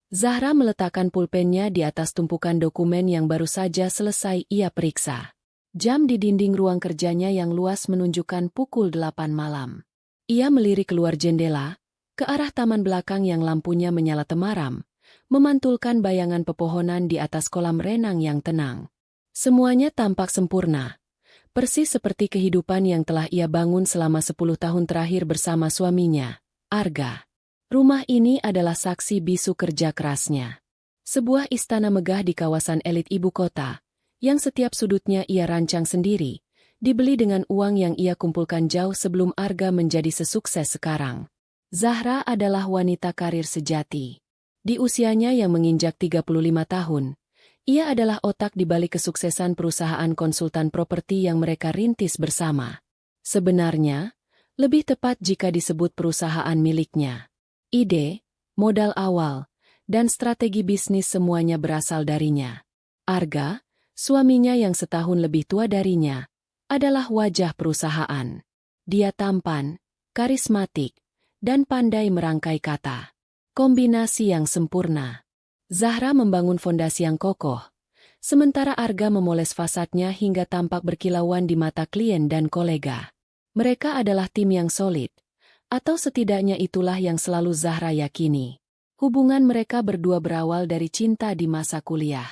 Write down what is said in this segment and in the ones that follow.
Zahra meletakkan pulpennya di atas tumpukan dokumen yang baru saja selesai ia periksa. Jam di dinding ruang kerjanya yang luas menunjukkan pukul 8 malam. Ia melirik keluar jendela, ke arah taman belakang yang lampunya menyala temaram, memantulkan bayangan pepohonan di atas kolam renang yang tenang. Semuanya tampak sempurna, persis seperti kehidupan yang telah ia bangun selama 10 tahun terakhir bersama suaminya, Arga. Rumah ini adalah saksi bisu kerja kerasnya. Sebuah istana megah di kawasan elit ibu kota, yang setiap sudutnya ia rancang sendiri, dibeli dengan uang yang ia kumpulkan jauh sebelum Arga menjadi sesukses sekarang. Zahra adalah wanita karir sejati. Di usianya yang menginjak 35 tahun, ia adalah otak di balik kesuksesan perusahaan konsultan properti yang mereka rintis bersama. Sebenarnya, lebih tepat jika disebut perusahaan miliknya. Ide, modal awal, dan strategi bisnis semuanya berasal darinya. Arga, suaminya yang setahun lebih tua darinya, adalah wajah perusahaan. Dia tampan, karismatik, dan pandai merangkai kata. Kombinasi yang sempurna. Zahra membangun fondasi yang kokoh, sementara Arga memoles fasadnya hingga tampak berkilauan di mata klien dan kolega. Mereka adalah tim yang solid, atau setidaknya itulah yang selalu Zahra yakini. Hubungan mereka berdua berawal dari cinta di masa kuliah.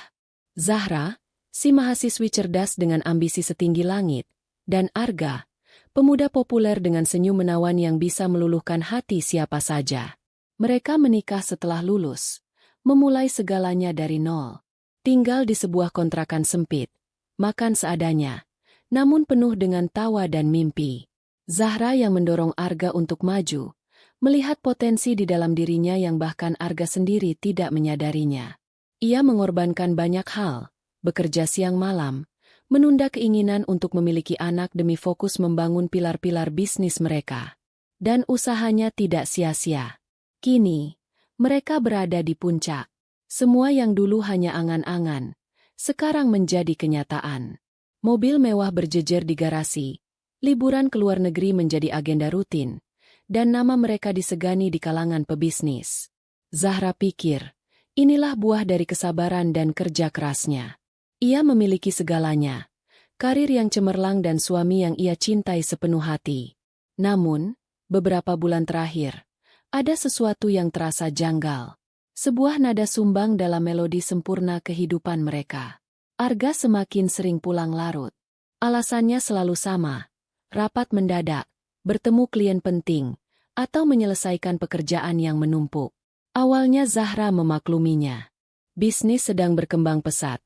Zahra, si mahasiswi cerdas dengan ambisi setinggi langit, dan Arga, pemuda populer dengan senyum menawan yang bisa meluluhkan hati siapa saja. Mereka menikah setelah lulus, memulai segalanya dari nol. Tinggal di sebuah kontrakan sempit, makan seadanya, namun penuh dengan tawa dan mimpi. Zahra yang mendorong Arga untuk maju, melihat potensi di dalam dirinya yang bahkan Arga sendiri tidak menyadarinya. Ia mengorbankan banyak hal, bekerja siang malam, menunda keinginan untuk memiliki anak demi fokus membangun pilar-pilar bisnis mereka. Dan usahanya tidak sia-sia. Kini, mereka berada di puncak. Semua yang dulu hanya angan-angan, sekarang menjadi kenyataan. Mobil mewah berjejer di garasi, liburan ke luar negeri menjadi agenda rutin, dan nama mereka disegani di kalangan pebisnis. Zahra pikir, inilah buah dari kesabaran dan kerja kerasnya. Ia memiliki segalanya, karir yang cemerlang dan suami yang ia cintai sepenuh hati. Namun, beberapa bulan terakhir, ada sesuatu yang terasa janggal. Sebuah nada sumbang dalam melodi sempurna kehidupan mereka. Arga semakin sering pulang larut. Alasannya selalu sama. Rapat mendadak, bertemu klien penting, atau menyelesaikan pekerjaan yang menumpuk. Awalnya Zahra memakluminya. Bisnis sedang berkembang pesat.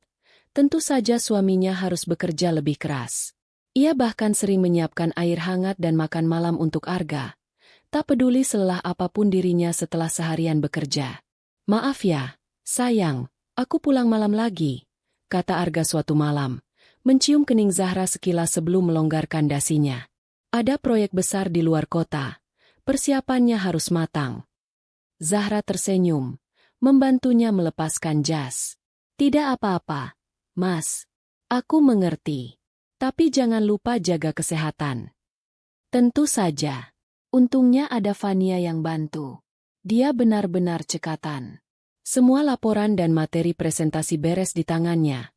Tentu saja suaminya harus bekerja lebih keras. Ia bahkan sering menyiapkan air hangat dan makan malam untuk Arga. Tak peduli selelah apapun dirinya setelah seharian bekerja. "Maaf ya, sayang, aku pulang malam lagi," kata Arga suatu malam, mencium kening Zahra sekilas sebelum melonggarkan dasinya. "Ada proyek besar di luar kota. Persiapannya harus matang." Zahra tersenyum, membantunya melepaskan jas. "Tidak apa-apa, Mas. Aku mengerti. Tapi jangan lupa jaga kesehatan." "Tentu saja." Untungnya ada Fania yang bantu. Dia benar-benar cekatan. Semua laporan dan materi presentasi beres di tangannya.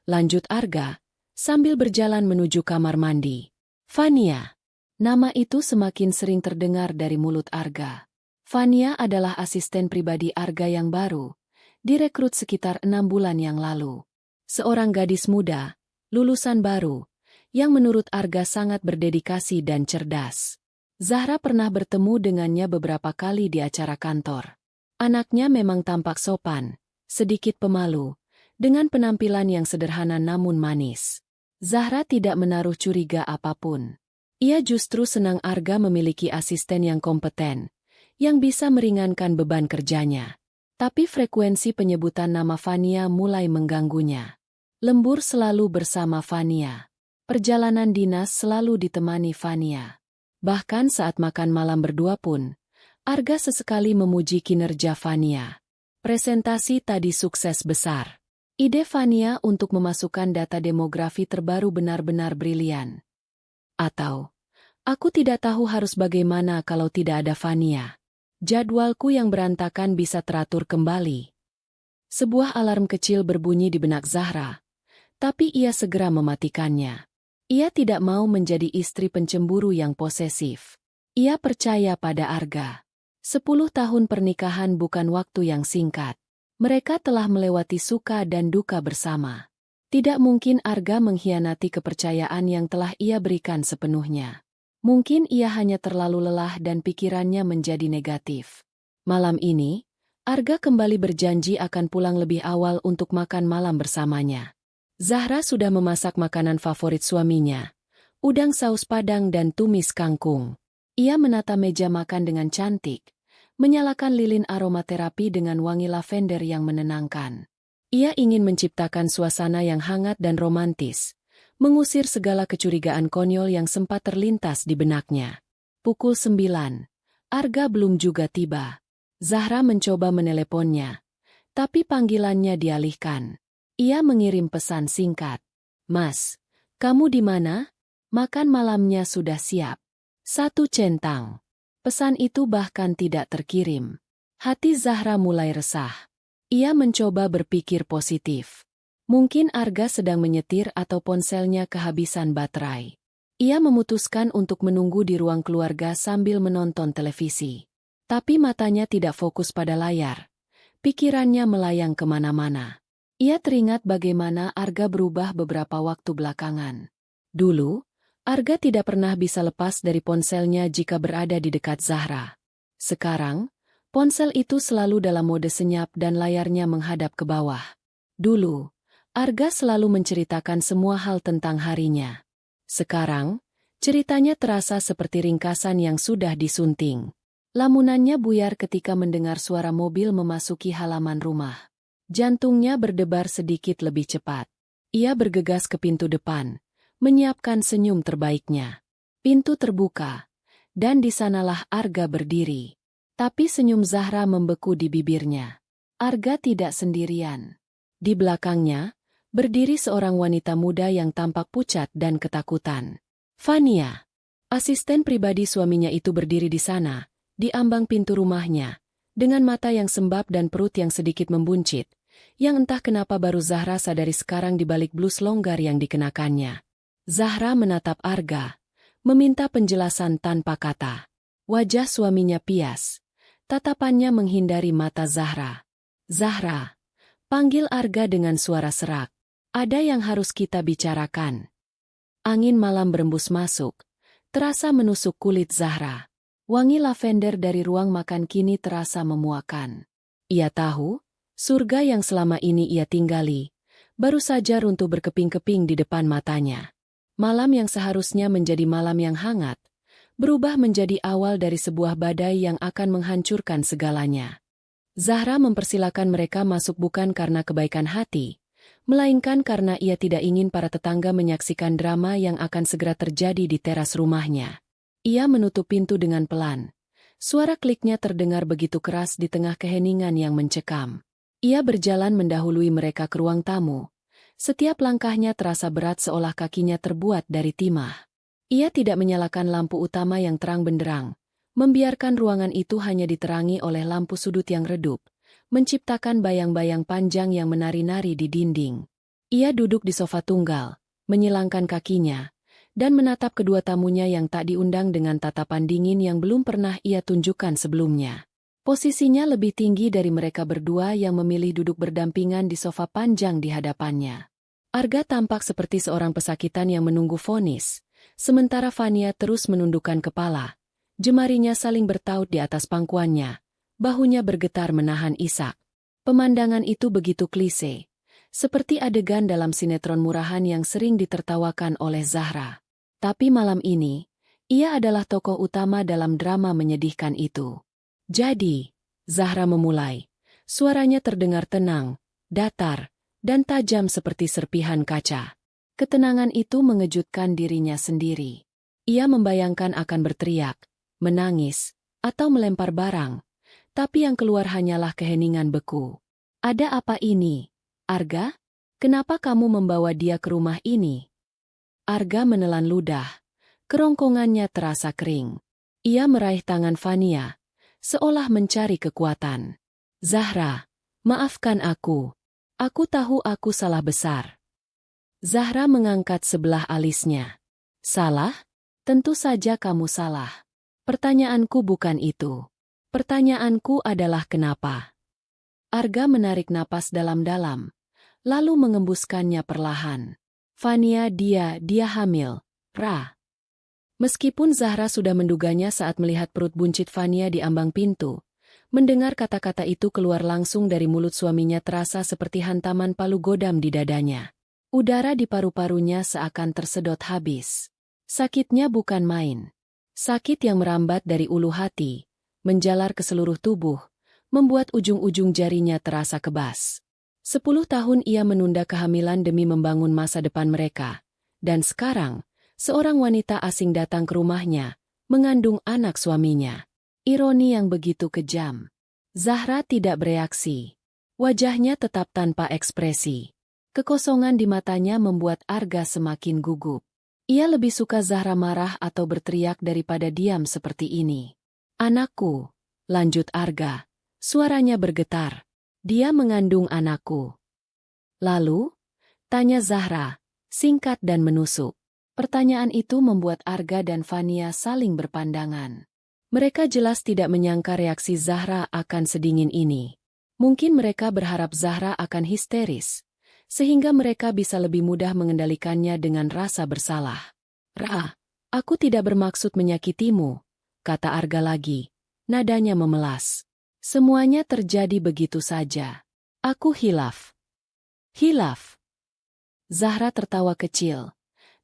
Lanjut Arga, sambil berjalan menuju kamar mandi. Fania. Nama itu semakin sering terdengar dari mulut Arga. Fania adalah asisten pribadi Arga yang baru, direkrut sekitar 6 bulan yang lalu. Seorang gadis muda, lulusan baru, yang menurut Arga sangat berdedikasi dan cerdas. Zahra pernah bertemu dengannya beberapa kali di acara kantor. Anaknya memang tampak sopan, sedikit pemalu, dengan penampilan yang sederhana namun manis. Zahra tidak menaruh curiga apapun. Ia justru senang Arga memiliki asisten yang kompeten, yang bisa meringankan beban kerjanya. Tapi frekuensi penyebutan nama Fania mulai mengganggunya. Lembur selalu bersama Fania. Perjalanan dinas selalu ditemani Fania. Bahkan saat makan malam berdua pun, Arga sesekali memuji kinerja Fania. Presentasi tadi sukses besar. Ide Fania untuk memasukkan data demografi terbaru benar-benar brilian. Atau, aku tidak tahu harus bagaimana kalau tidak ada Fania. Jadwalku yang berantakan bisa teratur kembali, Sebuah alarm kecil berbunyi di benak Zahra, tapi ia segera mematikannya. Ia tidak mau menjadi istri pencemburu yang posesif. Ia percaya pada Arga. 10 tahun pernikahan bukan waktu yang singkat. Mereka telah melewati suka dan duka bersama. Tidak mungkin Arga mengkhianati kepercayaan yang telah ia berikan sepenuhnya. Mungkin ia hanya terlalu lelah dan pikirannya menjadi negatif. Malam ini, Arga kembali berjanji akan pulang lebih awal untuk makan malam bersamanya. Zahra sudah memasak makanan favorit suaminya, udang saus padang dan tumis kangkung. Ia menata meja makan dengan cantik, menyalakan lilin aromaterapi dengan wangi lavender yang menenangkan. Ia ingin menciptakan suasana yang hangat dan romantis, mengusir segala kecurigaan konyol yang sempat terlintas di benaknya. Pukul 9. Arga belum juga tiba. Zahra mencoba meneleponnya, tapi panggilannya dialihkan. Ia mengirim pesan singkat. "Mas, kamu di mana? Makan malamnya sudah siap." 1 centang. Pesan itu bahkan tidak terkirim. Hati Zahra mulai resah. Ia mencoba berpikir positif. Mungkin Arga sedang menyetir atau ponselnya kehabisan baterai. Ia memutuskan untuk menunggu di ruang keluarga sambil menonton televisi. Tapi matanya tidak fokus pada layar. Pikirannya melayang kemana-mana. Ia teringat bagaimana Arga berubah beberapa waktu belakangan. Dulu, Arga tidak pernah bisa lepas dari ponselnya jika berada di dekat Zahra. Sekarang, ponsel itu selalu dalam mode senyap dan layarnya menghadap ke bawah. Dulu, Arga selalu menceritakan semua hal tentang harinya. Sekarang, ceritanya terasa seperti ringkasan yang sudah disunting. Lamunannya buyar ketika mendengar suara mobil memasuki halaman rumah. Jantungnya berdebar sedikit lebih cepat. Ia bergegas ke pintu depan, menyiapkan senyum terbaiknya. Pintu terbuka, dan di sanalah Arga berdiri. Tapi senyum Zahra membeku di bibirnya. Arga tidak sendirian. Di belakangnya, berdiri seorang wanita muda yang tampak pucat dan ketakutan. Fania. Asisten pribadi suaminya itu berdiri di sana, di ambang pintu rumahnya, dengan mata yang sembab dan perut yang sedikit membuncit, yang entah kenapa baru Zahra sadari sekarang di balik blus longgar yang dikenakannya. Zahra menatap Arga, meminta penjelasan tanpa kata. Wajah suaminya pias, tatapannya menghindari mata Zahra. "Zahra," panggil Arga dengan suara serak. "Ada yang harus kita bicarakan." Angin malam berembus masuk, terasa menusuk kulit Zahra. Wangi lavender dari ruang makan kini terasa memuakan. Ia tahu, surga yang selama ini ia tinggali, baru saja runtuh berkeping-keping di depan matanya. Malam yang seharusnya menjadi malam yang hangat, berubah menjadi awal dari sebuah badai yang akan menghancurkan segalanya. Zahra mempersilakan mereka masuk bukan karena kebaikan hati, melainkan karena ia tidak ingin para tetangga menyaksikan drama yang akan segera terjadi di teras rumahnya. Ia menutup pintu dengan pelan. Suara kliknya terdengar begitu keras di tengah keheningan yang mencekam. Ia berjalan mendahului mereka ke ruang tamu. Setiap langkahnya terasa berat seolah kakinya terbuat dari timah. Ia tidak menyalakan lampu utama yang terang benderang, membiarkan ruangan itu hanya diterangi oleh lampu sudut yang redup, menciptakan bayang-bayang panjang yang menari-nari di dinding. Ia duduk di sofa tunggal, menyilangkan kakinya, dan menatap kedua tamunya yang tak diundang dengan tatapan dingin yang belum pernah ia tunjukkan sebelumnya. Posisinya lebih tinggi dari mereka berdua yang memilih duduk berdampingan di sofa panjang di hadapannya. Arga tampak seperti seorang pesakitan yang menunggu vonis, sementara Fania terus menundukkan kepala. Jemarinya saling bertaut di atas pangkuannya, bahunya bergetar menahan isak. Pemandangan itu begitu klise, seperti adegan dalam sinetron murahan yang sering ditertawakan oleh Zahra. Tapi malam ini, ia adalah tokoh utama dalam drama menyedihkan itu. "Jadi," Zahra memulai, suaranya terdengar tenang, datar, dan tajam seperti serpihan kaca. Ketenangan itu mengejutkan dirinya sendiri. Ia membayangkan akan berteriak, menangis, atau melempar barang, tapi yang keluar hanyalah keheningan beku. "Ada apa ini, Arga? Kenapa kamu membawa dia ke rumah ini?" Arga menelan ludah. Kerongkongannya terasa kering. Ia meraih tangan Fania, seolah mencari kekuatan. "Zahra, Maafkan aku. Aku tahu aku salah besar. Zahra mengangkat sebelah alisnya. Salah? Tentu saja kamu salah. Pertanyaanku bukan itu. Pertanyaanku adalah kenapa? Arga menarik napas dalam-dalam, lalu mengembuskannya perlahan. Fania, dia hamil. Ra. Meskipun Zahra sudah menduganya saat melihat perut buncit Fania di ambang pintu, mendengar kata-kata itu keluar langsung dari mulut suaminya terasa seperti hantaman palu godam di dadanya. Udara di paru-parunya seakan tersedot habis. Sakitnya bukan main. Sakit yang merambat dari ulu hati, menjalar ke seluruh tubuh, membuat ujung-ujung jarinya terasa kebas. 10 tahun ia menunda kehamilan demi membangun masa depan mereka. Dan sekarang, seorang wanita asing datang ke rumahnya, mengandung anak suaminya. Ironi yang begitu kejam. Zahra tidak bereaksi. Wajahnya tetap tanpa ekspresi. Kekosongan di matanya membuat Arga semakin gugup. Ia lebih suka Zahra marah atau berteriak daripada diam seperti ini. Anakku, lanjut Arga. Suaranya bergetar. Dia mengandung anakku. Lalu? Tanya Zahra, singkat dan menusuk. Pertanyaan itu membuat Arga dan Fania saling berpandangan. Mereka jelas tidak menyangka reaksi Zahra akan sedingin ini. Mungkin mereka berharap Zahra akan histeris, sehingga mereka bisa lebih mudah mengendalikannya dengan rasa bersalah. Ra, aku tidak bermaksud menyakitimu, kata Arga lagi. Nadanya memelas. Semuanya terjadi begitu saja. Aku hilaf. Hilaf. Zahra tertawa kecil.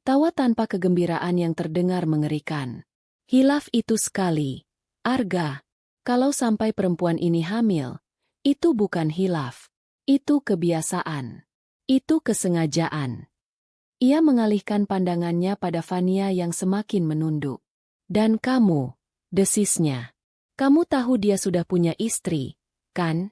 Tawa tanpa kegembiraan yang terdengar mengerikan. Hilaf itu sekali. Arga, kalau sampai perempuan ini hamil, itu bukan hilaf. Itu kebiasaan. Itu kesengajaan. Ia mengalihkan pandangannya pada Fania yang semakin menunduk. Dan kamu, desisnya. Kamu tahu dia sudah punya istri, kan?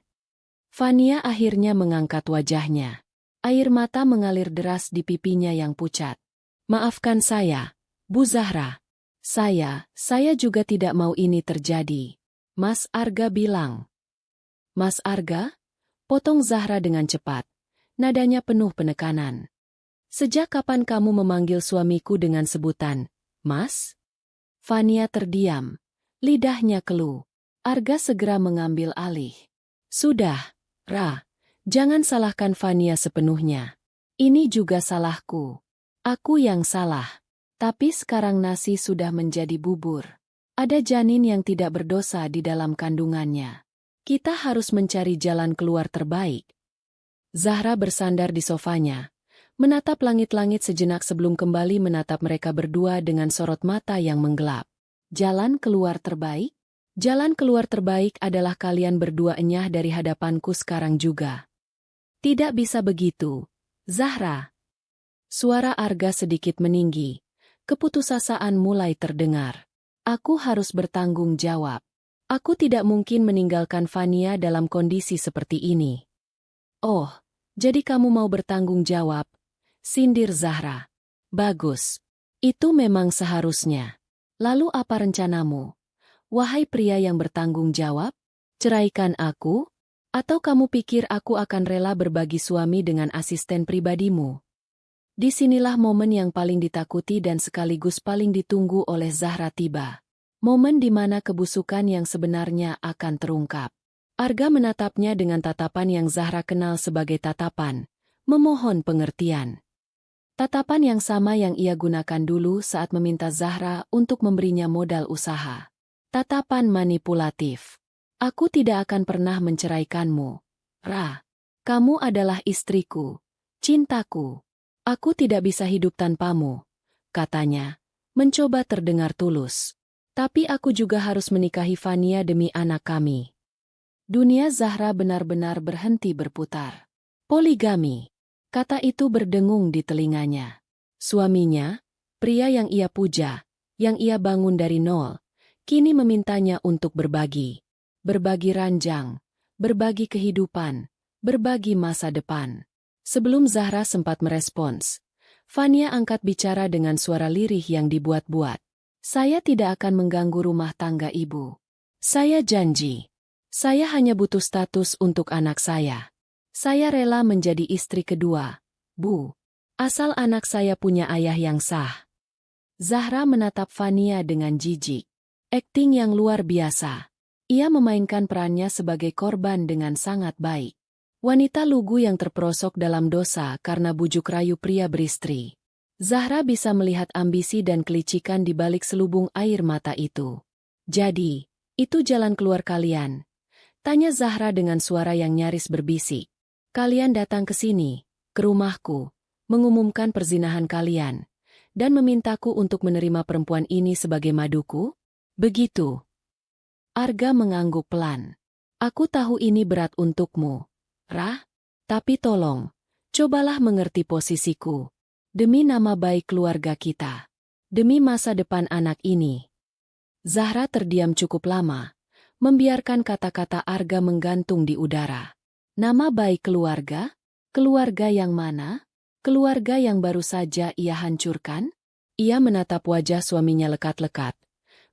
Fania akhirnya mengangkat wajahnya. Air mata mengalir deras di pipinya yang pucat. Maafkan saya, Bu Zahra. Saya juga tidak mau ini terjadi. Mas Arga bilang. Mas Arga? Potong Zahra dengan cepat. Nadanya penuh penekanan. Sejak kapan kamu memanggil suamiku dengan sebutan, Mas? Fania terdiam. Lidahnya keluh. Arga segera mengambil alih. Sudah, Ra. Jangan salahkan Fania sepenuhnya. Ini juga salahku. Aku yang salah. Tapi sekarang nasi sudah menjadi bubur. Ada janin yang tidak berdosa di dalam kandungannya. Kita harus mencari jalan keluar terbaik. Zahra bersandar di sofanya, menatap langit-langit sejenak sebelum kembali menatap mereka berdua dengan sorot mata yang menggelap. Jalan keluar terbaik? Jalan keluar terbaik adalah kalian berdua enyah dari hadapanku sekarang juga. Tidak bisa begitu, Zahra. Suara Arga sedikit meninggi. Keputusasaan mulai terdengar. Aku harus bertanggung jawab. Aku tidak mungkin meninggalkan Fania dalam kondisi seperti ini. Oh, jadi kamu mau bertanggung jawab? Sindir Zahra. Bagus. Itu memang seharusnya. Lalu apa rencanamu? Wahai pria yang bertanggung jawab? Ceraikan aku? Atau kamu pikir aku akan rela berbagi suami dengan asisten pribadimu? Disinilah momen yang paling ditakuti dan sekaligus paling ditunggu oleh Zahra tiba. Momen di mana kebusukan yang sebenarnya akan terungkap. Arga menatapnya dengan tatapan yang Zahra kenal sebagai tatapan, memohon pengertian. Tatapan yang sama yang ia gunakan dulu saat meminta Zahra untuk memberinya modal usaha. Tatapan manipulatif. Aku tidak akan pernah menceraikanmu. Ra, kamu adalah istriku, cintaku. Aku tidak bisa hidup tanpamu, katanya, mencoba terdengar tulus. Tapi aku juga harus menikahi Fania demi anak kami. Dunia Zahra benar-benar berhenti berputar. Poligami. Kata itu berdengung di telinganya. Suaminya, pria yang ia puja, yang ia bangun dari nol, kini memintanya untuk berbagi. Berbagi ranjang, berbagi kehidupan, berbagi masa depan. Sebelum Zahra sempat merespons, Fania angkat bicara dengan suara lirih yang dibuat-buat. Saya tidak akan mengganggu rumah tangga ibu. Saya janji. Saya hanya butuh status untuk anak saya. Saya rela menjadi istri kedua, Bu. Asal anak saya punya ayah yang sah. Zahra menatap Fania dengan jijik. Akting yang luar biasa. Ia memainkan perannya sebagai korban dengan sangat baik. Wanita lugu yang terperosok dalam dosa karena bujuk rayu pria beristri. Zahra bisa melihat ambisi dan kelicikan di balik selubung air mata itu. Jadi, itu jalan keluar kalian? Tanya Zahra dengan suara yang nyaris berbisik. Kalian datang ke sini, ke rumahku, mengumumkan perzinahan kalian, dan memintaku untuk menerima perempuan ini sebagai maduku? Begitu. Arga mengangguk pelan. Aku tahu ini berat untukmu, Rah. Tapi tolong, cobalah mengerti posisiku. Demi nama baik keluarga kita. Demi masa depan anak ini. Zahra terdiam cukup lama, membiarkan kata-kata Arga menggantung di udara. Nama baik keluarga? Keluarga yang mana? Keluarga yang baru saja ia hancurkan? Ia menatap wajah suaminya lekat-lekat,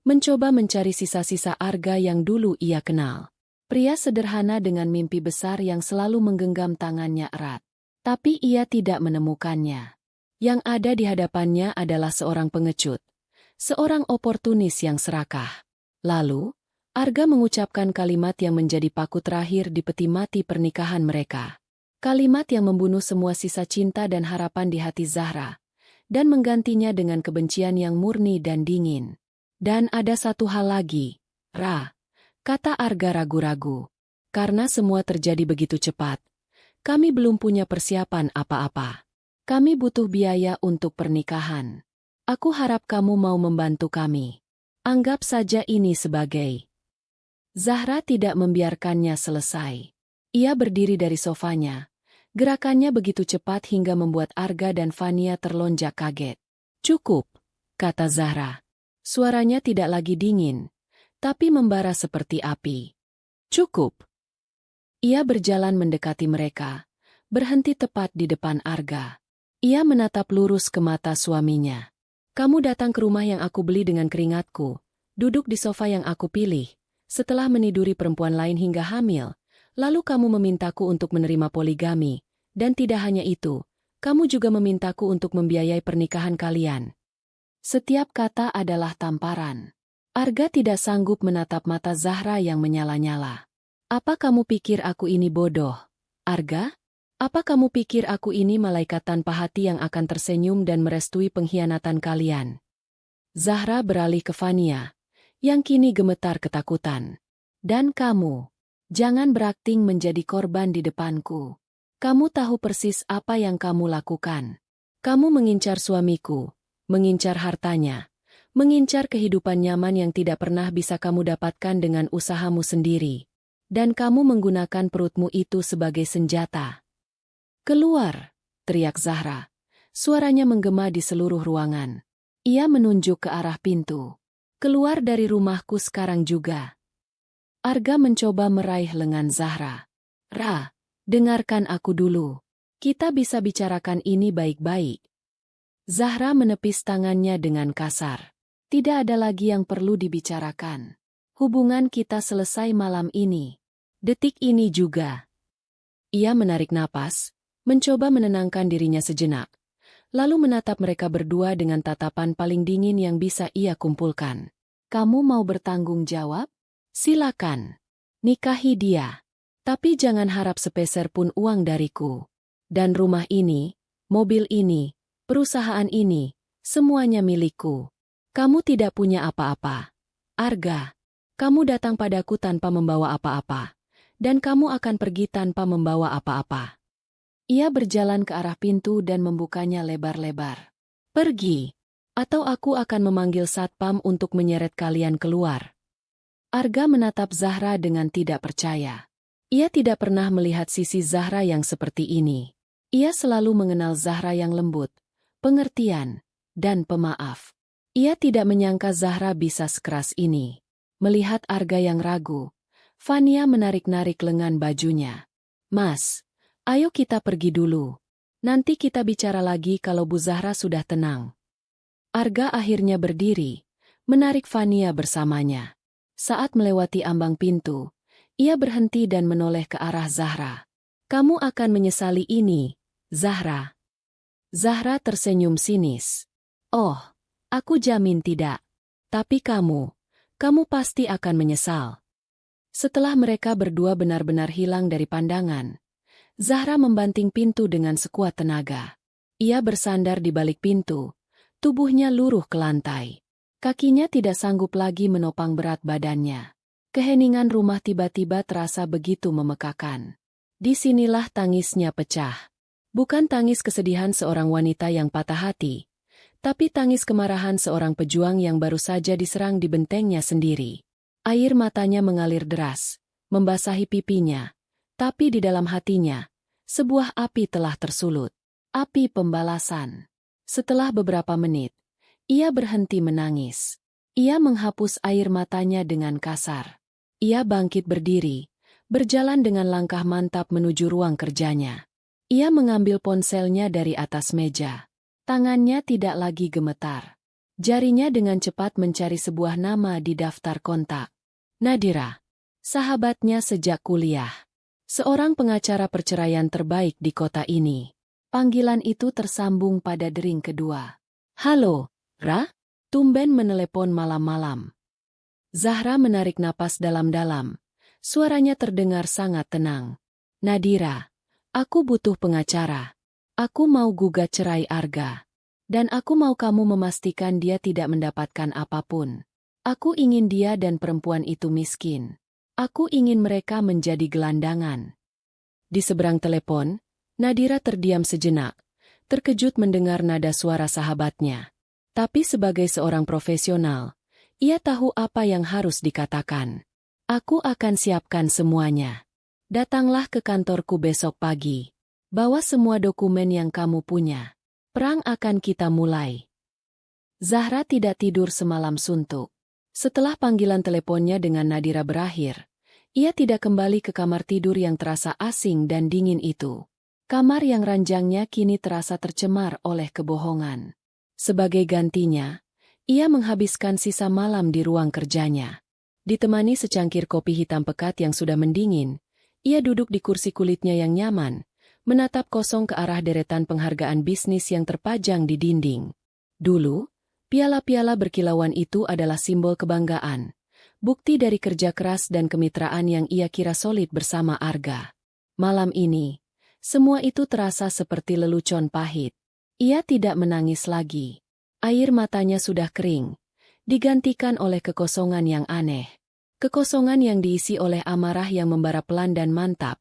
mencoba mencari sisa-sisa Arga yang dulu ia kenal. Pria sederhana dengan mimpi besar yang selalu menggenggam tangannya erat. Tapi ia tidak menemukannya. Yang ada di hadapannya adalah seorang pengecut. Seorang oportunis yang serakah. Lalu, Arga mengucapkan kalimat yang menjadi paku terakhir di peti mati pernikahan mereka. Kalimat yang membunuh semua sisa cinta dan harapan di hati Zahra, dan menggantinya dengan kebencian yang murni dan dingin. Dan ada satu hal lagi, Ra, kata Arga ragu-ragu. Karena semua terjadi begitu cepat, kami belum punya persiapan apa-apa. Kami butuh biaya untuk pernikahan. Aku harap kamu mau membantu kami. Anggap saja ini sebagai... Zahra tidak membiarkannya selesai. Ia berdiri dari sofanya. Gerakannya begitu cepat hingga membuat Arga dan Fania terlonjak kaget. Cukup, kata Zahra. Suaranya tidak lagi dingin, tapi membara seperti api. Cukup. Ia berjalan mendekati mereka, berhenti tepat di depan Arga. Ia menatap lurus ke mata suaminya. Kamu datang ke rumah yang aku beli dengan keringatku, duduk di sofa yang aku pilih, setelah meniduri perempuan lain hingga hamil, lalu kamu memintaku untuk menerima poligami, dan tidak hanya itu, kamu juga memintaku untuk membiayai pernikahan kalian. Setiap kata adalah tamparan. Arga tidak sanggup menatap mata Zahra yang menyala-nyala. Apa kamu pikir aku ini bodoh, Arga? Apa kamu pikir aku ini malaikat tanpa hati yang akan tersenyum dan merestui pengkhianatan kalian? Zahra beralih ke Fania, yang kini gemetar ketakutan. Dan kamu, jangan berakting menjadi korban di depanku. Kamu tahu persis apa yang kamu lakukan. Kamu mengincar suamiku, mengincar hartanya, mengincar kehidupan nyaman yang tidak pernah bisa kamu dapatkan dengan usahamu sendiri. Dan kamu menggunakan perutmu itu sebagai senjata. Keluar, teriak Zahra. Suaranya menggema di seluruh ruangan. Ia menunjuk ke arah pintu. Keluar dari rumahku sekarang juga. Arga mencoba meraih lengan Zahra. Ra, dengarkan aku dulu. Kita bisa bicarakan ini baik-baik. Zahra menepis tangannya dengan kasar. Tidak ada lagi yang perlu dibicarakan. Hubungan kita selesai malam ini. Detik ini juga. Ia menarik napas, mencoba menenangkan dirinya sejenak. Lalu menatap mereka berdua dengan tatapan paling dingin yang bisa ia kumpulkan. Kamu mau bertanggung jawab? Silakan. Nikahi dia. Tapi jangan harap sepeser pun uang dariku. Dan rumah ini, mobil ini, perusahaan ini, semuanya milikku. Kamu tidak punya apa-apa. Arga, kamu datang padaku tanpa membawa apa-apa. Dan kamu akan pergi tanpa membawa apa-apa. Ia berjalan ke arah pintu dan membukanya lebar-lebar. Pergi, atau aku akan memanggil satpam untuk menyeret kalian keluar. Arga menatap Zahra dengan tidak percaya. Ia tidak pernah melihat sisi Zahra yang seperti ini. Ia selalu mengenal Zahra yang lembut, pengertian, dan pemaaf. Ia tidak menyangka Zahra bisa sekeras ini. Melihat Arga yang ragu, Fania menarik-narik lengan bajunya. Mas, ayo kita pergi dulu. Nanti kita bicara lagi kalau Bu Zahra sudah tenang. Arga akhirnya berdiri, menarik Fania bersamanya. Saat melewati ambang pintu, Ia berhenti dan menoleh ke arah Zahra. Kamu akan menyesali ini, Zahra. Zahra tersenyum sinis. Oh, aku jamin tidak. Tapi kamu pasti akan menyesal. Setelah mereka berdua benar-benar hilang dari pandangan, Zahra membanting pintu dengan sekuat tenaga. Ia bersandar di balik pintu, tubuhnya luruh ke lantai. Kakinya tidak sanggup lagi menopang berat badannya. Keheningan rumah tiba-tiba terasa begitu memekakan. Disinilah tangisnya pecah. Bukan tangis kesedihan seorang wanita yang patah hati, tapi tangis kemarahan seorang pejuang yang baru saja diserang di bentengnya sendiri. Air matanya mengalir deras, membasahi pipinya, tapi di dalam hatinya, sebuah api telah tersulut. Api pembalasan. Setelah beberapa menit, ia berhenti menangis. Ia menghapus air matanya dengan kasar. Ia bangkit berdiri, berjalan dengan langkah mantap menuju ruang kerjanya. Ia mengambil ponselnya dari atas meja. Tangannya tidak lagi gemetar. Jarinya dengan cepat mencari sebuah nama di daftar kontak. Nadira, sahabatnya sejak kuliah. Seorang pengacara perceraian terbaik di kota ini. Panggilan itu tersambung pada dering kedua. Halo, Ra? Tumben menelepon malam-malam. Zahra menarik napas dalam-dalam. Suaranya terdengar sangat tenang. Nadira, aku butuh pengacara. Aku mau gugat cerai Arga. Dan aku mau kamu memastikan dia tidak mendapatkan apapun. Aku ingin dia dan perempuan itu miskin. Aku ingin mereka menjadi gelandangan. Di seberang telepon, Nadira terdiam sejenak, terkejut mendengar nada suara sahabatnya. Tapi sebagai seorang profesional, ia tahu apa yang harus dikatakan. Aku akan siapkan semuanya. Datanglah ke kantorku besok pagi. Bawa semua dokumen yang kamu punya. Perang akan kita mulai. Zahra tidak tidur semalam suntuk. Setelah panggilan teleponnya dengan Nadira berakhir, ia tidak kembali ke kamar tidur yang terasa asing dan dingin itu. Kamar yang ranjangnya kini terasa tercemar oleh kebohongan. Sebagai gantinya, ia menghabiskan sisa malam di ruang kerjanya. Ditemani secangkir kopi hitam pekat yang sudah mendingin, ia duduk di kursi kulitnya yang nyaman, menatap kosong ke arah deretan penghargaan bisnis yang terpajang di dinding. Dulu, piala-piala berkilauan itu adalah simbol kebanggaan, bukti dari kerja keras dan kemitraan yang ia kira solid bersama Arga. Malam ini, semua itu terasa seperti lelucon pahit. Ia tidak menangis lagi. Air matanya sudah kering, digantikan oleh kekosongan yang aneh. Kekosongan yang diisi oleh amarah yang membara pelan dan mantap,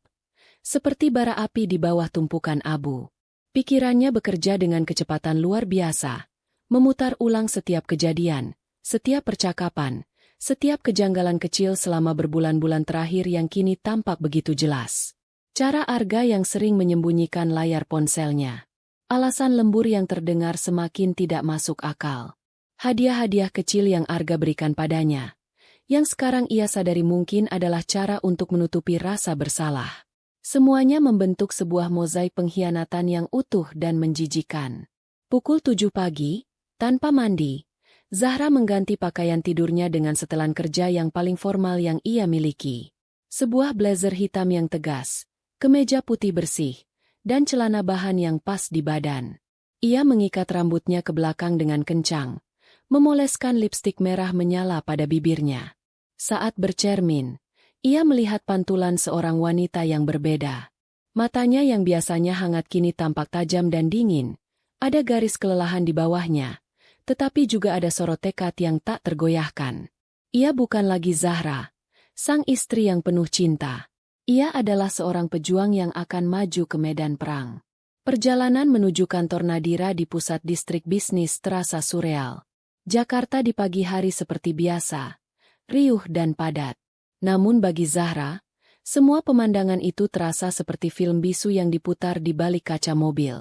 seperti bara api di bawah tumpukan abu. Pikirannya bekerja dengan kecepatan luar biasa, memutar ulang setiap kejadian, setiap percakapan, setiap kejanggalan kecil selama berbulan-bulan terakhir yang kini tampak begitu jelas. Cara Arga yang sering menyembunyikan layar ponselnya. Alasan lembur yang terdengar semakin tidak masuk akal. Hadiah-hadiah kecil yang Arga berikan padanya, yang sekarang ia sadari mungkin adalah cara untuk menutupi rasa bersalah. Semuanya membentuk sebuah mozaik pengkhianatan yang utuh dan menjijikan. Pukul 7 pagi, tanpa mandi, Zahra mengganti pakaian tidurnya dengan setelan kerja yang paling formal yang ia miliki. Sebuah blazer hitam yang tegas, kemeja putih bersih, dan celana bahan yang pas di badan. Ia mengikat rambutnya ke belakang dengan kencang, memoleskan lipstik merah menyala pada bibirnya. Saat bercermin, ia melihat pantulan seorang wanita yang berbeda. Matanya yang biasanya hangat kini tampak tajam dan dingin, ada garis kelelahan di bawahnya, tetapi juga ada sorot tekad yang tak tergoyahkan. Ia bukan lagi Zahra, sang istri yang penuh cinta. Ia adalah seorang pejuang yang akan maju ke medan perang. Perjalanan menuju kantor Nadira di pusat distrik bisnis terasa surreal. Jakarta di pagi hari seperti biasa, riuh dan padat. Namun bagi Zahra, semua pemandangan itu terasa seperti film bisu yang diputar di balik kaca mobil.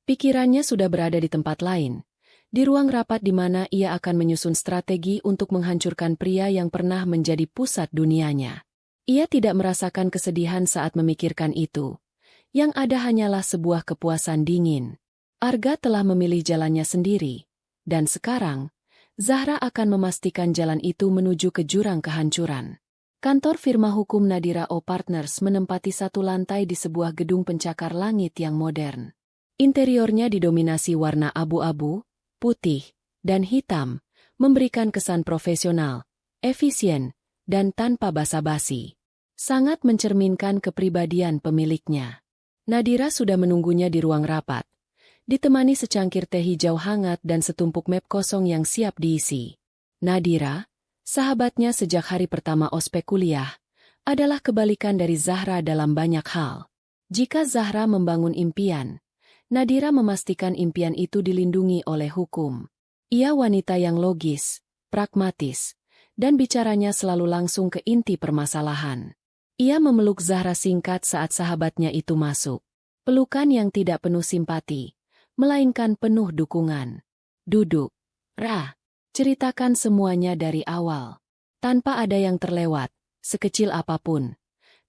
Pikirannya sudah berada di tempat lain, di ruang rapat di mana ia akan menyusun strategi untuk menghancurkan pria yang pernah menjadi pusat dunianya. Ia tidak merasakan kesedihan saat memikirkan itu. Yang ada hanyalah sebuah kepuasan dingin. Arga telah memilih jalannya sendiri. Dan sekarang, Zahra akan memastikan jalan itu menuju ke jurang kehancuran. Kantor firma hukum Nadira O Partners menempati satu lantai di sebuah gedung pencakar langit yang modern. Interiornya didominasi warna abu-abu, putih, dan hitam, memberikan kesan profesional, efisien, dan tanpa basa-basi. Sangat mencerminkan kepribadian pemiliknya. Nadira sudah menunggunya di ruang rapat, ditemani secangkir teh hijau hangat dan setumpuk map kosong yang siap diisi. Nadira, sahabatnya sejak hari pertama ospek kuliah, adalah kebalikan dari Zahra dalam banyak hal. Jika Zahra membangun impian, Nadira memastikan impian itu dilindungi oleh hukum. Ia wanita yang logis, pragmatis, dan bicaranya selalu langsung ke inti permasalahan. Ia memeluk Zahra singkat saat sahabatnya itu masuk. Pelukan yang tidak penuh simpati, melainkan penuh dukungan. Duduk, Ra. Ceritakan semuanya dari awal. Tanpa ada yang terlewat, sekecil apapun.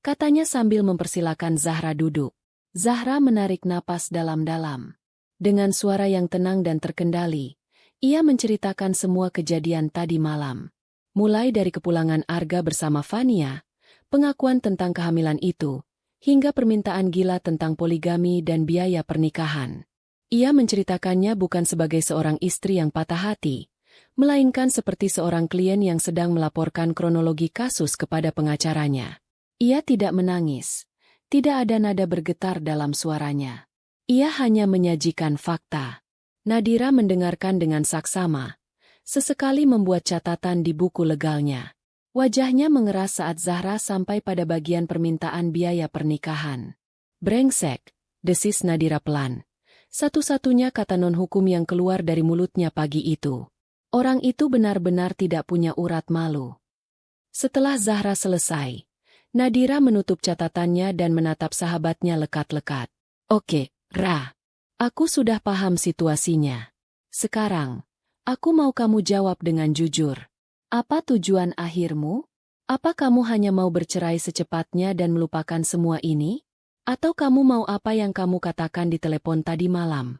Katanya sambil mempersilakan Zahra duduk. Zahra menarik napas dalam-dalam. Dengan suara yang tenang dan terkendali, ia menceritakan semua kejadian tadi malam. Mulai dari kepulangan Arga bersama Fania, pengakuan tentang kehamilan itu, hingga permintaan gila tentang poligami dan biaya pernikahan. Ia menceritakannya bukan sebagai seorang istri yang patah hati, melainkan seperti seorang klien yang sedang melaporkan kronologi kasus kepada pengacaranya. Ia tidak menangis, tidak ada nada bergetar dalam suaranya. Ia hanya menyajikan fakta. Nadira mendengarkan dengan saksama, sesekali membuat catatan di buku legalnya. Wajahnya mengeras saat Zahra sampai pada bagian permintaan biaya pernikahan. Brengsek, desis Nadira pelan. Satu-satunya kata non-hukum yang keluar dari mulutnya pagi itu. Orang itu benar-benar tidak punya urat malu. Setelah Zahra selesai, Nadira menutup catatannya dan menatap sahabatnya lekat-lekat. Oke, Ra. Aku sudah paham situasinya. Sekarang, aku mau kamu jawab dengan jujur. Apa tujuan akhirmu? Apa kamu hanya mau bercerai secepatnya dan melupakan semua ini? Atau kamu mau apa yang kamu katakan di telepon tadi malam?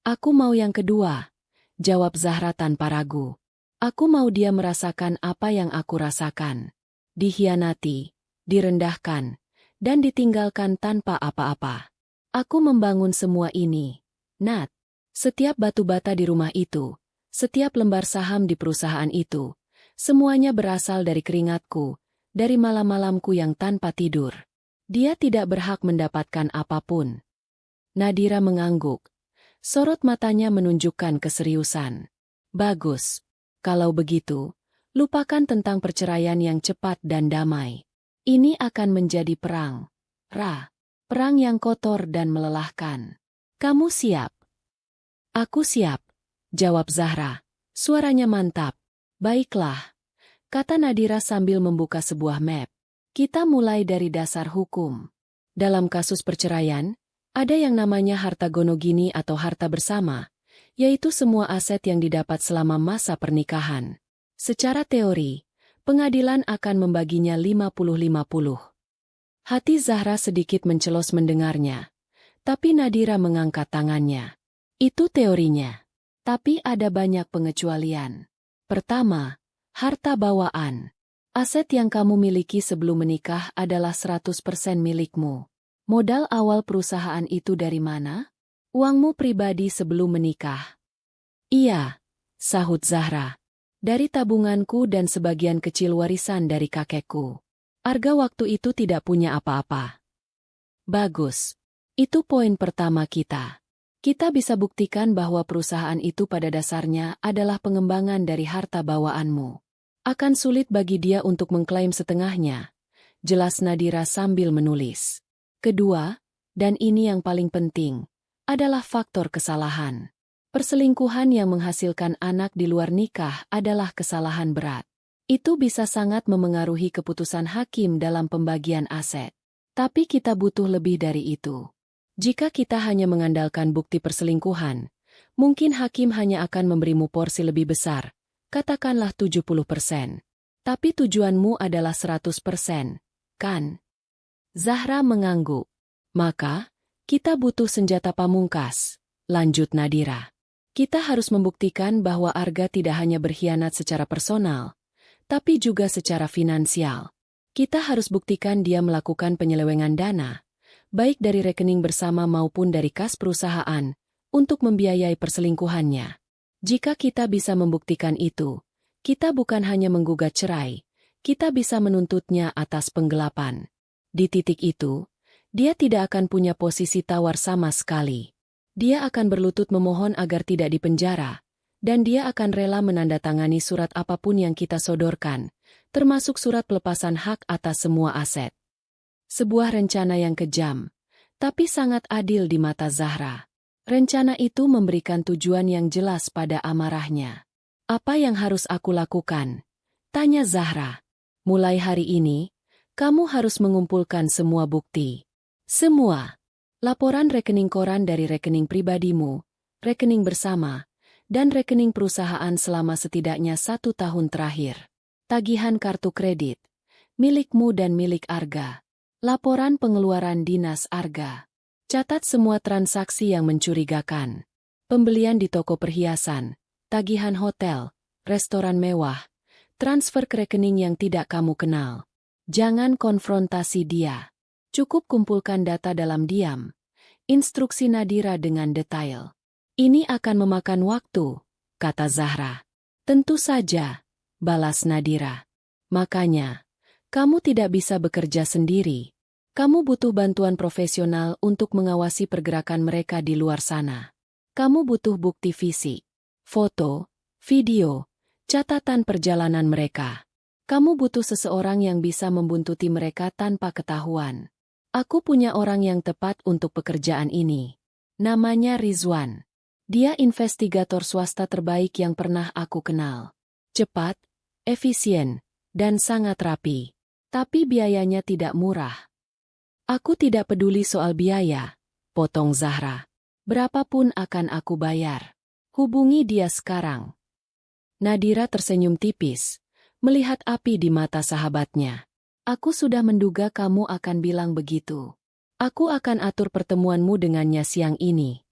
Aku mau yang kedua. Jawab Zahra tanpa ragu. Aku mau dia merasakan apa yang aku rasakan. Dikhianati, direndahkan, dan ditinggalkan tanpa apa-apa. Aku membangun semua ini, Nat. Setiap batu bata di rumah itu, setiap lembar saham di perusahaan itu, semuanya berasal dari keringatku, dari malam-malamku yang tanpa tidur. Dia tidak berhak mendapatkan apapun. Nadira mengangguk. Sorot matanya menunjukkan keseriusan. Bagus. Kalau begitu, lupakan tentang perceraian yang cepat dan damai. Ini akan menjadi perang. Ra. Perang yang kotor dan melelahkan. Kamu siap? Aku siap, jawab Zahra. Suaranya mantap. Baiklah, kata Nadira sambil membuka sebuah map. Kita mulai dari dasar hukum. Dalam kasus perceraian, ada yang namanya harta gonogini atau harta bersama, yaitu semua aset yang didapat selama masa pernikahan. Secara teori, pengadilan akan membaginya 50-50. Hati Zahra sedikit mencelos mendengarnya, tapi Nadira mengangkat tangannya. Itu teorinya. Tapi ada banyak pengecualian. Pertama, harta bawaan. Aset yang kamu miliki sebelum menikah adalah 100% milikmu. Modal awal perusahaan itu dari mana? Uangmu pribadi sebelum menikah. Iya, sahut Zahra. Dari tabunganku dan sebagian kecil warisan dari kakekku. Arga waktu itu tidak punya apa-apa. Bagus. Itu poin pertama kita. Kita bisa buktikan bahwa perusahaan itu pada dasarnya adalah pengembangan dari harta bawaanmu. Akan sulit bagi dia untuk mengklaim setengahnya. Jelas Nadira sambil menulis. Kedua, dan ini yang paling penting, adalah faktor kesalahan. Perselingkuhan yang menghasilkan anak di luar nikah adalah kesalahan berat. Itu bisa sangat memengaruhi keputusan hakim dalam pembagian aset. Tapi kita butuh lebih dari itu. Jika kita hanya mengandalkan bukti perselingkuhan, mungkin hakim hanya akan memberimu porsi lebih besar, katakanlah 70%. Tapi tujuanmu adalah 100%, kan? Zahra mengangguk. Maka, kita butuh senjata pamungkas, lanjut Nadira. Kita harus membuktikan bahwa Arga tidak hanya berkhianat secara personal, tapi juga secara finansial. Kita harus buktikan dia melakukan penyelewengan dana, baik dari rekening bersama maupun dari kas perusahaan, untuk membiayai perselingkuhannya. Jika kita bisa membuktikan itu, kita bukan hanya menggugat cerai, kita bisa menuntutnya atas penggelapan. Di titik itu, dia tidak akan punya posisi tawar sama sekali. Dia akan berlutut memohon agar tidak dipenjara, dan dia akan rela menandatangani surat apapun yang kita sodorkan, termasuk surat pelepasan hak atas semua aset. Sebuah rencana yang kejam, tapi sangat adil di mata Zahra. Rencana itu memberikan tujuan yang jelas pada amarahnya. Apa yang harus aku lakukan? Tanya Zahra. Mulai hari ini, kamu harus mengumpulkan semua bukti. Semua. Laporan rekening koran dari rekening pribadimu, rekening bersama, dan rekening perusahaan selama setidaknya 1 tahun terakhir. Tagihan kartu kredit, milikmu dan milik Arga. Laporan pengeluaran dinas Arga. Catat semua transaksi yang mencurigakan. Pembelian di toko perhiasan, tagihan hotel, restoran mewah, transfer ke rekening yang tidak kamu kenal. Jangan konfrontasi dia. Cukup kumpulkan data dalam diam. Instruksi Nadira dengan detail. Ini akan memakan waktu, kata Zahra. Tentu saja, balas Nadira. Makanya, kamu tidak bisa bekerja sendiri. Kamu butuh bantuan profesional untuk mengawasi pergerakan mereka di luar sana. Kamu butuh bukti fisik, foto, video, catatan perjalanan mereka. Kamu butuh seseorang yang bisa membuntuti mereka tanpa ketahuan. Aku punya orang yang tepat untuk pekerjaan ini. Namanya Rizwan. Dia investigator swasta terbaik yang pernah aku kenal. Cepat, efisien, dan sangat rapi. Tapi biayanya tidak murah. Aku tidak peduli soal biaya, potong Zahra. Berapapun akan aku bayar. Hubungi dia sekarang. Nadira tersenyum tipis, melihat api di mata sahabatnya. Aku sudah menduga kamu akan bilang begitu. Aku akan atur pertemuanmu dengannya siang ini.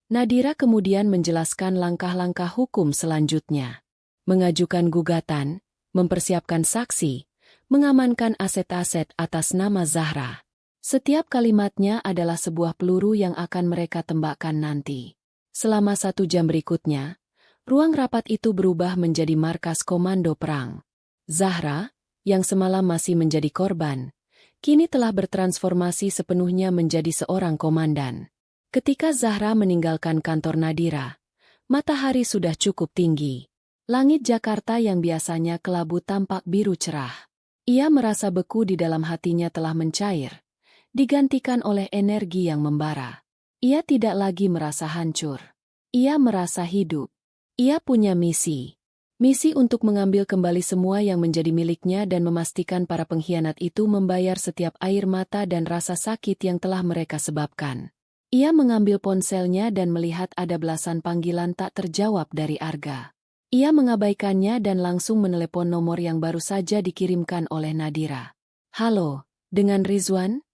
Nadira kemudian menjelaskan langkah-langkah hukum selanjutnya. Mengajukan gugatan, mempersiapkan saksi, mengamankan aset-aset atas nama Zahra. Setiap kalimatnya adalah sebuah peluru yang akan mereka tembakkan nanti. Selama 1 jam berikutnya, ruang rapat itu berubah menjadi markas komando perang. Zahra, yang semalam masih menjadi korban, kini telah bertransformasi sepenuhnya menjadi seorang komandan. Ketika Zahra meninggalkan kantor Nadira, matahari sudah cukup tinggi. Langit Jakarta yang biasanya kelabu tampak biru cerah. Ia merasa beku di dalam hatinya telah mencair, digantikan oleh energi yang membara. Ia tidak lagi merasa hancur. Ia merasa hidup. Ia punya misi. Misi untuk mengambil kembali semua yang menjadi miliknya dan memastikan para pengkhianat itu membayar setiap air mata dan rasa sakit yang telah mereka sebabkan. Ia mengambil ponselnya dan melihat ada belasan panggilan tak terjawab dari Arga. Ia mengabaikannya dan langsung menelepon nomor yang baru saja dikirimkan oleh Nadira. Halo, dengan Rizwan?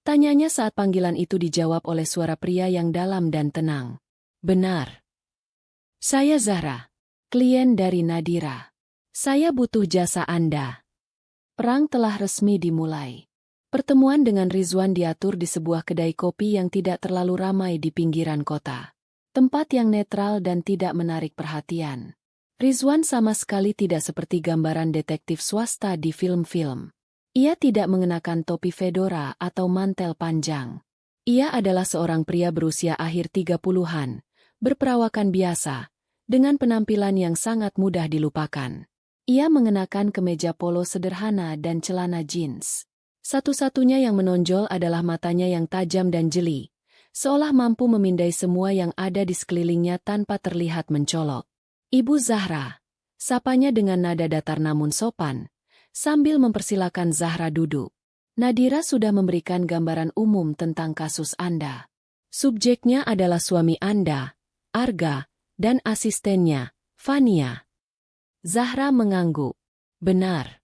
Tanyanya saat panggilan itu dijawab oleh suara pria yang dalam dan tenang. Benar. Saya Zahra. Klien dari Nadira. Saya butuh jasa Anda. Perang telah resmi dimulai. Pertemuan dengan Rizwan diatur di sebuah kedai kopi yang tidak terlalu ramai di pinggiran kota. Tempat yang netral dan tidak menarik perhatian. Rizwan sama sekali tidak seperti gambaran detektif swasta di film-film. Ia tidak mengenakan topi fedora atau mantel panjang. Ia adalah seorang pria berusia akhir 30-an, berperawakan biasa, dengan penampilan yang sangat mudah dilupakan. Ia mengenakan kemeja polo sederhana dan celana jeans. Satu-satunya yang menonjol adalah matanya yang tajam dan jeli, seolah mampu memindai semua yang ada di sekelilingnya tanpa terlihat mencolok. Ibu Zahra, sapanya dengan nada datar namun sopan, sambil mempersilakan Zahra duduk. Nadira sudah memberikan gambaran umum tentang kasus Anda. Subjeknya adalah suami Anda, Arga, dan asistennya, Fania. Zahra mengangguk. Benar.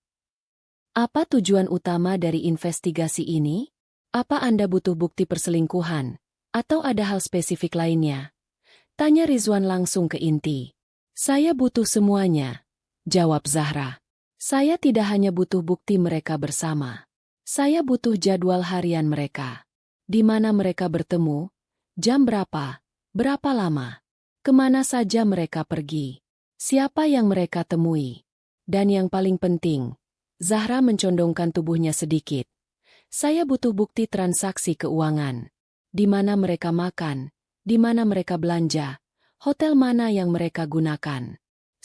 Apa tujuan utama dari investigasi ini? Apa Anda butuh bukti perselingkuhan? Atau ada hal spesifik lainnya? Tanya Rizwan langsung ke inti. Saya butuh semuanya, jawab Zahra. Saya tidak hanya butuh bukti mereka bersama. Saya butuh jadwal harian mereka. Di mana mereka bertemu, jam berapa, berapa lama, kemana saja mereka pergi, siapa yang mereka temui. Dan yang paling penting, Zahra mencondongkan tubuhnya sedikit. Saya butuh bukti transaksi keuangan. Di mana mereka makan, di mana mereka belanja, hotel mana yang mereka gunakan.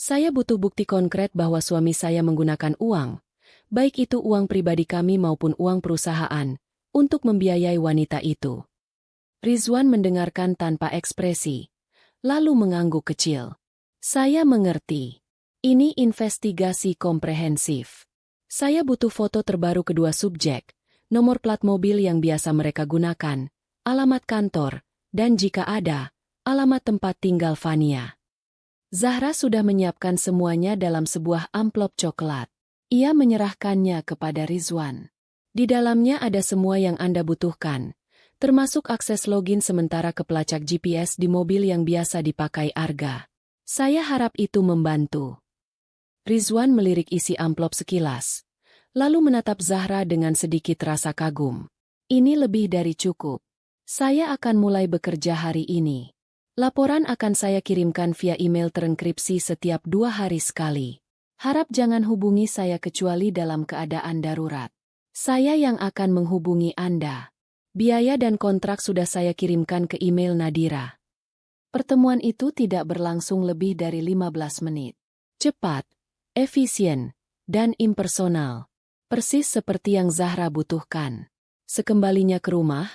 Saya butuh bukti konkret bahwa suami saya menggunakan uang, baik itu uang pribadi kami maupun uang perusahaan, untuk membiayai wanita itu. Rizwan mendengarkan tanpa ekspresi, lalu mengangguk kecil. Saya mengerti. Ini investigasi komprehensif. Saya butuh foto terbaru kedua subjek, nomor plat mobil yang biasa mereka gunakan, alamat kantor, dan jika ada, alamat tempat tinggal Fania. Zahra sudah menyiapkan semuanya dalam sebuah amplop coklat. Ia menyerahkannya kepada Rizwan. Di dalamnya ada semua yang Anda butuhkan, termasuk akses login sementara ke pelacak GPS di mobil yang biasa dipakai Arga. Saya harap itu membantu. Rizwan melirik isi amplop sekilas, lalu menatap Zahra dengan sedikit rasa kagum. Ini lebih dari cukup. Saya akan mulai bekerja hari ini. Laporan akan saya kirimkan via email terenkripsi setiap 2 hari sekali. Harap jangan hubungi saya kecuali dalam keadaan darurat. Saya yang akan menghubungi Anda. Biaya dan kontrak sudah saya kirimkan ke email Nadira. Pertemuan itu tidak berlangsung lebih dari 15 menit. Cepat, efisien, dan impersonal. Persis seperti yang Zahra butuhkan. Sekembalinya ke rumah,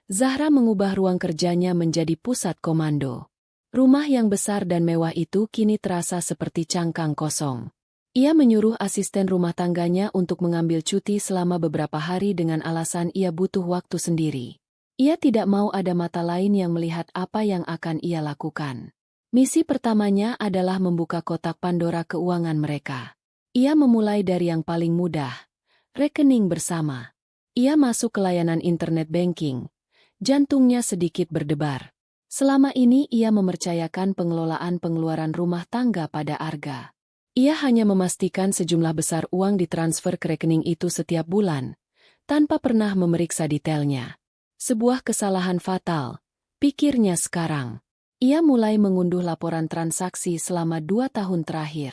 Zahra mengubah ruang kerjanya menjadi pusat komando. Rumah yang besar dan mewah itu kini terasa seperti cangkang kosong. Ia menyuruh asisten rumah tangganya untuk mengambil cuti selama beberapa hari dengan alasan ia butuh waktu sendiri. Ia tidak mau ada mata lain yang melihat apa yang akan ia lakukan. Misi pertamanya adalah membuka kotak Pandora keuangan mereka. Ia memulai dari yang paling mudah, rekening bersama. Ia masuk ke layanan internet banking. Jantungnya sedikit berdebar. Selama ini ia mempercayakan pengelolaan pengeluaran rumah tangga pada Arga. Ia hanya memastikan sejumlah besar uang ditransfer ke rekening itu setiap bulan, tanpa pernah memeriksa detailnya. Sebuah kesalahan fatal, pikirnya sekarang. Ia mulai mengunduh laporan transaksi selama 2 tahun terakhir.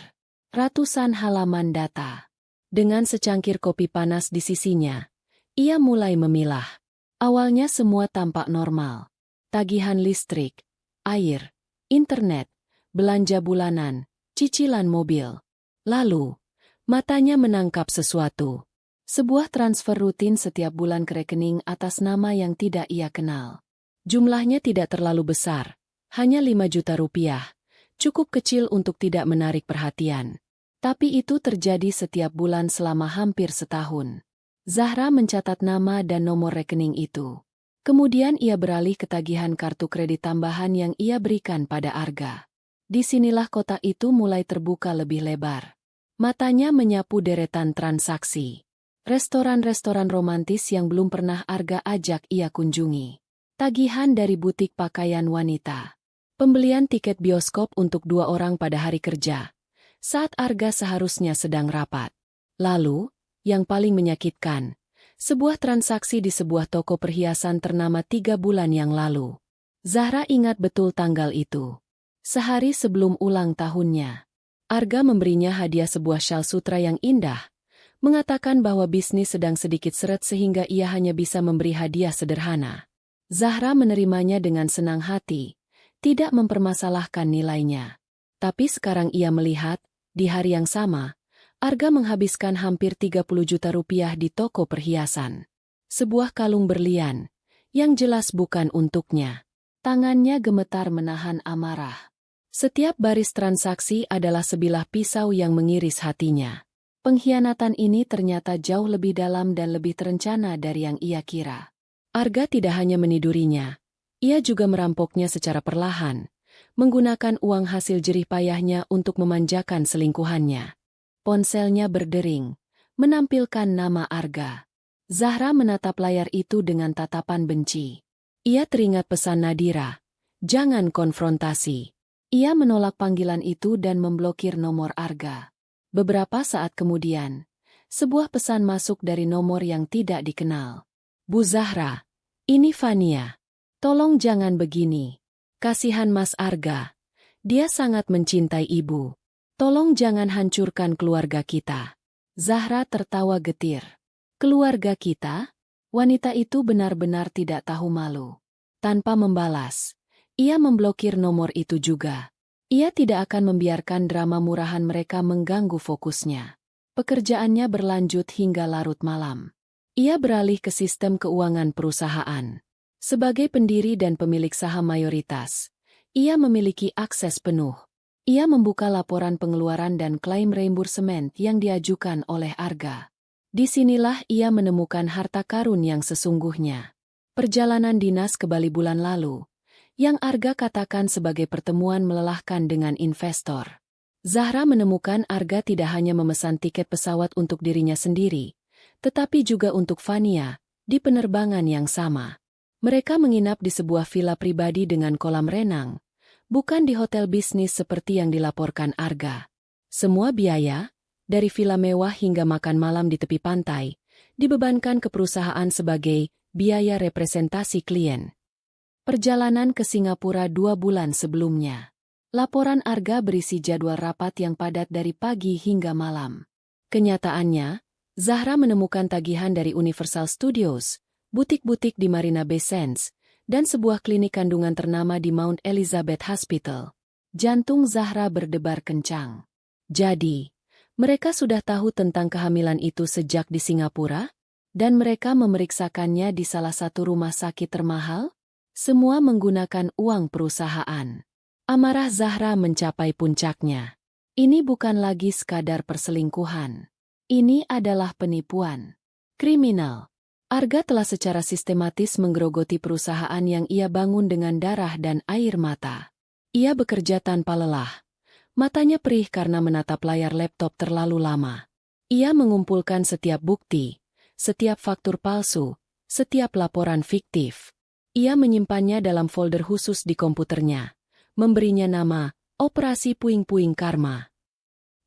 Ratusan halaman data. Dengan secangkir kopi panas di sisinya, ia mulai memilah. Awalnya semua tampak normal. Tagihan listrik, air, internet, belanja bulanan, cicilan mobil. Lalu, matanya menangkap sesuatu. Sebuah transfer rutin setiap bulan ke rekening atas nama yang tidak ia kenal. Jumlahnya tidak terlalu besar, hanya 5 juta rupiah. Cukup kecil untuk tidak menarik perhatian. Tapi itu terjadi setiap bulan selama hampir setahun. Zahra mencatat nama dan nomor rekening itu. Kemudian ia beralih ke tagihan kartu kredit tambahan yang ia berikan pada Arga. Disinilah kotak itu mulai terbuka lebih lebar. Matanya menyapu deretan transaksi. Restoran-restoran romantis yang belum pernah Arga ajak ia kunjungi. Tagihan dari butik pakaian wanita. Pembelian tiket bioskop untuk 2 orang pada hari kerja, saat Arga seharusnya sedang rapat. Lalu, yang paling menyakitkan, sebuah transaksi di sebuah toko perhiasan ternama 3 bulan yang lalu. Zahra ingat betul tanggal itu. Sehari sebelum ulang tahunnya. Arga memberinya hadiah sebuah syal sutra yang indah, mengatakan bahwa bisnis sedang sedikit seret sehingga ia hanya bisa memberi hadiah sederhana. Zahra menerimanya dengan senang hati, tidak mempermasalahkan nilainya. Tapi sekarang ia melihat, di hari yang sama, Arga menghabiskan hampir 30 juta rupiah di toko perhiasan. Sebuah kalung berlian, yang jelas bukan untuknya. Tangannya gemetar menahan amarah. Setiap baris transaksi adalah sebilah pisau yang mengiris hatinya. Pengkhianatan ini ternyata jauh lebih dalam dan lebih terencana dari yang ia kira. Arga tidak hanya menidurinya, ia juga merampoknya secara perlahan, menggunakan uang hasil jerih payahnya untuk memanjakan selingkuhannya. Ponselnya berdering, menampilkan nama Arga. Zahra menatap layar itu dengan tatapan benci. Ia teringat pesan Nadira, jangan konfrontasi. Ia menolak panggilan itu dan memblokir nomor Arga. Beberapa saat kemudian, sebuah pesan masuk dari nomor yang tidak dikenal. Bu Zahra, ini Fania. Tolong jangan begini. Kasihan Mas Arga. Dia sangat mencintai ibu. Tolong jangan hancurkan keluarga kita. Zahra tertawa getir. Keluarga kita? Wanita itu benar-benar tidak tahu malu. Tanpa membalas, ia memblokir nomor itu juga. Ia tidak akan membiarkan drama murahan mereka mengganggu fokusnya. Pekerjaannya berlanjut hingga larut malam. Ia beralih ke sistem keuangan perusahaan. Sebagai pendiri dan pemilik saham mayoritas, ia memiliki akses penuh. Ia membuka laporan pengeluaran dan klaim reimbursemen yang diajukan oleh Arga. Disinilah ia menemukan harta karun yang sesungguhnya. Perjalanan dinas ke Bali bulan lalu, yang Arga katakan sebagai pertemuan melelahkan dengan investor. Zahra menemukan Arga tidak hanya memesan tiket pesawat untuk dirinya sendiri, tetapi juga untuk Fania, di penerbangan yang sama. Mereka menginap di sebuah villa pribadi dengan kolam renang, bukan di hotel bisnis seperti yang dilaporkan Arga. Semua biaya, dari villa mewah hingga makan malam di tepi pantai, dibebankan ke perusahaan sebagai biaya representasi klien. Perjalanan ke Singapura 2 bulan sebelumnya. Laporan Arga berisi jadwal rapat yang padat dari pagi hingga malam. Kenyataannya, Zahra menemukan tagihan dari Universal Studios, butik-butik di Marina Bay Sands, dan sebuah klinik kandungan ternama di Mount Elizabeth Hospital. Jantung Zahra berdebar kencang. Jadi, mereka sudah tahu tentang kehamilan itu sejak di Singapura? Dan mereka memeriksakannya di salah satu rumah sakit termahal? Semua menggunakan uang perusahaan. Amarah Zahra mencapai puncaknya. Ini bukan lagi sekadar perselingkuhan. Ini adalah penipuan. Kriminal. Arga telah secara sistematis menggerogoti perusahaan yang ia bangun dengan darah dan air mata. Ia bekerja tanpa lelah. Matanya perih karena menatap layar laptop terlalu lama. Ia mengumpulkan setiap bukti, setiap faktur palsu, setiap laporan fiktif. Ia menyimpannya dalam folder khusus di komputernya, memberinya nama Operasi Puing-Puing Karma.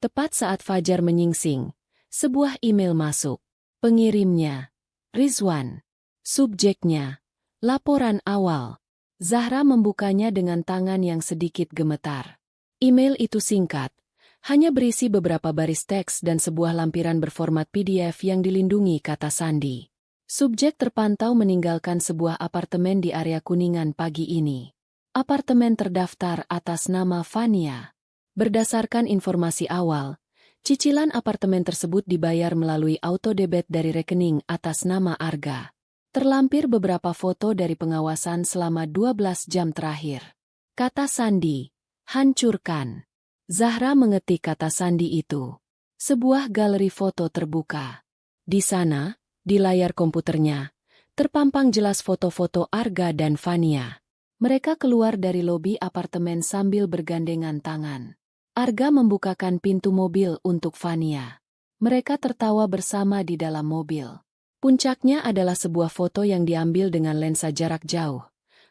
Tepat saat fajar menyingsing, sebuah email masuk. Pengirimnya, Rizwan. Subjeknya, laporan awal. Zahra membukanya dengan tangan yang sedikit gemetar. Email itu singkat, hanya berisi beberapa baris teks dan sebuah lampiran berformat PDF yang dilindungi kata sandi. Subjek terpantau meninggalkan sebuah apartemen di area Kuningan pagi ini. Apartemen terdaftar atas nama Fania. Berdasarkan informasi awal, cicilan apartemen tersebut dibayar melalui autodebit dari rekening atas nama Arga. Terlampir beberapa foto dari pengawasan selama 12 jam terakhir. Kata sandi. Hancurkan. Zahra mengetik kata sandi itu. Sebuah galeri foto terbuka. Di sana, di layar komputernya, terpampang jelas foto-foto Arga dan Fania. Mereka keluar dari lobi apartemen sambil bergandengan tangan. Arga membukakan pintu mobil untuk Fania. Mereka tertawa bersama di dalam mobil. Puncaknya adalah sebuah foto yang diambil dengan lensa jarak jauh,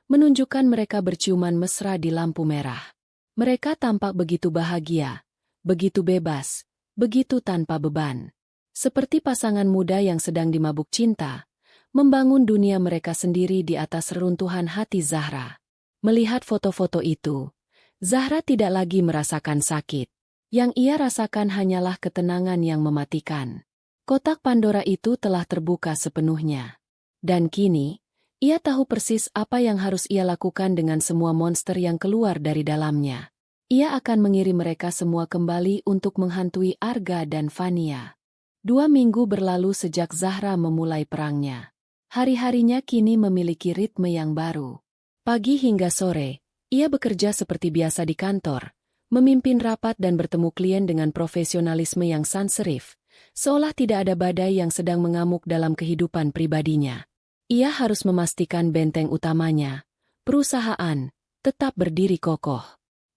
menunjukkan mereka berciuman mesra di lampu merah. Mereka tampak begitu bahagia, begitu bebas, begitu tanpa beban. Seperti pasangan muda yang sedang dimabuk cinta, membangun dunia mereka sendiri di atas reruntuhan hati Zahra. Melihat foto-foto itu, Zahra tidak lagi merasakan sakit. Yang ia rasakan hanyalah ketenangan yang mematikan. Kotak Pandora itu telah terbuka sepenuhnya. Dan kini, ia tahu persis apa yang harus ia lakukan dengan semua monster yang keluar dari dalamnya. Ia akan mengirim mereka semua kembali untuk menghantui Arga dan Fania. 2 minggu berlalu sejak Zahra memulai perangnya. Hari-harinya kini memiliki ritme yang baru. Pagi hingga sore, ia bekerja seperti biasa di kantor, memimpin rapat dan bertemu klien dengan profesionalisme yang sans serif, seolah tidak ada badai yang sedang mengamuk dalam kehidupan pribadinya. Ia harus memastikan benteng utamanya, perusahaan, tetap berdiri kokoh.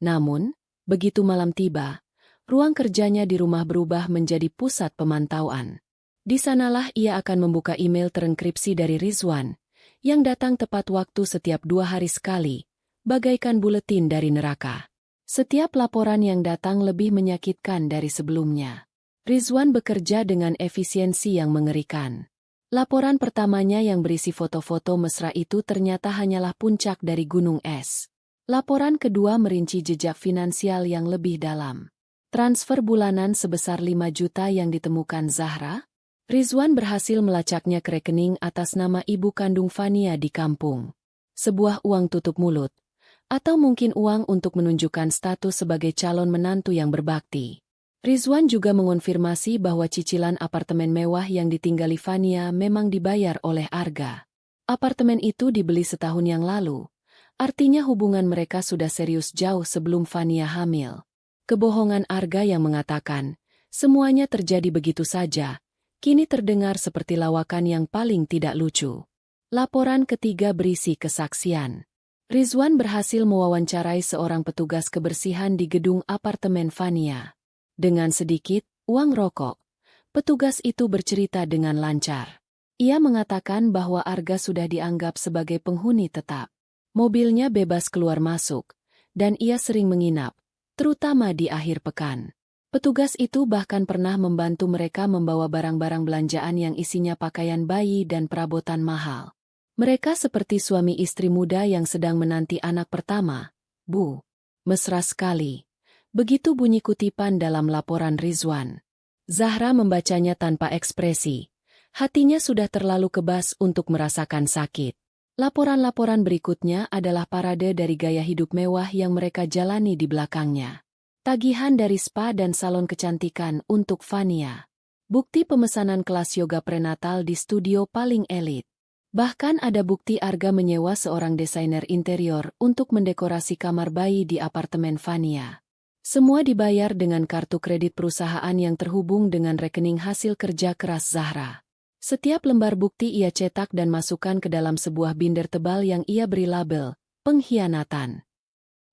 Namun, begitu malam tiba, ruang kerjanya di rumah berubah menjadi pusat pemantauan. Di sanalah ia akan membuka email terenkripsi dari Rizwan, yang datang tepat waktu setiap 2 hari sekali, bagaikan buletin dari neraka. Setiap laporan yang datang lebih menyakitkan dari sebelumnya. Rizwan bekerja dengan efisiensi yang mengerikan. Laporan pertamanya yang berisi foto-foto mesra itu ternyata hanyalah puncak dari gunung es. Laporan kedua merinci jejak finansial yang lebih dalam. Transfer bulanan sebesar 5 juta yang ditemukan Zahra. Rizwan berhasil melacaknya ke rekening atas nama ibu kandung Fania di kampung. Sebuah uang tutup mulut. Atau mungkin uang untuk menunjukkan status sebagai calon menantu yang berbakti. Rizwan juga mengonfirmasi bahwa cicilan apartemen mewah yang ditinggali Fania memang dibayar oleh Arga. Apartemen itu dibeli setahun yang lalu. Artinya hubungan mereka sudah serius jauh sebelum Fania hamil. Kebohongan Arga yang mengatakan, semuanya terjadi begitu saja, kini terdengar seperti lawakan yang paling tidak lucu. Laporan ketiga berisi kesaksian. Rizwan berhasil mewawancarai seorang petugas kebersihan di gedung apartemen Fania. Dengan sedikit uang rokok, petugas itu bercerita dengan lancar. Ia mengatakan bahwa Arga sudah dianggap sebagai penghuni tetap. Mobilnya bebas keluar masuk, dan ia sering menginap, terutama di akhir pekan. Petugas itu bahkan pernah membantu mereka membawa barang-barang belanjaan yang isinya pakaian bayi dan perabotan mahal. Mereka seperti suami istri muda yang sedang menanti anak pertama. Bu, mesra sekali. Begitu bunyi kutipan dalam laporan Rizwan. Zahra membacanya tanpa ekspresi. Hatinya sudah terlalu kebas untuk merasakan sakit. Laporan-laporan berikutnya adalah parade dari gaya hidup mewah yang mereka jalani di belakangnya. Tagihan dari spa dan salon kecantikan untuk Fania. Bukti pemesanan kelas yoga prenatal di studio paling elit. Bahkan ada bukti Arga menyewa seorang desainer interior untuk mendekorasi kamar bayi di apartemen Fania. Semua dibayar dengan kartu kredit perusahaan yang terhubung dengan rekening hasil kerja keras Zahra. Setiap lembar bukti ia cetak dan masukkan ke dalam sebuah binder tebal yang ia beri label, pengkhianatan.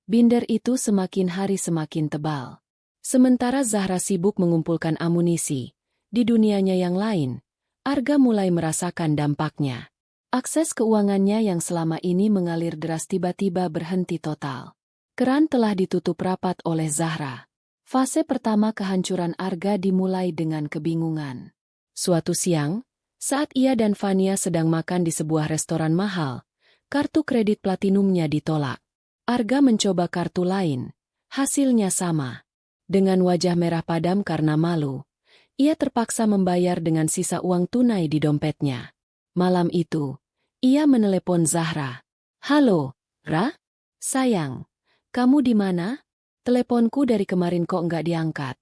Binder itu semakin hari semakin tebal. Sementara Zahra sibuk mengumpulkan amunisi, di dunianya yang lain, Arga mulai merasakan dampaknya. Akses keuangannya yang selama ini mengalir deras tiba-tiba berhenti total. Keran telah ditutup rapat oleh Zahra. Fase pertama kehancuran Arga dimulai dengan kebingungan. Suatu siang, saat ia dan Fania sedang makan di sebuah restoran mahal, kartu kredit platinumnya ditolak. Arga mencoba kartu lain, hasilnya sama. Dengan wajah merah padam karena malu, ia terpaksa membayar dengan sisa uang tunai di dompetnya. Malam itu, ia menelepon Zahra. "Halo, Ra? Sayang. Kamu di mana? Teleponku dari kemarin kok nggak diangkat."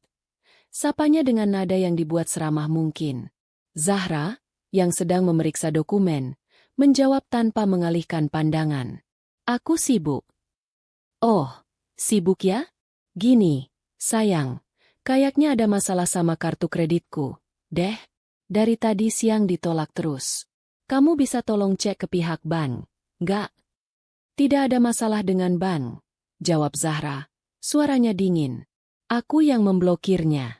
Sapanya dengan nada yang dibuat seramah mungkin. Zahra, yang sedang memeriksa dokumen, menjawab tanpa mengalihkan pandangan. "Aku sibuk." "Oh, sibuk ya? Gini, sayang, kayaknya ada masalah sama kartu kreditku, deh. Dari tadi siang ditolak terus. Kamu bisa tolong cek ke pihak bank, nggak?" "Tidak ada masalah dengan bank," jawab Zahra, suaranya dingin. "Aku yang memblokirnya."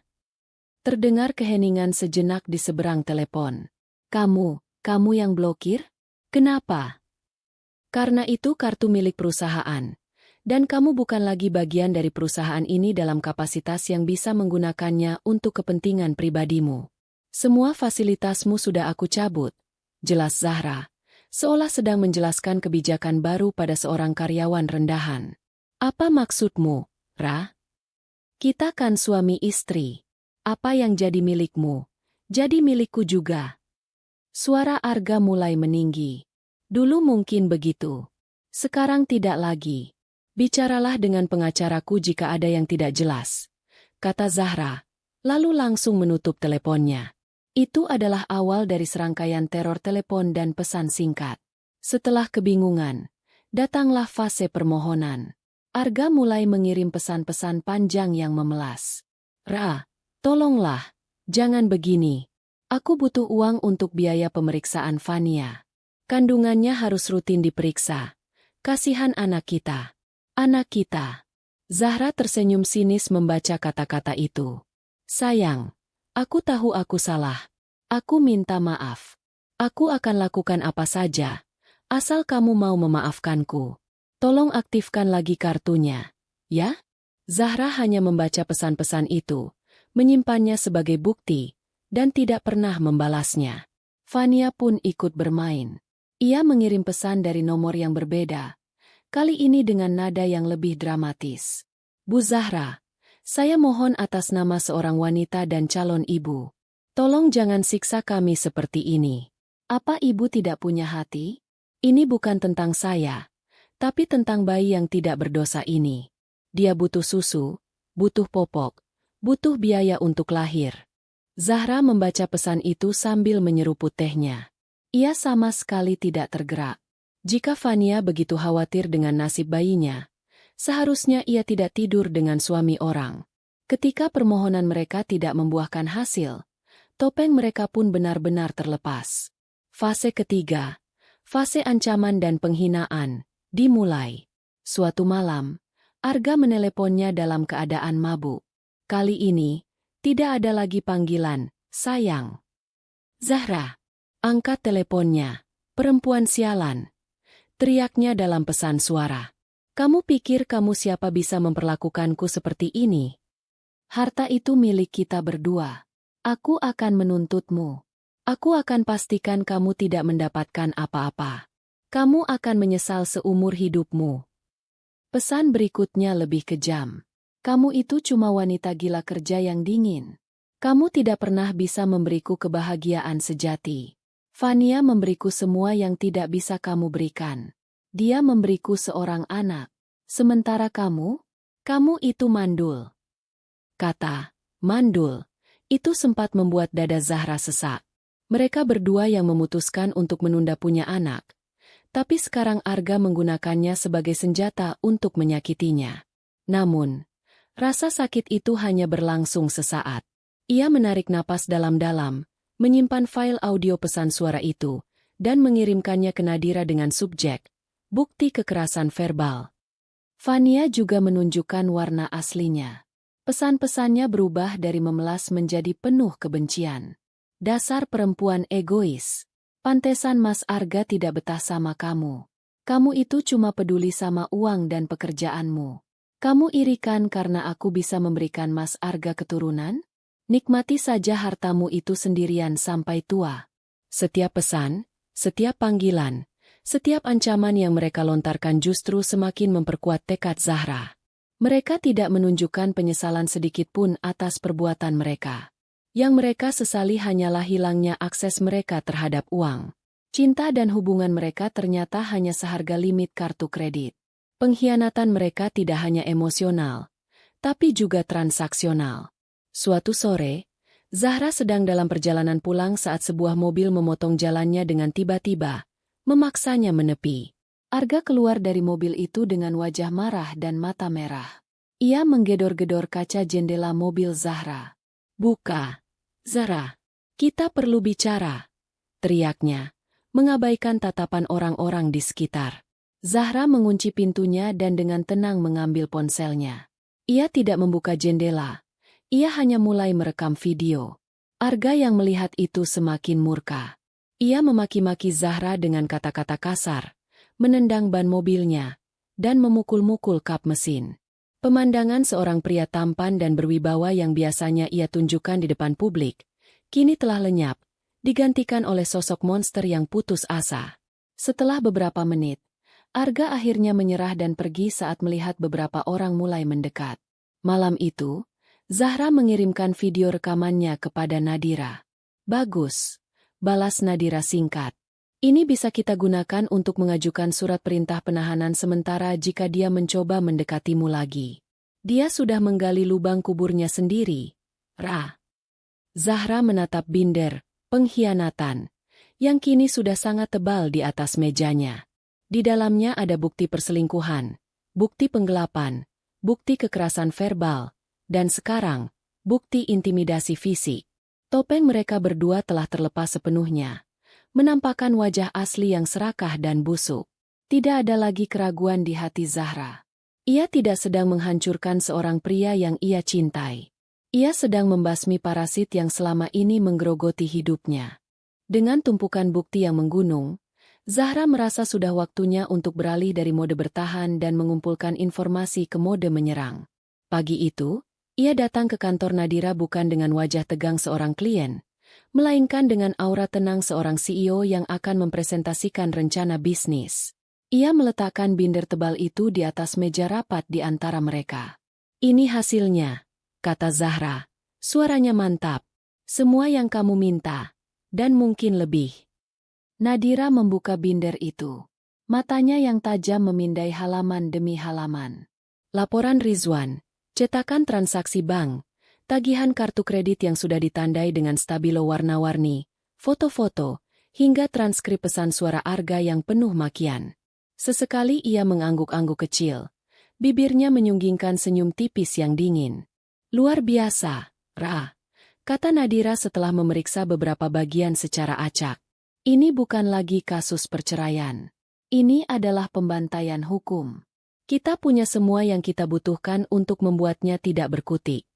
Terdengar keheningan sejenak di seberang telepon. Kamu yang blokir? Kenapa?" "Karena itu kartu milik perusahaan. Dan kamu bukan lagi bagian dari perusahaan ini dalam kapasitas yang bisa menggunakannya untuk kepentingan pribadimu. Semua fasilitasmu sudah aku cabut," jelas Zahra, seolah sedang menjelaskan kebijakan baru pada seorang karyawan rendahan. "Apa maksudmu, Ra? Kita kan suami istri. Apa yang jadi milikmu, jadi milikku juga." Suara Arga mulai meninggi. "Dulu mungkin begitu. Sekarang tidak lagi. Bicaralah dengan pengacaraku jika ada yang tidak jelas," kata Zahra, lalu langsung menutup teleponnya. Itu adalah awal dari serangkaian teror telepon dan pesan singkat. Setelah kebingungan, datanglah fase permohonan. Arga mulai mengirim pesan-pesan panjang yang memelas. "Ra, tolonglah, jangan begini. Aku butuh uang untuk biaya pemeriksaan Fania. Kandungannya harus rutin diperiksa. Kasihan anak kita. Anak kita." Zahra tersenyum sinis membaca kata-kata itu. "Sayang, aku tahu aku salah. Aku minta maaf. Aku akan lakukan apa saja, asal kamu mau memaafkanku. Tolong aktifkan lagi kartunya, ya?" Zahra hanya membaca pesan-pesan itu, menyimpannya sebagai bukti, dan tidak pernah membalasnya. Fania pun ikut bermain. Ia mengirim pesan dari nomor yang berbeda, kali ini dengan nada yang lebih dramatis. Bu Zahra, saya mohon atas nama seorang wanita dan calon ibu. Tolong jangan siksa kami seperti ini. Apa ibu tidak punya hati? Ini bukan tentang saya, tapi tentang bayi yang tidak berdosa ini. Dia butuh susu, butuh popok, butuh biaya untuk lahir. Zahra membaca pesan itu sambil menyeruput tehnya. Ia sama sekali tidak tergerak. Jika Fania begitu khawatir dengan nasib bayinya, seharusnya ia tidak tidur dengan suami orang. Ketika permohonan mereka tidak membuahkan hasil, topeng mereka pun benar-benar terlepas. Fase ketiga, fase ancaman dan penghinaan, dimulai. Suatu malam, Arga meneleponnya dalam keadaan mabuk. Kali ini, tidak ada lagi panggilan, sayang. Zahra, angkat teleponnya, perempuan sialan. Teriaknya dalam pesan suara. Kamu pikir kamu siapa bisa memperlakukanku seperti ini? Harta itu milik kita berdua. Aku akan menuntutmu. Aku akan pastikan kamu tidak mendapatkan apa-apa. Kamu akan menyesal seumur hidupmu. Pesan berikutnya lebih kejam. Kamu itu cuma wanita gila kerja yang dingin. Kamu tidak pernah bisa memberiku kebahagiaan sejati. Fania memberiku semua yang tidak bisa kamu berikan. Dia memberiku seorang anak. Sementara kamu itu mandul. Kata, mandul, itu sempat membuat dada Zahra sesak. Mereka berdua yang memutuskan untuk menunda punya anak. Tapi sekarang Arga menggunakannya sebagai senjata untuk menyakitinya. Namun, rasa sakit itu hanya berlangsung sesaat. Ia menarik napas dalam-dalam, menyimpan file audio pesan suara itu, dan mengirimkannya ke Nadira dengan subjek, bukti kekerasan verbal. Fania juga menunjukkan warna aslinya. Pesan-pesannya berubah dari memelas menjadi penuh kebencian. Dasar perempuan egois. Pantesan Mas Arga tidak betah sama kamu. Kamu itu cuma peduli sama uang dan pekerjaanmu. Kamu irikan karena aku bisa memberikan Mas Arga keturunan? Nikmati saja hartamu itu sendirian sampai tua. Setiap pesan, setiap panggilan, setiap ancaman yang mereka lontarkan justru semakin memperkuat tekad Zahra. Mereka tidak menunjukkan penyesalan sedikitpun atas perbuatan mereka. Yang mereka sesali hanyalah hilangnya akses mereka terhadap uang. Cinta dan hubungan mereka ternyata hanya seharga limit kartu kredit. Pengkhianatan mereka tidak hanya emosional, tapi juga transaksional. Suatu sore, Zahra sedang dalam perjalanan pulang saat sebuah mobil memotong jalannya dengan tiba-tiba, memaksanya menepi. Arga keluar dari mobil itu dengan wajah marah dan mata merah. Ia menggedor-gedor kaca jendela mobil Zahra. "Buka, Zahra, kita perlu bicara," teriaknya, mengabaikan tatapan orang-orang di sekitar. Zahra mengunci pintunya dan dengan tenang mengambil ponselnya. Ia tidak membuka jendela, ia hanya mulai merekam video. Arga yang melihat itu semakin murka. Ia memaki-maki Zahra dengan kata-kata kasar, menendang ban mobilnya, dan memukul-mukul kap mesin. Pemandangan seorang pria tampan dan berwibawa yang biasanya ia tunjukkan di depan publik, kini telah lenyap, digantikan oleh sosok monster yang putus asa. Setelah beberapa menit, Arga akhirnya menyerah dan pergi saat melihat beberapa orang mulai mendekat. Malam itu, Zahra mengirimkan video rekamannya kepada Nadira. "Bagus," balas Nadira singkat. "Ini bisa kita gunakan untuk mengajukan surat perintah penahanan sementara jika dia mencoba mendekatimu lagi. Dia sudah menggali lubang kuburnya sendiri." Ra. Zahra menatap binder, pengkhianatan, yang kini sudah sangat tebal di atas mejanya. Di dalamnya ada bukti perselingkuhan, bukti penggelapan, bukti kekerasan verbal, dan sekarang, bukti intimidasi fisik. Topeng mereka berdua telah terlepas sepenuhnya, menampakkan wajah asli yang serakah dan busuk. Tidak ada lagi keraguan di hati Zahra. Ia tidak sedang menghancurkan seorang pria yang ia cintai. Ia sedang membasmi parasit yang selama ini menggerogoti hidupnya. Dengan tumpukan bukti yang menggunung, Zahra merasa sudah waktunya untuk beralih dari mode bertahan dan mengumpulkan informasi ke mode menyerang. Pagi itu, Ia datang ke kantor Nadira bukan dengan wajah tegang seorang klien, melainkan dengan aura tenang seorang CEO yang akan mempresentasikan rencana bisnis. Ia meletakkan binder tebal itu di atas meja rapat di antara mereka. "Ini hasilnya," kata Zahra. Suaranya mantap. "Semua yang kamu minta, dan mungkin lebih." Nadira membuka binder itu. Matanya yang tajam memindai halaman demi halaman. Laporan Rizwan, cetakan transaksi bank, tagihan kartu kredit yang sudah ditandai dengan stabilo warna-warni, foto-foto, hingga transkrip pesan suara Arga yang penuh makian. Sesekali ia mengangguk-angguk kecil. Bibirnya menyunggingkan senyum tipis yang dingin. "Luar biasa, Ra," kata Nadira setelah memeriksa beberapa bagian secara acak. "Ini bukan lagi kasus perceraian. Ini adalah pembantaian hukum. Kita punya semua yang kita butuhkan untuk membuatnya tidak berkutik."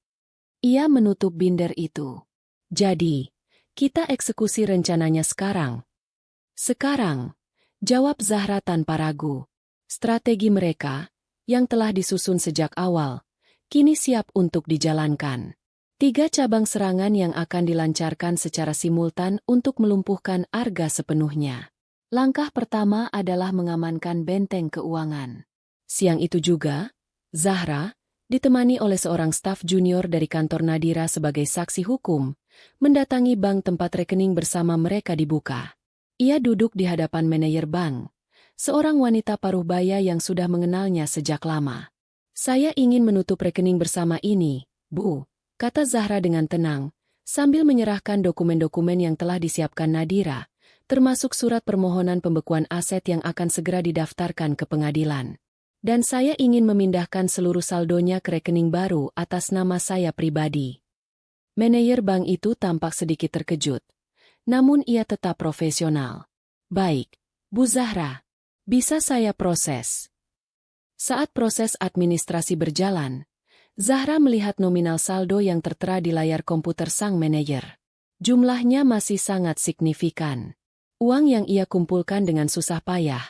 Ia menutup binder itu. "Jadi, kita eksekusi rencananya sekarang." "Sekarang," jawab Zahra tanpa ragu. Strategi mereka, yang telah disusun sejak awal, kini siap untuk dijalankan. 3 cabang serangan yang akan dilancarkan secara simultan untuk melumpuhkan Arga sepenuhnya. Langkah pertama adalah mengamankan benteng keuangan. Siang itu juga, Zahra, ditemani oleh seorang staf junior dari kantor Nadira sebagai saksi hukum, mendatangi bank tempat rekening bersama mereka dibuka. Ia duduk di hadapan manajer bank, seorang wanita paruh baya yang sudah mengenalnya sejak lama. "Saya ingin menutup rekening bersama ini, Bu," kata Zahra dengan tenang, sambil menyerahkan dokumen-dokumen yang telah disiapkan Nadira, termasuk surat permohonan pembekuan aset yang akan segera didaftarkan ke pengadilan. "Dan saya ingin memindahkan seluruh saldonya ke rekening baru atas nama saya pribadi." Manajer bank itu tampak sedikit terkejut, namun ia tetap profesional. "Baik, Bu Zahra, bisa saya proses?" Saat proses administrasi berjalan, Zahra melihat nominal saldo yang tertera di layar komputer sang manajer. Jumlahnya masih sangat signifikan. Uang yang ia kumpulkan dengan susah payah,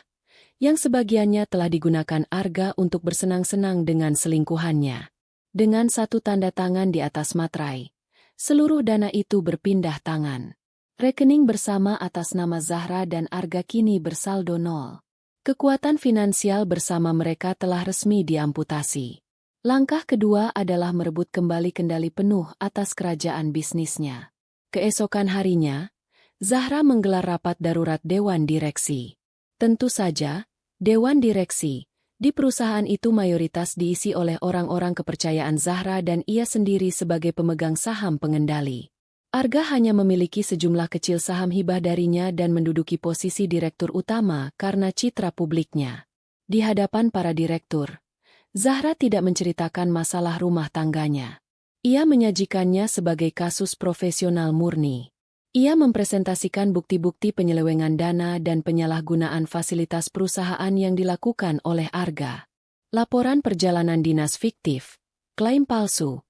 yang sebagiannya telah digunakan Arga untuk bersenang-senang dengan selingkuhannya. Dengan satu tanda tangan di atas materai, seluruh dana itu berpindah tangan. Rekening bersama atas nama Zahra dan Arga kini bersaldo 0. Kekuatan finansial bersama mereka telah resmi diamputasi. Langkah kedua adalah merebut kembali kendali penuh atas kerajaan bisnisnya. Keesokan harinya, Zahra menggelar rapat darurat Dewan Direksi. Tentu saja, Dewan Direksi di perusahaan itu mayoritas diisi oleh orang-orang kepercayaan Zahra dan ia sendiri sebagai pemegang saham pengendali. Arga hanya memiliki sejumlah kecil saham hibah darinya dan menduduki posisi direktur utama karena citra publiknya. Di hadapan para direktur, Zahra tidak menceritakan masalah rumah tangganya. Ia menyajikannya sebagai kasus profesional murni. Ia mempresentasikan bukti-bukti penyelewengan dana dan penyalahgunaan fasilitas perusahaan yang dilakukan oleh Arga. Laporan perjalanan dinas fiktif, klaim palsu,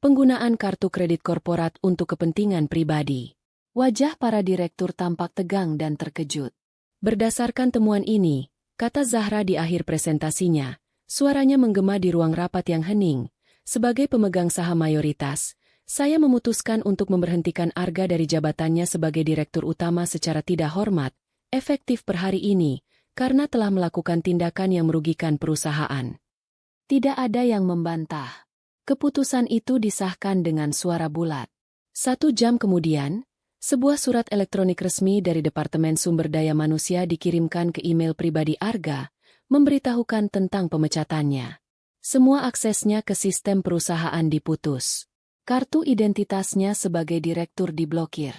penggunaan kartu kredit korporat untuk kepentingan pribadi. Wajah para direktur tampak tegang dan terkejut. "Berdasarkan temuan ini," kata Zahra di akhir presentasinya, suaranya menggema di ruang rapat yang hening, "sebagai pemegang saham mayoritas, saya memutuskan untuk memberhentikan Arga dari jabatannya sebagai direktur utama secara tidak hormat, efektif per hari ini, karena telah melakukan tindakan yang merugikan perusahaan." Tidak ada yang membantah. Keputusan itu disahkan dengan suara bulat. 1 jam kemudian, sebuah surat elektronik resmi dari Departemen Sumber Daya Manusia dikirimkan ke email pribadi Arga, memberitahukan tentang pemecatannya. Semua aksesnya ke sistem perusahaan diputus. Kartu identitasnya sebagai direktur diblokir.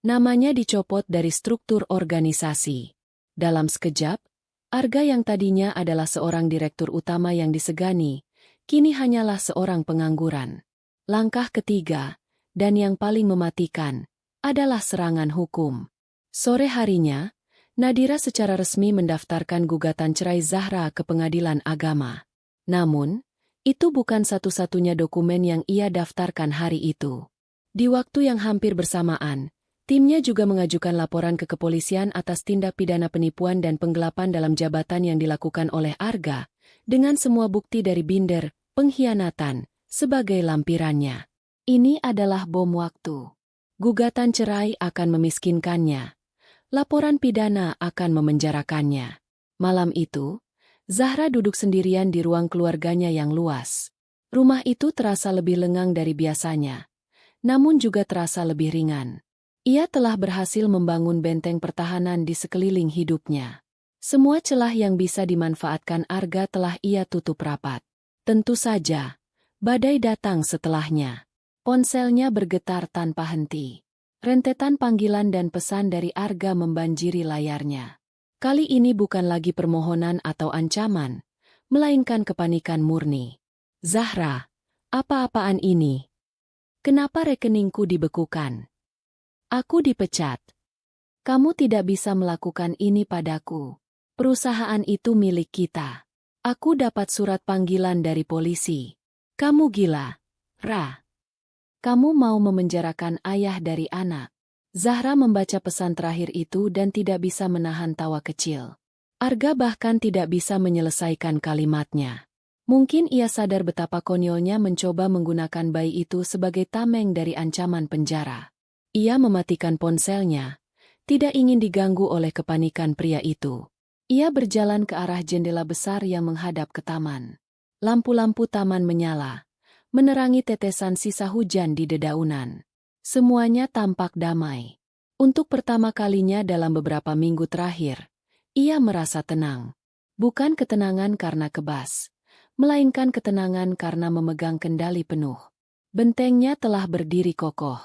Namanya dicopot dari struktur organisasi. Dalam sekejap, Arga yang tadinya adalah seorang direktur utama yang disegani, kini hanyalah seorang pengangguran. Langkah ketiga, dan yang paling mematikan, adalah serangan hukum. Sore harinya, Nadira secara resmi mendaftarkan gugatan cerai Zahra ke Pengadilan Agama. Namun, itu bukan satu-satunya dokumen yang ia daftarkan hari itu. Di waktu yang hampir bersamaan, timnya juga mengajukan laporan ke kepolisian atas tindak pidana penipuan dan penggelapan dalam jabatan yang dilakukan oleh Arga, dengan semua bukti dari binder, pengkhianatan, sebagai lampirannya. Ini adalah bom waktu. Gugatan cerai akan memiskinkannya. Laporan pidana akan memenjarakannya. Malam itu, Zahra duduk sendirian di ruang keluarganya yang luas. Rumah itu terasa lebih lengang dari biasanya, namun juga terasa lebih ringan. Ia telah berhasil membangun benteng pertahanan di sekeliling hidupnya. Semua celah yang bisa dimanfaatkan Arga telah ia tutup rapat. Tentu saja, badai datang setelahnya. Ponselnya bergetar tanpa henti. Rentetan panggilan dan pesan dari Arga membanjiri layarnya. Kali ini bukan lagi permohonan atau ancaman, melainkan kepanikan murni. Zahra, apa-apaan ini? Kenapa rekeningku dibekukan? Aku dipecat. Kamu tidak bisa melakukan ini padaku. Perusahaan itu milik kita. Aku dapat surat panggilan dari polisi. Kamu gila, Ra. Kamu mau memenjarakan ayah dari anak. Zahra membaca pesan terakhir itu dan tidak bisa menahan tawa kecil. Arga bahkan tidak bisa menyelesaikan kalimatnya. Mungkin ia sadar betapa konyolnya mencoba menggunakan bayi itu sebagai tameng dari ancaman penjara. Ia mematikan ponselnya, tidak ingin diganggu oleh kepanikan pria itu. Ia berjalan ke arah jendela besar yang menghadap ke taman. Lampu-lampu taman menyala, menerangi tetesan sisa hujan di dedaunan. Semuanya tampak damai. Untuk pertama kalinya dalam beberapa minggu terakhir, ia merasa tenang. Bukan ketenangan karena kebas, melainkan ketenangan karena memegang kendali penuh. Bentengnya telah berdiri kokoh.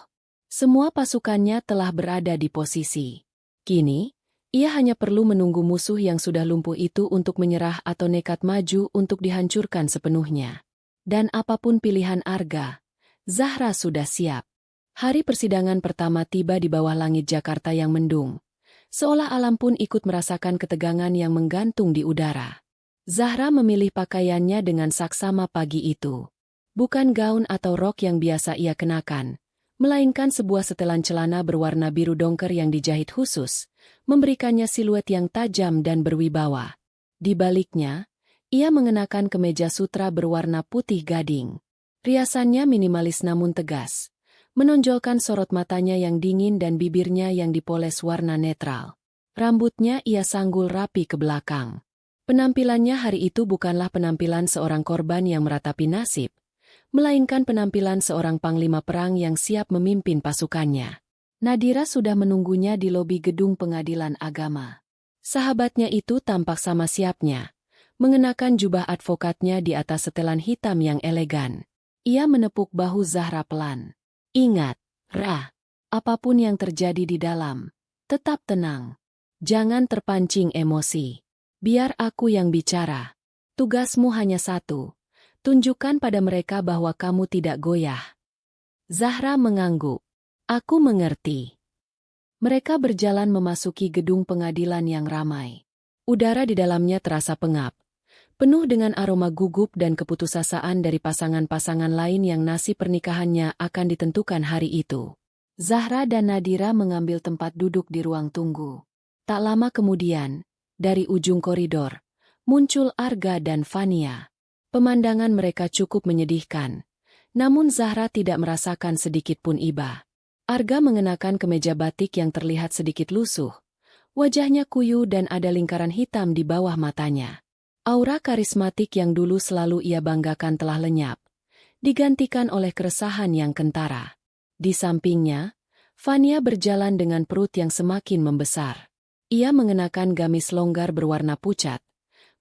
Semua pasukannya telah berada di posisi. Kini, ia hanya perlu menunggu musuh yang sudah lumpuh itu untuk menyerah atau nekat maju untuk dihancurkan sepenuhnya. Dan apapun pilihan Arga, Zahra sudah siap. Hari persidangan pertama tiba di bawah langit Jakarta yang mendung. Seolah alam pun ikut merasakan ketegangan yang menggantung di udara. Zahra memilih pakaiannya dengan saksama pagi itu. Bukan gaun atau rok yang biasa ia kenakan, melainkan sebuah setelan celana berwarna biru dongker yang dijahit khusus, memberikannya siluet yang tajam dan berwibawa. Di baliknya, ia mengenakan kemeja sutra berwarna putih gading. Riasannya minimalis namun tegas, menonjolkan sorot matanya yang dingin dan bibirnya yang dipoles warna netral. Rambutnya ia sanggul rapi ke belakang. Penampilannya hari itu bukanlah penampilan seorang korban yang meratapi nasib, melainkan penampilan seorang panglima perang yang siap memimpin pasukannya. Nadira sudah menunggunya di lobi gedung pengadilan agama. Sahabatnya itu tampak sama siapnya, mengenakan jubah advokatnya di atas setelan hitam yang elegan. Ia menepuk bahu Zahra pelan. Ingat, Ra, apapun yang terjadi di dalam, tetap tenang. Jangan terpancing emosi. Biar aku yang bicara. Tugasmu hanya satu. Tunjukkan pada mereka bahwa kamu tidak goyah. Zahra mengangguk. Aku mengerti. Mereka berjalan memasuki gedung pengadilan yang ramai. Udara di dalamnya terasa pengap, penuh dengan aroma gugup dan keputusasaan dari pasangan-pasangan lain yang nasib pernikahannya akan ditentukan hari itu. Zahra dan Nadira mengambil tempat duduk di ruang tunggu. Tak lama kemudian, dari ujung koridor, muncul Arga dan Fania. Pemandangan mereka cukup menyedihkan, namun Zahra tidak merasakan sedikit pun iba. Arga mengenakan kemeja batik yang terlihat sedikit lusuh, wajahnya kuyu dan ada lingkaran hitam di bawah matanya. Aura karismatik yang dulu selalu ia banggakan telah lenyap, digantikan oleh keresahan yang kentara. Di sampingnya, Fania berjalan dengan perut yang semakin membesar. Ia mengenakan gamis longgar berwarna pucat,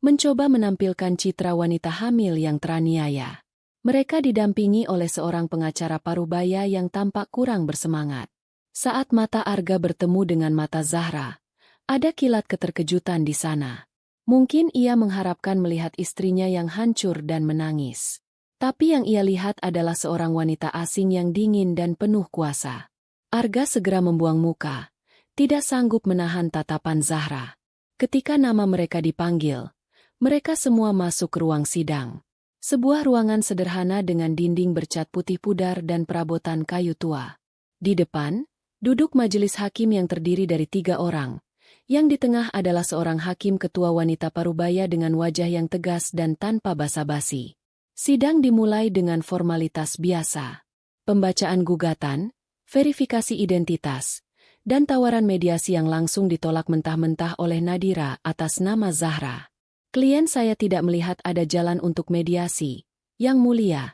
mencoba menampilkan citra wanita hamil yang teraniaya. Mereka didampingi oleh seorang pengacara parubaya yang tampak kurang bersemangat. Saat mata Arga bertemu dengan mata Zahra, ada kilat keterkejutan di sana. Mungkin ia mengharapkan melihat istrinya yang hancur dan menangis. Tapi yang ia lihat adalah seorang wanita asing yang dingin dan penuh kuasa. Arga segera membuang muka, tidak sanggup menahan tatapan Zahra. Ketika nama mereka dipanggil, mereka semua masuk ke ruang sidang. Sebuah ruangan sederhana dengan dinding bercat putih pudar dan perabotan kayu tua. Di depan, duduk majelis hakim yang terdiri dari 3 orang. Yang di tengah adalah seorang hakim ketua wanita parubaya dengan wajah yang tegas dan tanpa basa-basi. Sidang dimulai dengan formalitas biasa. Pembacaan gugatan, verifikasi identitas, dan tawaran mediasi yang langsung ditolak mentah-mentah oleh Nadira atas nama Zahra. Klien saya tidak melihat ada jalan untuk mediasi, Yang Mulia,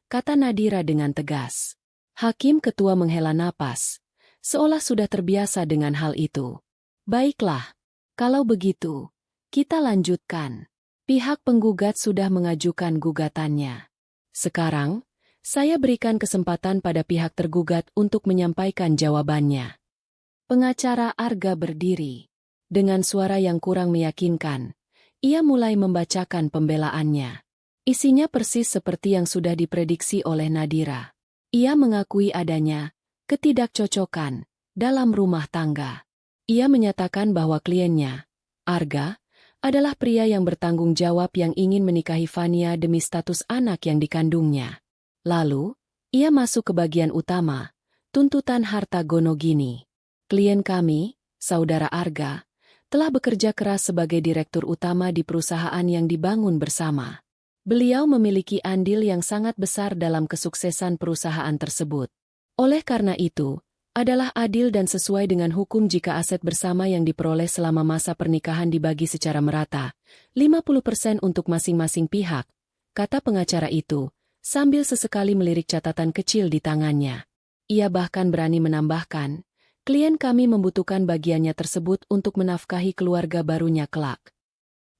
kata Nadira dengan tegas. Hakim Ketua menghela napas, seolah sudah terbiasa dengan hal itu. Baiklah, kalau begitu, kita lanjutkan. Pihak penggugat sudah mengajukan gugatannya. Sekarang, saya berikan kesempatan pada pihak tergugat untuk menyampaikan jawabannya. Pengacara Arga berdiri. Dengan suara yang kurang meyakinkan, ia mulai membacakan pembelaannya. Isinya persis seperti yang sudah diprediksi oleh Nadira. Ia mengakui adanya ketidakcocokan dalam rumah tangga. Ia menyatakan bahwa kliennya, Arga, adalah pria yang bertanggung jawab yang ingin menikahi Fania demi status anak yang dikandungnya. Lalu, ia masuk ke bagian utama, tuntutan harta gono gini. Klien kami, Saudara Arga, telah bekerja keras sebagai direktur utama di perusahaan yang dibangun bersama. Beliau memiliki andil yang sangat besar dalam kesuksesan perusahaan tersebut. Oleh karena itu, adalah adil dan sesuai dengan hukum jika aset bersama yang diperoleh selama masa pernikahan dibagi secara merata, 50% untuk masing-masing pihak, kata pengacara itu, sambil sesekali melirik catatan kecil di tangannya. Ia bahkan berani menambahkan, klien kami membutuhkan bagiannya tersebut untuk menafkahi keluarga barunya kelak.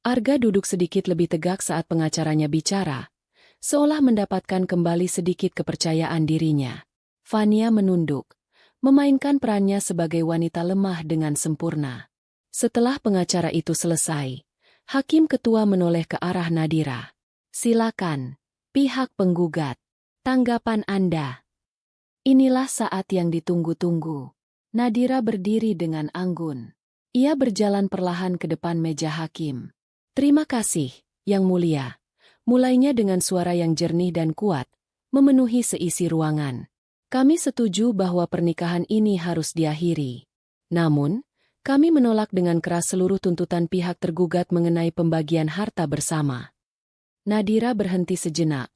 Arga duduk sedikit lebih tegak saat pengacaranya bicara, seolah mendapatkan kembali sedikit kepercayaan dirinya. Fania menunduk, memainkan perannya sebagai wanita lemah dengan sempurna. Setelah pengacara itu selesai, Hakim Ketua menoleh ke arah Nadira. Silakan, pihak penggugat. Tanggapan Anda. Inilah saat yang ditunggu-tunggu. Nadira berdiri dengan anggun. Ia berjalan perlahan ke depan meja hakim. Terima kasih, Yang Mulia. Mulainya dengan suara yang jernih dan kuat, memenuhi seisi ruangan. Kami setuju bahwa pernikahan ini harus diakhiri. Namun, kami menolak dengan keras seluruh tuntutan pihak tergugat mengenai pembagian harta bersama. Nadira berhenti sejenak,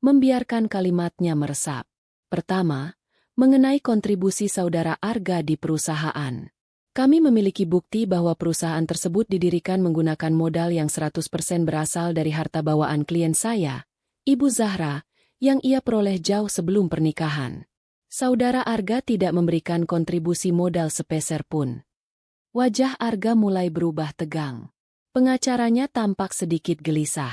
membiarkan kalimatnya meresap. Pertama, mengenai kontribusi Saudara Arga di perusahaan. Kami memiliki bukti bahwa perusahaan tersebut didirikan menggunakan modal yang 100% berasal dari harta bawaan klien saya, Ibu Zahra, yang ia peroleh jauh sebelum pernikahan. Saudara Arga tidak memberikan kontribusi modal sepeser pun. Wajah Arga mulai berubah tegang. Pengacaranya tampak sedikit gelisah.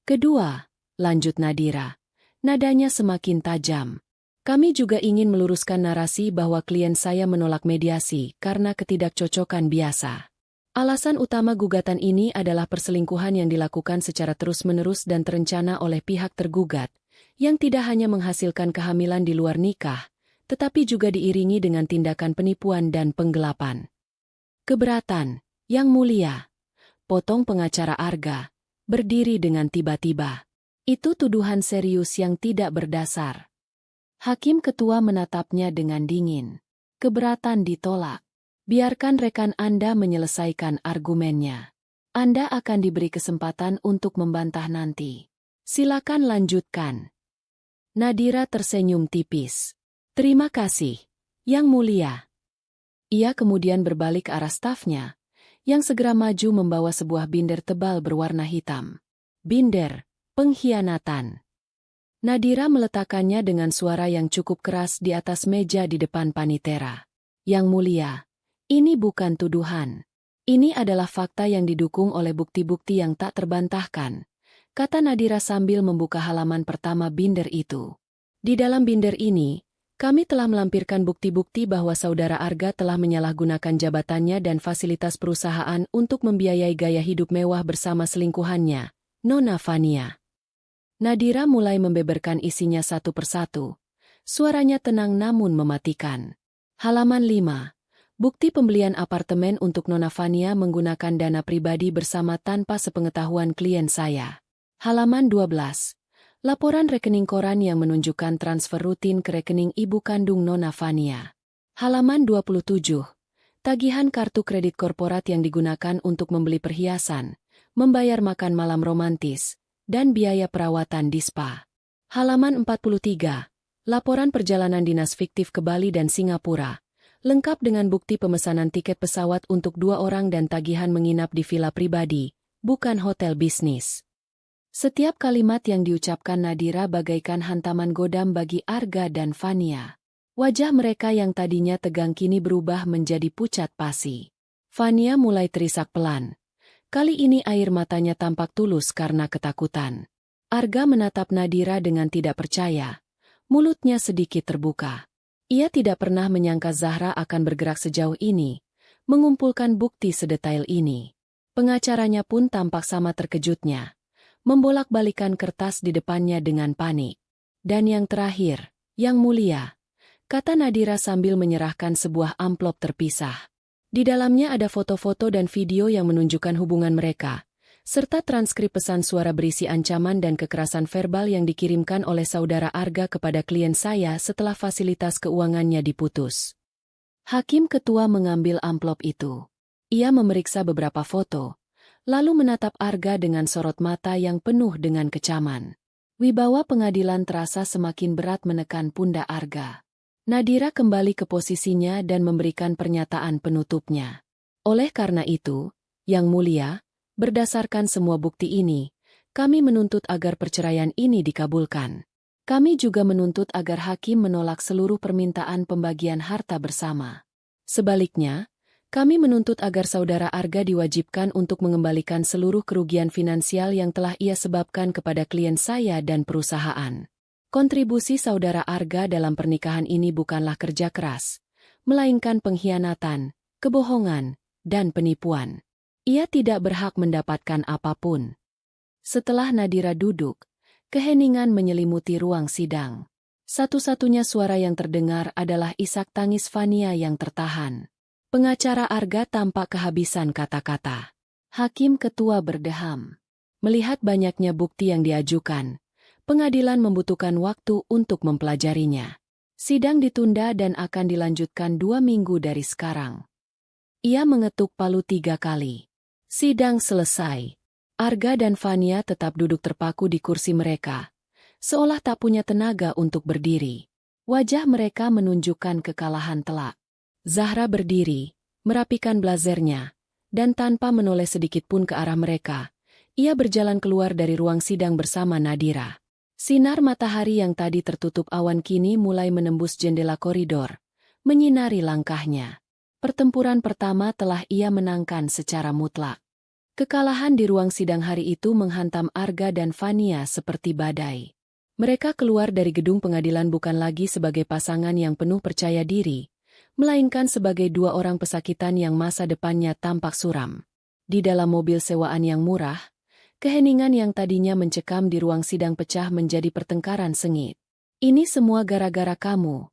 Kedua, lanjut Nadira, nadanya semakin tajam. Kami juga ingin meluruskan narasi bahwa klien saya menolak mediasi karena ketidakcocokan biasa. Alasan utama gugatan ini adalah perselingkuhan yang dilakukan secara terus-menerus dan terencana oleh pihak tergugat, yang tidak hanya menghasilkan kehamilan di luar nikah, tetapi juga diiringi dengan tindakan penipuan dan penggelapan. Keberatan, Yang Mulia, potong pengacara Arga, berdiri dengan tiba-tiba. Itu tuduhan serius yang tidak berdasar. Hakim Ketua menatapnya dengan dingin. Keberatan ditolak. Biarkan rekan Anda menyelesaikan argumennya. Anda akan diberi kesempatan untuk membantah nanti. Silakan lanjutkan. Nadira tersenyum tipis. Terima kasih, Yang Mulia. Ia kemudian berbalik ke arah stafnya, yang segera maju membawa sebuah binder tebal berwarna hitam. Binder, pengkhianatan. Nadira meletakkannya dengan suara yang cukup keras di atas meja di depan panitera. Yang Mulia, ini bukan tuduhan. Ini adalah fakta yang didukung oleh bukti-bukti yang tak terbantahkan, kata Nadira sambil membuka halaman pertama binder itu. Di dalam binder ini, kami telah melampirkan bukti-bukti bahwa Saudara Arga telah menyalahgunakan jabatannya dan fasilitas perusahaan untuk membiayai gaya hidup mewah bersama selingkuhannya, Nona Fania. Nadira mulai membeberkan isinya satu persatu. Suaranya tenang namun mematikan. Halaman 5. Bukti pembelian apartemen untuk Nona Fania menggunakan dana pribadi bersama tanpa sepengetahuan klien saya. Halaman 12. Laporan rekening koran yang menunjukkan transfer rutin ke rekening ibu kandung Nona Fania. Halaman 27. Tagihan kartu kredit korporat yang digunakan untuk membeli perhiasan, membayar makan malam romantis, dan biaya perawatan di spa. Halaman 43. Laporan perjalanan dinas fiktif ke Bali dan Singapura. Lengkap dengan bukti pemesanan tiket pesawat untuk 2 orang dan tagihan menginap di villa pribadi, bukan hotel bisnis. Setiap kalimat yang diucapkan Nadira bagaikan hantaman godam bagi Arga dan Fania. Wajah mereka yang tadinya tegang kini berubah menjadi pucat pasi. Fania mulai terisak pelan. Kali ini air matanya tampak tulus karena ketakutan. Arga menatap Nadira dengan tidak percaya. Mulutnya sedikit terbuka. Ia tidak pernah menyangka Zahra akan bergerak sejauh ini, mengumpulkan bukti sedetail ini. Pengacaranya pun tampak sama terkejutnya, membolak-balikan kertas di depannya dengan panik. Dan yang terakhir, yang mulia, kata Nadira sambil menyerahkan sebuah amplop terpisah. Di dalamnya ada foto-foto dan video yang menunjukkan hubungan mereka, serta transkrip pesan suara berisi ancaman dan kekerasan verbal yang dikirimkan oleh saudara Arga kepada klien saya setelah fasilitas keuangannya diputus. Hakim ketua mengambil amplop itu. Ia memeriksa beberapa foto, lalu menatap Arga dengan sorot mata yang penuh dengan kecaman. Wibawa pengadilan terasa semakin berat menekan pundak Arga. Nadira kembali ke posisinya dan memberikan pernyataan penutupnya. Oleh karena itu, Yang Mulia, berdasarkan semua bukti ini, kami menuntut agar perceraian ini dikabulkan. Kami juga menuntut agar hakim menolak seluruh permintaan pembagian harta bersama. Sebaliknya, kami menuntut agar saudara Arga diwajibkan untuk mengembalikan seluruh kerugian finansial yang telah ia sebabkan kepada klien saya dan perusahaan. Kontribusi saudara Arga dalam pernikahan ini bukanlah kerja keras, melainkan pengkhianatan, kebohongan, dan penipuan. Ia tidak berhak mendapatkan apapun. Setelah Nadira duduk, keheningan menyelimuti ruang sidang. Satu-satunya suara yang terdengar adalah isak tangis Fania yang tertahan. Pengacara Arga tampak kehabisan kata-kata. Hakim ketua berdeham. Melihat banyaknya bukti yang diajukan, pengadilan membutuhkan waktu untuk mempelajarinya. Sidang ditunda dan akan dilanjutkan 2 minggu dari sekarang. Ia mengetuk palu 3 kali. Sidang selesai. Arga dan Fania tetap duduk terpaku di kursi mereka, seolah tak punya tenaga untuk berdiri. Wajah mereka menunjukkan kekalahan telak. Zahra berdiri, merapikan blazernya, dan tanpa menoleh sedikit pun ke arah mereka, ia berjalan keluar dari ruang sidang bersama Nadira. Sinar matahari yang tadi tertutup awan kini mulai menembus jendela koridor, menyinari langkahnya. Pertempuran pertama telah ia menangkan secara mutlak. Kekalahan di ruang sidang hari itu menghantam Arga dan Fania seperti badai. Mereka keluar dari gedung pengadilan bukan lagi sebagai pasangan yang penuh percaya diri, melainkan sebagai 2 orang pesakitan yang masa depannya tampak suram. Di dalam mobil sewaan yang murah, keheningan yang tadinya mencekam di ruang sidang pecah menjadi pertengkaran sengit. "Ini semua gara-gara kamu,"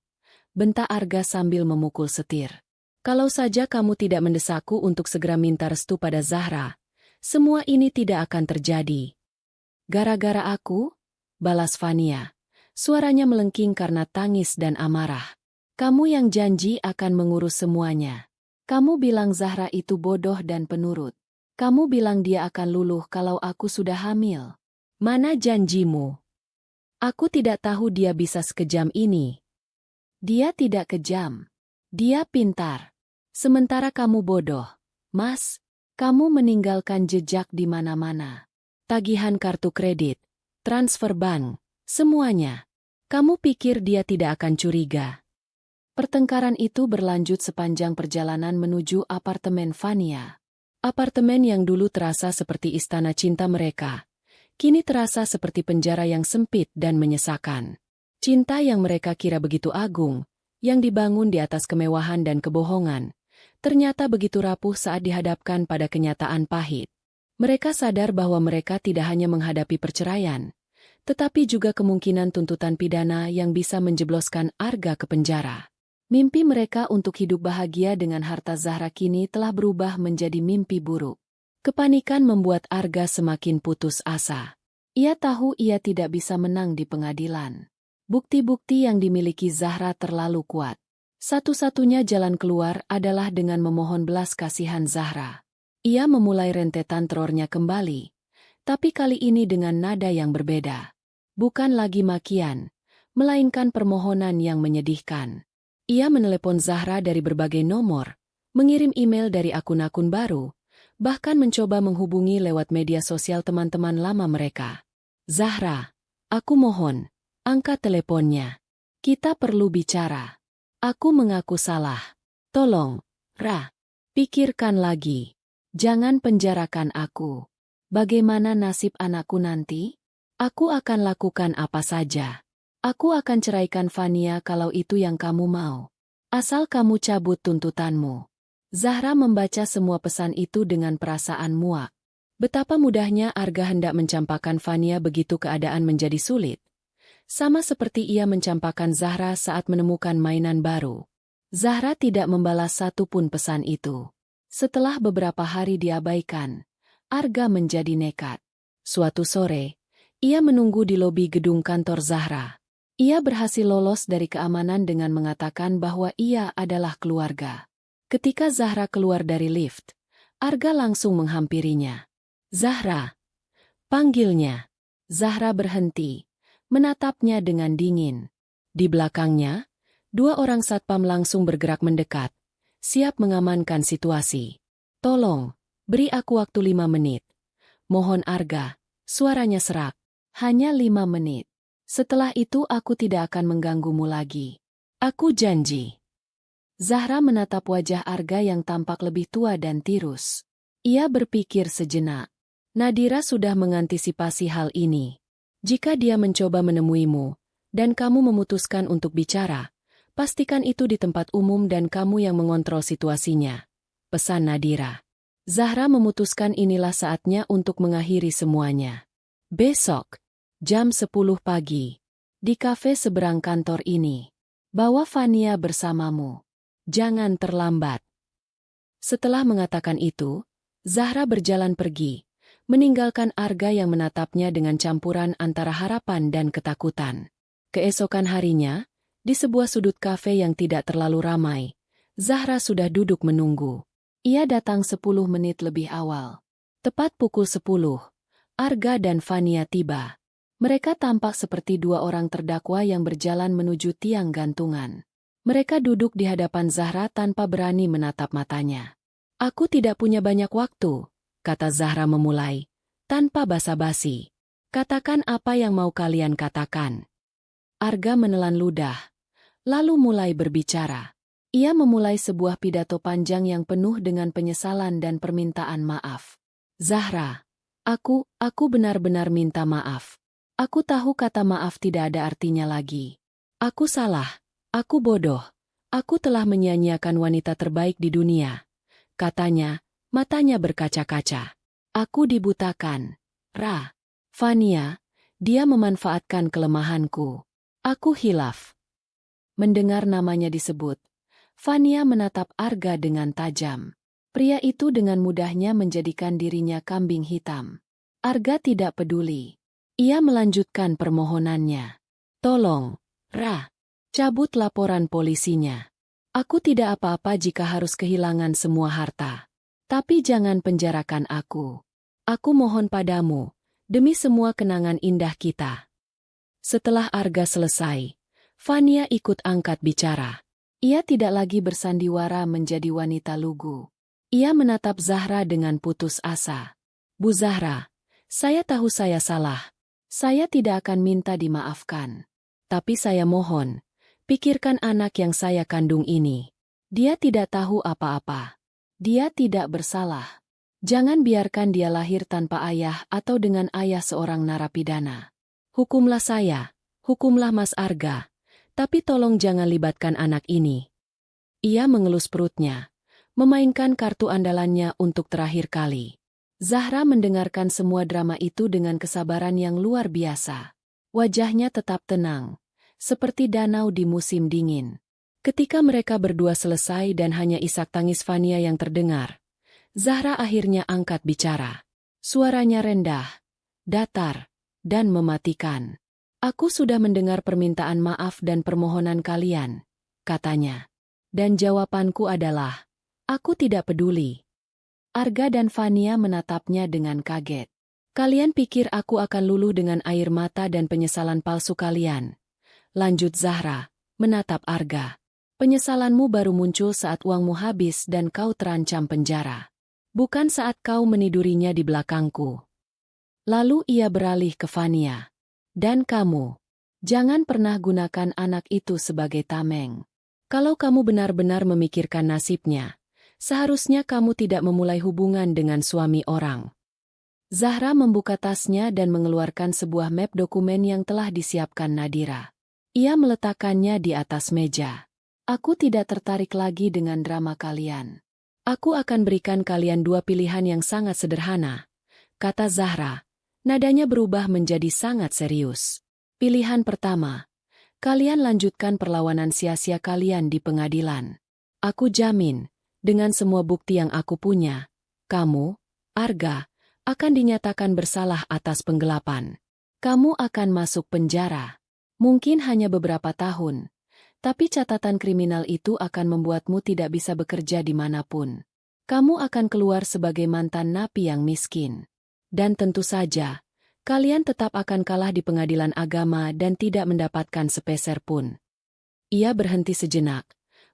bentak Arga sambil memukul setir. "Kalau saja kamu tidak mendesakku untuk segera minta restu pada Zahra, semua ini tidak akan terjadi." "Gara-gara aku?" balas Fania. Suaranya melengking karena tangis dan amarah. "Kamu yang janji akan mengurus semuanya. Kamu bilang Zahra itu bodoh dan penurut. Kamu bilang dia akan luluh kalau aku sudah hamil. Mana janjimu?" "Aku tidak tahu dia bisa sekejam ini." "Dia tidak kejam. Dia pintar. Sementara kamu bodoh. Mas, kamu meninggalkan jejak di mana-mana. Tagihan kartu kredit, transfer bank, semuanya. Kamu pikir dia tidak akan curiga?" Pertengkaran itu berlanjut sepanjang perjalanan menuju apartemen Fania. Apartemen yang dulu terasa seperti istana cinta mereka, kini terasa seperti penjara yang sempit dan menyesakan. Cinta yang mereka kira begitu agung, yang dibangun di atas kemewahan dan kebohongan, ternyata begitu rapuh saat dihadapkan pada kenyataan pahit. Mereka sadar bahwa mereka tidak hanya menghadapi perceraian, tetapi juga kemungkinan tuntutan pidana yang bisa menjebloskan Arga ke penjara. Mimpi mereka untuk hidup bahagia dengan harta Zahra kini telah berubah menjadi mimpi buruk. Kepanikan membuat Arga semakin putus asa. Ia tahu ia tidak bisa menang di pengadilan. Bukti-bukti yang dimiliki Zahra terlalu kuat. Satu-satunya jalan keluar adalah dengan memohon belas kasihan Zahra. Ia memulai rentetan terornya kembali, Tapi kali ini dengan nada yang berbeda. Bukan lagi makian, melainkan permohonan yang menyedihkan. Ia menelepon Zahra dari berbagai nomor, mengirim email dari akun-akun baru, bahkan mencoba menghubungi lewat media sosial teman-teman lama mereka. Zahra, aku mohon, angkat teleponnya. Kita perlu bicara. Aku mengaku salah. Tolong, Ra. Pikirkan lagi. Jangan penjarakan aku. Bagaimana nasib anakku nanti? Aku akan lakukan apa saja. Aku akan ceraikan Fania kalau itu yang kamu mau. Asal kamu cabut tuntutanmu. Zahra membaca semua pesan itu dengan perasaan muak. Betapa mudahnya Arga hendak mencampakkan Fania begitu keadaan menjadi sulit. Sama seperti ia mencampakkan Zahra saat menemukan mainan baru. Zahra tidak membalas satupun pesan itu. Setelah beberapa hari diabaikan, Arga menjadi nekat. Suatu sore, ia menunggu di lobi gedung kantor Zahra. Ia berhasil lolos dari keamanan dengan mengatakan bahwa ia adalah keluarga. Ketika Zahra keluar dari lift, Arga langsung menghampirinya. Zahra, panggilnya. Zahra berhenti, menatapnya dengan dingin. Di belakangnya, 2 orang satpam langsung bergerak mendekat, siap mengamankan situasi. Tolong, beri aku waktu 5 menit. Mohon Arga, suaranya serak. Hanya 5 menit. Setelah itu aku tidak akan mengganggumu lagi. Aku janji. Zahra menatap wajah Arga yang tampak lebih tua dan tirus. Ia berpikir sejenak. Nadira sudah mengantisipasi hal ini. Jika dia mencoba menemuimu, dan kamu memutuskan untuk bicara, pastikan itu di tempat umum dan kamu yang mengontrol situasinya. Pesan Nadira. Zahra memutuskan inilah saatnya untuk mengakhiri semuanya. Besok, jam 10 pagi, di kafe seberang kantor ini. Bawa Fania bersamamu. Jangan terlambat. Setelah mengatakan itu, Zahra berjalan pergi, meninggalkan Arga yang menatapnya dengan campuran antara harapan dan ketakutan. Keesokan harinya, di sebuah sudut kafe yang tidak terlalu ramai, Zahra sudah duduk menunggu. Ia datang 10 menit lebih awal. Tepat pukul 10, Arga dan Fania tiba. Mereka tampak seperti 2 orang terdakwa yang berjalan menuju tiang gantungan. Mereka duduk di hadapan Zahra tanpa berani menatap matanya. Aku tidak punya banyak waktu, kata Zahra memulai, tanpa basa-basi. Katakan apa yang mau kalian katakan. Arga menelan ludah, lalu mulai berbicara. Ia memulai sebuah pidato panjang yang penuh dengan penyesalan dan permintaan maaf. Zahra, aku benar-benar minta maaf. Aku tahu kata maaf tidak ada artinya lagi. Aku salah, aku bodoh. Aku telah menyia-nyiakan wanita terbaik di dunia. Katanya, matanya berkaca-kaca. Aku dibutakan. Ra. Fania, dia memanfaatkan kelemahanku. Aku hilaf. Mendengar namanya disebut, Fania menatap Arga dengan tajam. Pria itu dengan mudahnya menjadikan dirinya kambing hitam. Arga tidak peduli. Ia melanjutkan permohonannya. Tolong, Ra, cabut laporan polisinya. Aku tidak apa-apa jika harus kehilangan semua harta. Tapi jangan penjarakan aku. Aku mohon padamu, demi semua kenangan indah kita. Setelah Arga selesai, Fania ikut angkat bicara. Ia tidak lagi bersandiwara menjadi wanita lugu. Ia menatap Zahra dengan putus asa. Bu Zahra, saya tahu saya salah. Saya tidak akan minta dimaafkan. Tapi saya mohon, pikirkan anak yang saya kandung ini. Dia tidak tahu apa-apa. Dia tidak bersalah. Jangan biarkan dia lahir tanpa ayah atau dengan ayah seorang narapidana. Hukumlah saya, hukumlah Mas Arga. Tapi tolong jangan libatkan anak ini. Ia mengelus perutnya, memainkan kartu andalannya untuk terakhir kali. Zahra mendengarkan semua drama itu dengan kesabaran yang luar biasa. Wajahnya tetap tenang, seperti danau di musim dingin. Ketika mereka berdua selesai dan hanya isak tangis Fania yang terdengar, Zahra akhirnya angkat bicara. Suaranya rendah, datar, dan mematikan. Aku sudah mendengar permintaan maaf dan permohonan kalian, katanya. Dan jawabanku adalah, aku tidak peduli. Arga dan Fania menatapnya dengan kaget. Kalian pikir aku akan luluh dengan air mata dan penyesalan palsu kalian? Lanjut Zahra, menatap Arga. Penyesalanmu baru muncul saat uangmu habis dan kau terancam penjara. Bukan saat kau menidurinya di belakangku. Lalu ia beralih ke Fania. Dan kamu, jangan pernah gunakan anak itu sebagai tameng. Kalau kamu benar-benar memikirkan nasibnya, seharusnya kamu tidak memulai hubungan dengan suami orang. Zahra membuka tasnya dan mengeluarkan sebuah map dokumen yang telah disiapkan Nadira. Ia meletakkannya di atas meja. Aku tidak tertarik lagi dengan drama kalian. Aku akan berikan kalian dua pilihan yang sangat sederhana, kata Zahra. Nadanya berubah menjadi sangat serius. Pilihan pertama, kalian lanjutkan perlawanan sia-sia kalian di pengadilan. Aku jamin, dengan semua bukti yang aku punya, kamu, Arga, akan dinyatakan bersalah atas penggelapan. Kamu akan masuk penjara. Mungkin hanya beberapa tahun, tapi catatan kriminal itu akan membuatmu tidak bisa bekerja dimanapun. Kamu akan keluar sebagai mantan napi yang miskin. Dan tentu saja, kalian tetap akan kalah di pengadilan agama dan tidak mendapatkan sepeser pun. Ia berhenti sejenak,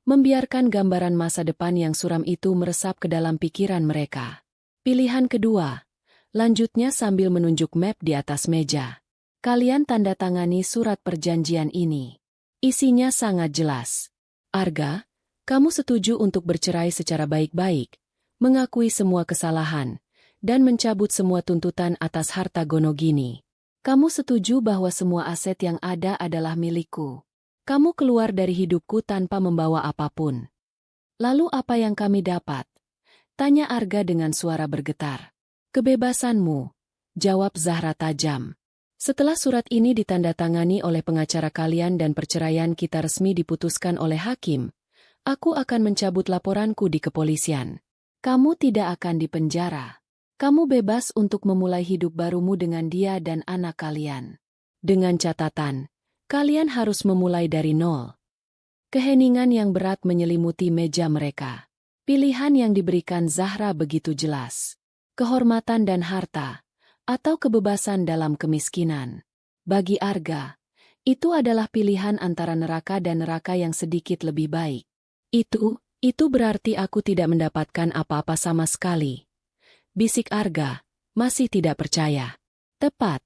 membiarkan gambaran masa depan yang suram itu meresap ke dalam pikiran mereka. Pilihan kedua, lanjutnya sambil menunjuk map di atas meja. Kalian tanda tangani surat perjanjian ini. Isinya sangat jelas. Arga, kamu setuju untuk bercerai secara baik-baik, mengakui semua kesalahan, dan mencabut semua tuntutan atas harta Gonogini. Kamu setuju bahwa semua aset yang ada adalah milikku. Kamu keluar dari hidupku tanpa membawa apapun. Lalu apa yang kami dapat? Tanya Arga dengan suara bergetar. Kebebasanmu, jawab Zahra tajam. Setelah surat ini ditandatangani oleh pengacara kalian dan perceraian kita resmi diputuskan oleh hakim, aku akan mencabut laporanku di kepolisian. Kamu tidak akan dipenjara. Kamu bebas untuk memulai hidup barumu dengan dia dan anak kalian. Dengan catatan, kalian harus memulai dari nol. Keheningan yang berat menyelimuti meja mereka. Pilihan yang diberikan Zahra begitu jelas. Kehormatan dan harta, atau kebebasan dalam kemiskinan. Bagi Arga, itu adalah pilihan antara neraka dan neraka yang sedikit lebih baik. Itu berarti aku tidak mendapatkan apa-apa sama sekali. Bisik Arga, masih tidak percaya. Tepat,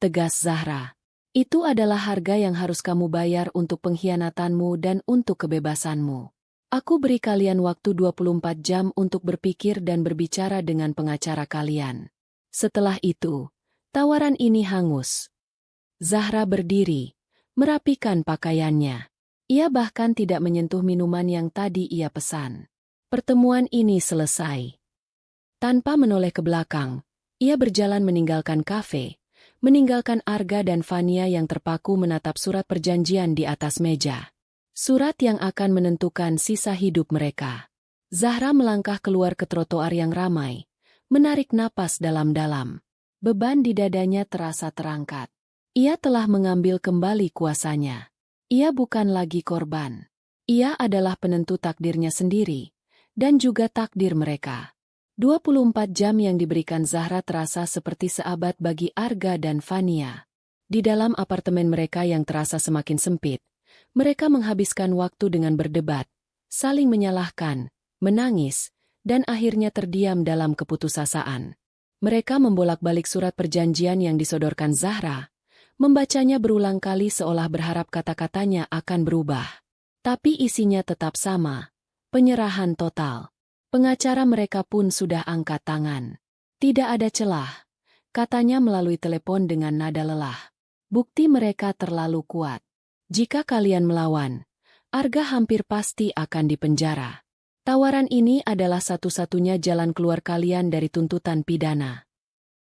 tegas Zahra. Itu adalah harga yang harus kamu bayar untuk pengkhianatanmu dan untuk kebebasanmu. Aku beri kalian waktu 24 jam untuk berpikir dan berbicara dengan pengacara kalian. Setelah itu, tawaran ini hangus. Zahra berdiri, merapikan pakaiannya. Ia bahkan tidak menyentuh minuman yang tadi ia pesan. Pertemuan ini selesai. Tanpa menoleh ke belakang, ia berjalan meninggalkan kafe, meninggalkan Arga dan Fania yang terpaku menatap surat perjanjian di atas meja. Surat yang akan menentukan sisa hidup mereka. Zahra melangkah keluar ke trotoar yang ramai, menarik napas dalam-dalam. Beban di dadanya terasa terangkat. Ia telah mengambil kembali kuasanya. Ia bukan lagi korban. Ia adalah penentu takdirnya sendiri, dan juga takdir mereka. 24 jam yang diberikan Zahra terasa seperti seabad bagi Arga dan Fania. Di dalam apartemen mereka yang terasa semakin sempit, mereka menghabiskan waktu dengan berdebat, saling menyalahkan, menangis, dan akhirnya terdiam dalam keputusasaan. Mereka membolak-balik surat perjanjian yang disodorkan Zahra, membacanya berulang kali seolah berharap kata-katanya akan berubah. Tapi isinya tetap sama, penyerahan total. Pengacara mereka pun sudah angkat tangan. Tidak ada celah, katanya melalui telepon dengan nada lelah. Bukti mereka terlalu kuat. Jika kalian melawan, Arga hampir pasti akan dipenjara. Tawaran ini adalah satu-satunya jalan keluar kalian dari tuntutan pidana.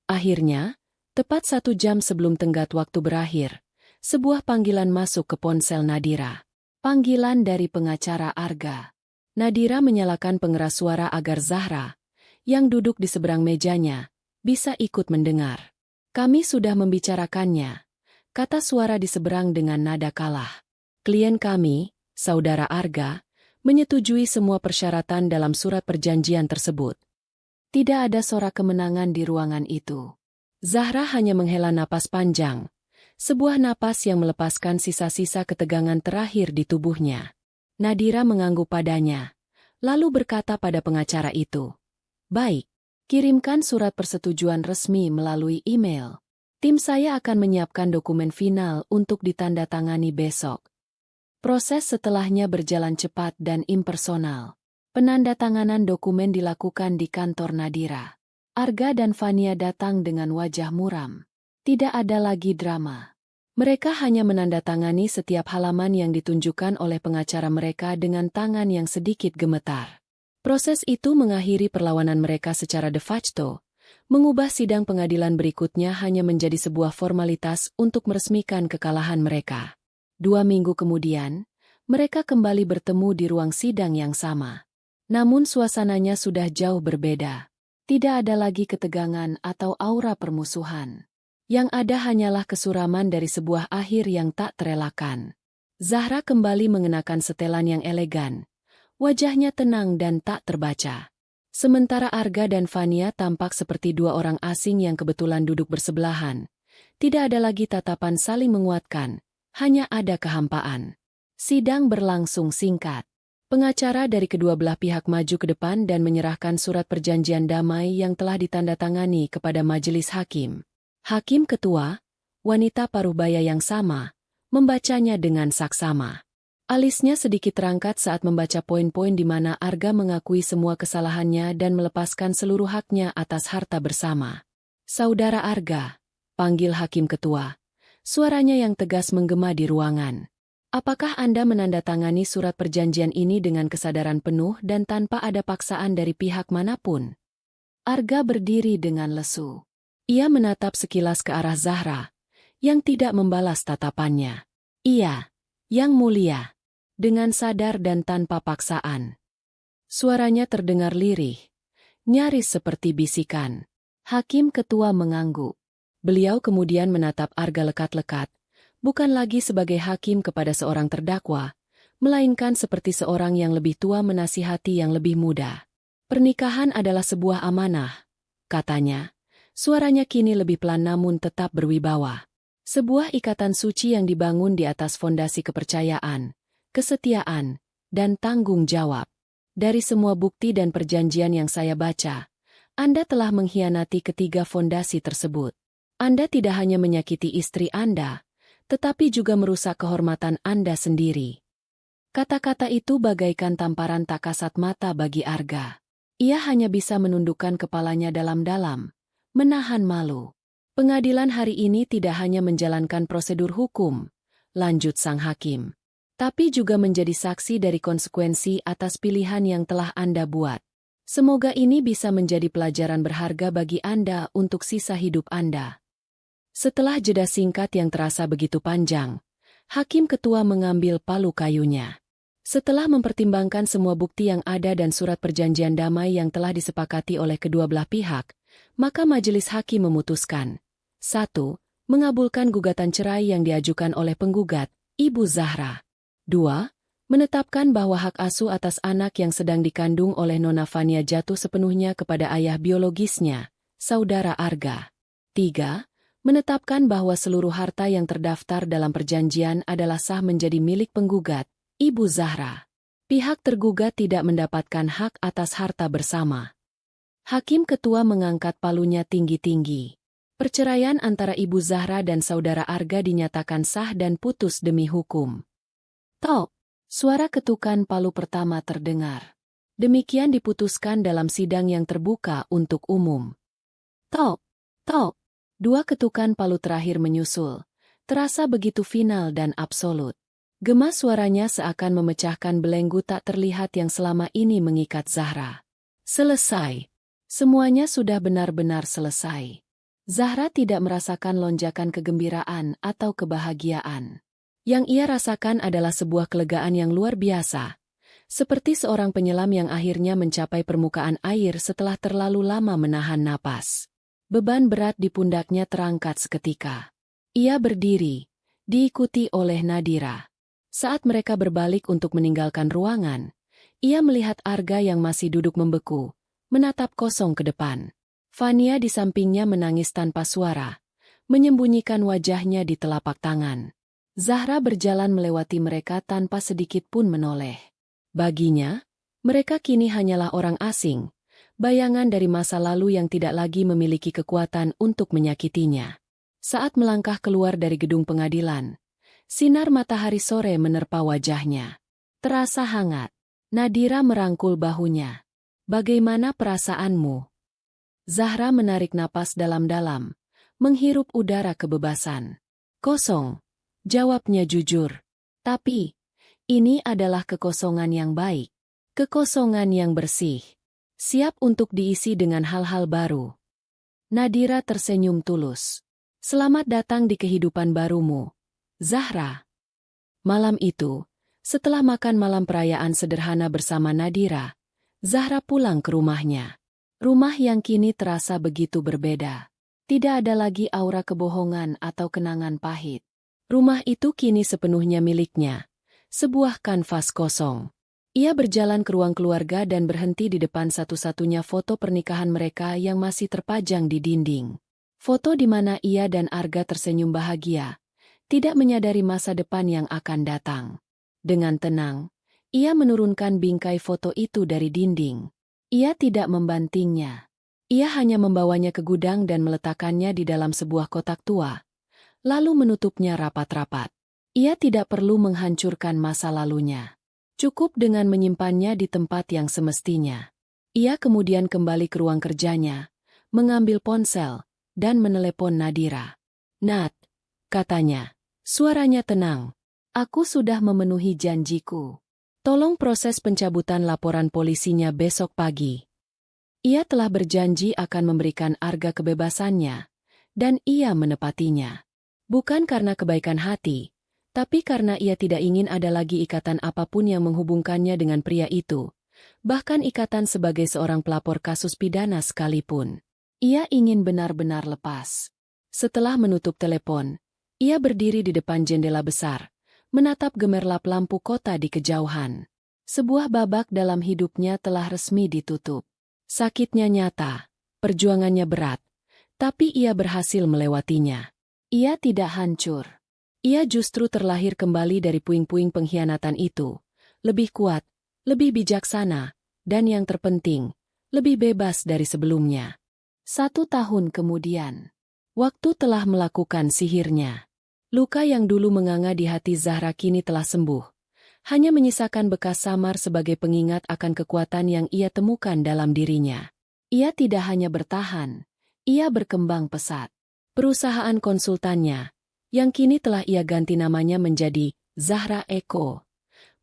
Akhirnya, tepat 1 jam sebelum tenggat waktu berakhir, sebuah panggilan masuk ke ponsel Nadira. Panggilan dari pengacara Arga. Nadira menyalakan pengeras suara agar Zahra, yang duduk di seberang mejanya, bisa ikut mendengar. Kami sudah membicarakannya, kata suara di seberang dengan nada kalah. Klien kami, Saudara Arga, menyetujui semua persyaratan dalam surat perjanjian tersebut. Tidak ada sorak kemenangan di ruangan itu. Zahra hanya menghela napas panjang. Sebuah napas yang melepaskan sisa-sisa ketegangan terakhir di tubuhnya. Nadira mengangguk padanya, lalu berkata pada pengacara itu, "Baik, kirimkan surat persetujuan resmi melalui email. Tim saya akan menyiapkan dokumen final untuk ditandatangani besok." Proses setelahnya berjalan cepat dan impersonal. Penandatanganan dokumen dilakukan di kantor Nadira. Arga dan Fania datang dengan wajah muram. Tidak ada lagi drama. Mereka hanya menandatangani setiap halaman yang ditunjukkan oleh pengacara mereka dengan tangan yang sedikit gemetar. Proses itu mengakhiri perlawanan mereka secara de facto, mengubah sidang pengadilan berikutnya hanya menjadi sebuah formalitas untuk meresmikan kekalahan mereka. 2 minggu kemudian, mereka kembali bertemu di ruang sidang yang sama. Namun suasananya sudah jauh berbeda. Tidak ada lagi ketegangan atau aura permusuhan. Yang ada hanyalah kesuraman dari sebuah akhir yang tak terelakkan. Zahra kembali mengenakan setelan yang elegan. Wajahnya tenang dan tak terbaca. Sementara Arga dan Fania tampak seperti dua orang asing yang kebetulan duduk bersebelahan. Tidak ada lagi tatapan saling menguatkan, hanya ada kehampaan. Sidang berlangsung singkat. Pengacara dari kedua belah pihak maju ke depan dan menyerahkan surat perjanjian damai yang telah ditandatangani kepada majelis hakim. Hakim ketua, wanita paruhbaya yang sama, membacanya dengan saksama. Alisnya sedikit terangkat saat membaca poin-poin di mana Arga mengakui semua kesalahannya dan melepaskan seluruh haknya atas harta bersama. "Saudara Arga," panggil hakim ketua. Suaranya yang tegas menggema di ruangan. "Apakah Anda menandatangani surat perjanjian ini dengan kesadaran penuh dan tanpa ada paksaan dari pihak manapun?" Arga berdiri dengan lesu. Ia menatap sekilas ke arah Zahra, yang tidak membalas tatapannya. "Iya, Yang Mulia." Dengan sadar dan tanpa paksaan. Suaranya terdengar lirih, nyaris seperti bisikan. Hakim ketua mengangguk. Beliau kemudian menatap Arga lekat-lekat, bukan lagi sebagai hakim kepada seorang terdakwa, melainkan seperti seorang yang lebih tua menasihati yang lebih muda. "Pernikahan adalah sebuah amanah," katanya. Suaranya kini lebih pelan namun tetap berwibawa. "Sebuah ikatan suci yang dibangun di atas fondasi kepercayaan, kesetiaan, dan tanggung jawab. Dari semua bukti dan perjanjian yang saya baca, Anda telah mengkhianati ketiga fondasi tersebut. Anda tidak hanya menyakiti istri Anda, tetapi juga merusak kehormatan Anda sendiri." Kata-kata itu bagaikan tamparan tak kasat mata bagi Arga. Ia hanya bisa menundukkan kepalanya dalam-dalam, menahan malu. "Pengadilan hari ini tidak hanya menjalankan prosedur hukum," lanjut sang hakim, "tapi juga menjadi saksi dari konsekuensi atas pilihan yang telah Anda buat. Semoga ini bisa menjadi pelajaran berharga bagi Anda untuk sisa hidup Anda." Setelah jeda singkat yang terasa begitu panjang, hakim ketua mengambil palu kayunya. Setelah mempertimbangkan semua bukti yang ada dan surat perjanjian damai yang telah disepakati oleh kedua belah pihak, maka majelis hakim memutuskan. 1. Mengabulkan gugatan cerai yang diajukan oleh penggugat, Ibu Zahra. 2. Menetapkan bahwa hak asuh atas anak yang sedang dikandung oleh Nona Fania jatuh sepenuhnya kepada ayah biologisnya, Saudara Arga. 3. Menetapkan bahwa seluruh harta yang terdaftar dalam perjanjian adalah sah menjadi milik penggugat, Ibu Zahra. Pihak tergugat tidak mendapatkan hak atas harta bersama. Hakim ketua mengangkat palunya tinggi-tinggi. Perceraian antara Ibu Zahra dan Saudara Arga dinyatakan sah dan putus demi hukum. Tok! Suara ketukan palu pertama terdengar. Demikian diputuskan dalam sidang yang terbuka untuk umum. Tok! Tok! 2 ketukan palu terakhir menyusul. Terasa begitu final dan absolut. Gema suaranya seakan memecahkan belenggu tak terlihat yang selama ini mengikat Zahra. Selesai. Semuanya sudah benar-benar selesai. Zahra tidak merasakan lonjakan kegembiraan atau kebahagiaan. Yang ia rasakan adalah sebuah kelegaan yang luar biasa. Seperti seorang penyelam yang akhirnya mencapai permukaan air setelah terlalu lama menahan napas. Beban berat di pundaknya terangkat seketika. Ia berdiri, diikuti oleh Nadira. Saat mereka berbalik untuk meninggalkan ruangan, ia melihat Arga yang masih duduk membeku, menatap kosong ke depan. Fania di sampingnya menangis tanpa suara, menyembunyikan wajahnya di telapak tangan. Zahra berjalan melewati mereka tanpa sedikit pun menoleh. Baginya, mereka kini hanyalah orang asing, bayangan dari masa lalu yang tidak lagi memiliki kekuatan untuk menyakitinya. Saat melangkah keluar dari gedung pengadilan, sinar matahari sore menerpa wajahnya. Terasa hangat. Nadira merangkul bahunya. "Bagaimana perasaanmu?" Zahra menarik napas dalam-dalam, menghirup udara kebebasan. "Kosong," jawabnya jujur. "Tapi, ini adalah kekosongan yang baik. Kekosongan yang bersih. Siap untuk diisi dengan hal-hal baru." Nadira tersenyum tulus. "Selamat datang di kehidupan barumu, Zahra." Malam itu, setelah makan malam perayaan sederhana bersama Nadira, Zahra pulang ke rumahnya. Rumah yang kini terasa begitu berbeda. Tidak ada lagi aura kebohongan atau kenangan pahit. Rumah itu kini sepenuhnya miliknya. Sebuah kanvas kosong. Ia berjalan ke ruang keluarga dan berhenti di depan satu-satunya foto pernikahan mereka yang masih terpajang di dinding. Foto di mana ia dan Arga tersenyum bahagia, tidak menyadari masa depan yang akan datang. Dengan tenang, ia menurunkan bingkai foto itu dari dinding. Ia tidak membantingnya. Ia hanya membawanya ke gudang dan meletakkannya di dalam sebuah kotak tua, lalu menutupnya rapat-rapat. Ia tidak perlu menghancurkan masa lalunya. Cukup dengan menyimpannya di tempat yang semestinya. Ia kemudian kembali ke ruang kerjanya, mengambil ponsel, dan menelepon Nadira. "Nat," katanya. Suaranya tenang. "Aku sudah memenuhi janjiku. Tolong proses pencabutan laporan polisinya besok pagi." Ia telah berjanji akan memberikan Arga kebebasannya, dan ia menepatinya. Bukan karena kebaikan hati, tapi karena ia tidak ingin ada lagi ikatan apapun yang menghubungkannya dengan pria itu, bahkan ikatan sebagai seorang pelapor kasus pidana sekalipun. Ia ingin benar-benar lepas. Setelah menutup telepon, ia berdiri di depan jendela besar, menatap gemerlap lampu kota di kejauhan. Sebuah babak dalam hidupnya telah resmi ditutup. Sakitnya nyata, perjuangannya berat, tapi ia berhasil melewatinya. Ia tidak hancur. Ia justru terlahir kembali dari puing-puing pengkhianatan itu, lebih kuat, lebih bijaksana, dan yang terpenting, lebih bebas dari sebelumnya. 1 tahun kemudian, waktu telah melakukan sihirnya. Luka yang dulu menganga di hati Zahra kini telah sembuh, hanya menyisakan bekas samar sebagai pengingat akan kekuatan yang ia temukan dalam dirinya. Ia tidak hanya bertahan, ia berkembang pesat. Perusahaan konsultannya, yang kini telah ia ganti namanya menjadi Zahra Eko,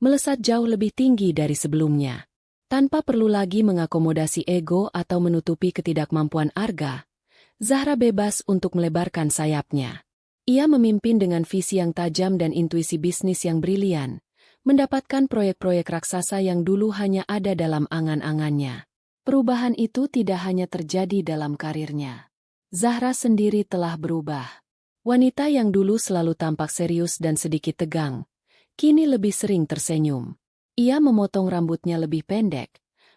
melesat jauh lebih tinggi dari sebelumnya. Tanpa perlu lagi mengakomodasi ego atau menutupi ketidakmampuan Arga, Zahra bebas untuk melebarkan sayapnya. Ia memimpin dengan visi yang tajam dan intuisi bisnis yang brilian, mendapatkan proyek-proyek raksasa yang dulu hanya ada dalam angan-angannya. Perubahan itu tidak hanya terjadi dalam karirnya. Zahra sendiri telah berubah. Wanita yang dulu selalu tampak serius dan sedikit tegang, kini lebih sering tersenyum. Ia memotong rambutnya lebih pendek,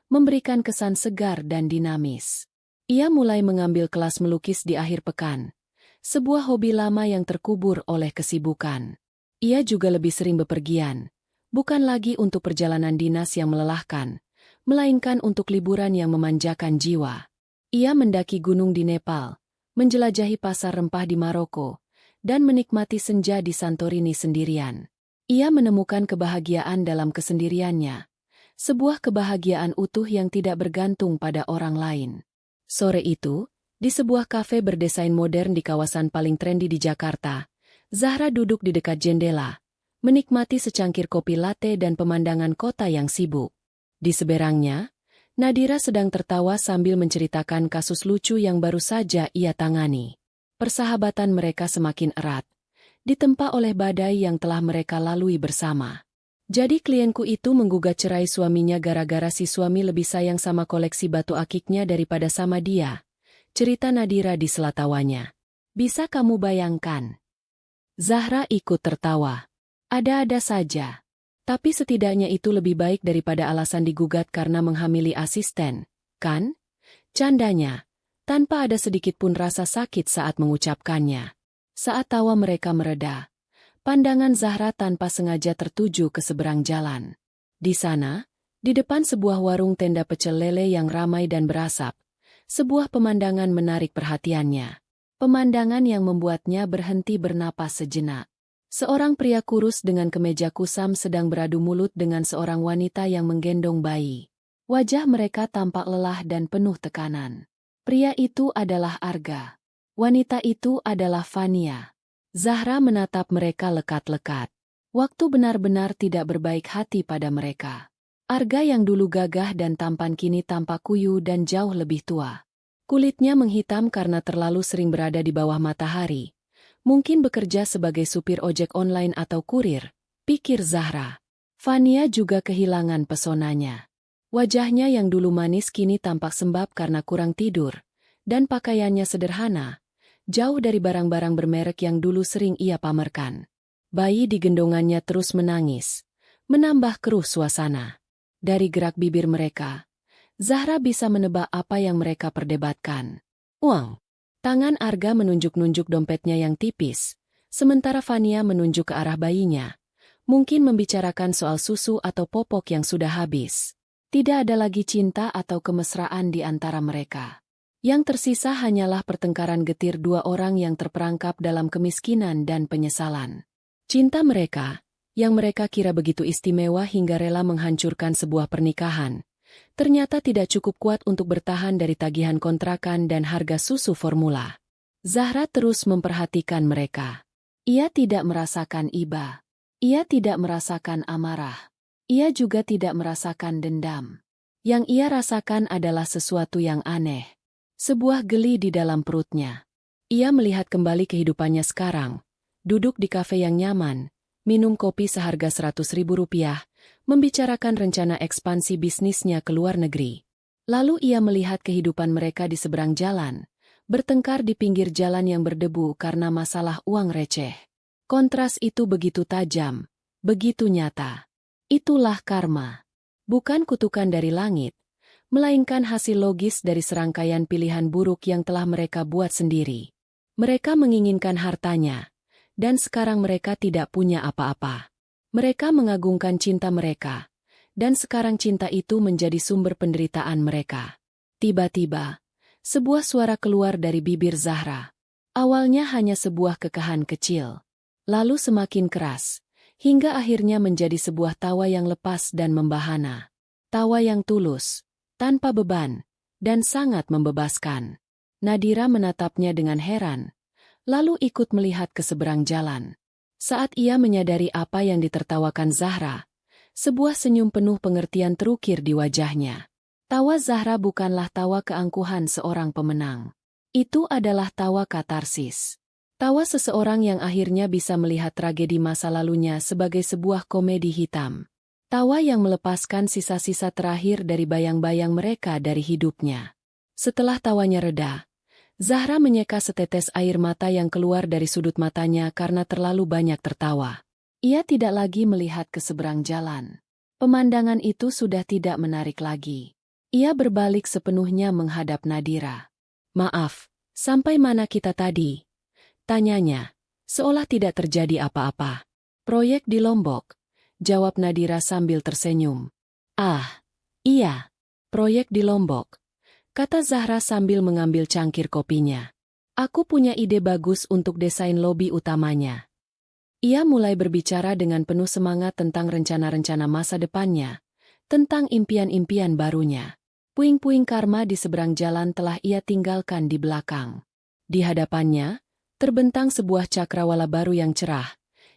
memberikan kesan segar dan dinamis. Ia mulai mengambil kelas melukis di akhir pekan, sebuah hobi lama yang terkubur oleh kesibukan. Ia juga lebih sering bepergian, bukan lagi untuk perjalanan dinas yang melelahkan, melainkan untuk liburan yang memanjakan jiwa. Ia mendaki gunung di Nepal, menjelajahi pasar rempah di Maroko, dan menikmati senja di Santorini sendirian. Ia menemukan kebahagiaan dalam kesendiriannya, sebuah kebahagiaan utuh yang tidak bergantung pada orang lain. Sore itu, di sebuah kafe berdesain modern di kawasan paling trendy di Jakarta, Zahra duduk di dekat jendela, menikmati secangkir kopi latte dan pemandangan kota yang sibuk. Di seberangnya, Nadira sedang tertawa sambil menceritakan kasus lucu yang baru saja ia tangani. Persahabatan mereka semakin erat, ditempa oleh badai yang telah mereka lalui bersama. "Jadi klienku itu menggugat cerai suaminya gara-gara si suami lebih sayang sama koleksi batu akiknya daripada sama dia," cerita Nadira di sela tawanya. "Bisa kamu bayangkan?" Zahra ikut tertawa. "Ada-ada saja. Tapi setidaknya itu lebih baik daripada alasan digugat karena menghamili asisten, kan?" Candanya. tanpa ada sedikit pun rasa sakit saat mengucapkannya. Saat tawa mereka mereda, pandangan Zahra tanpa sengaja tertuju ke seberang jalan. Di sana, di depan sebuah warung tenda pecel lele yang ramai dan berasap, sebuah pemandangan menarik perhatiannya. Pemandangan yang membuatnya berhenti bernapas sejenak. Seorang pria kurus dengan kemeja kusam sedang beradu mulut dengan seorang wanita yang menggendong bayi. Wajah mereka tampak lelah dan penuh tekanan. Pria itu adalah Arga. Wanita itu adalah Fania. Zahra menatap mereka lekat-lekat. Waktu benar-benar tidak berbaik hati pada mereka. Arga yang dulu gagah dan tampan kini tampak kuyu dan jauh lebih tua. Kulitnya menghitam karena terlalu sering berada di bawah matahari. Mungkin bekerja sebagai supir ojek online atau kurir, pikir Zahra. Fania juga kehilangan pesonanya. Wajahnya yang dulu manis kini tampak sembab karena kurang tidur, dan pakaiannya sederhana, jauh dari barang-barang bermerek yang dulu sering ia pamerkan. Bayi di gendongannya terus menangis, menambah keruh suasana. Dari gerak bibir mereka, Zahra bisa menebak apa yang mereka perdebatkan. Uang. Tangan Arga menunjuk-nunjuk dompetnya yang tipis, sementara Fania menunjuk ke arah bayinya. Mungkin membicarakan soal susu atau popok yang sudah habis. Tidak ada lagi cinta atau kemesraan di antara mereka. Yang tersisa hanyalah pertengkaran getir dua orang yang terperangkap dalam kemiskinan dan penyesalan. Cinta mereka, yang mereka kira begitu istimewa hingga rela menghancurkan sebuah pernikahan, ternyata tidak cukup kuat untuk bertahan dari tagihan kontrakan dan harga susu formula. Zahra terus memperhatikan mereka. Ia tidak merasakan iba. Ia tidak merasakan amarah. Ia juga tidak merasakan dendam. Yang ia rasakan adalah sesuatu yang aneh. Sebuah geli di dalam perutnya. Ia melihat kembali kehidupannya sekarang. Duduk di kafe yang nyaman, minum kopi seharga Rp100.000, membicarakan rencana ekspansi bisnisnya ke luar negeri. Lalu ia melihat kehidupan mereka di seberang jalan, bertengkar di pinggir jalan yang berdebu karena masalah uang receh. Kontras itu begitu tajam, begitu nyata. Itulah karma. Bukan kutukan dari langit, melainkan hasil logis dari serangkaian pilihan buruk yang telah mereka buat sendiri. Mereka menginginkan hartanya, dan sekarang mereka tidak punya apa-apa. Mereka mengagungkan cinta mereka, dan sekarang cinta itu menjadi sumber penderitaan mereka. Tiba-tiba, sebuah suara keluar dari bibir Zahra. Awalnya hanya sebuah kekahan kecil, lalu semakin keras, hingga akhirnya menjadi sebuah tawa yang lepas dan membahana. Tawa yang tulus, tanpa beban, dan sangat membebaskan. Nadira menatapnya dengan heran, lalu ikut melihat ke seberang jalan. Saat ia menyadari apa yang ditertawakan Zahra, sebuah senyum penuh pengertian terukir di wajahnya. Tawa Zahra bukanlah tawa keangkuhan seorang pemenang. Itu adalah tawa katarsis. Tawa seseorang yang akhirnya bisa melihat tragedi masa lalunya sebagai sebuah komedi hitam. Tawa yang melepaskan sisa-sisa terakhir dari bayang-bayang mereka dari hidupnya. Setelah tawanya reda, Zahra menyeka setetes air mata yang keluar dari sudut matanya karena terlalu banyak tertawa. Ia tidak lagi melihat ke seberang jalan. Pemandangan itu sudah tidak menarik lagi. Ia berbalik sepenuhnya menghadap Nadira. "Maaf, sampai mana kita tadi?" tanyanya, seolah tidak terjadi apa-apa. "Proyek di Lombok," jawab Nadira sambil tersenyum. "Ah, iya, proyek di Lombok," kata Zahra sambil mengambil cangkir kopinya. "Aku punya ide bagus untuk desain lobi utamanya." Ia mulai berbicara dengan penuh semangat tentang rencana-rencana masa depannya, tentang impian-impian barunya. Puing-puing karma di seberang jalan telah ia tinggalkan di belakang. Di hadapannya, terbentang sebuah cakrawala baru yang cerah,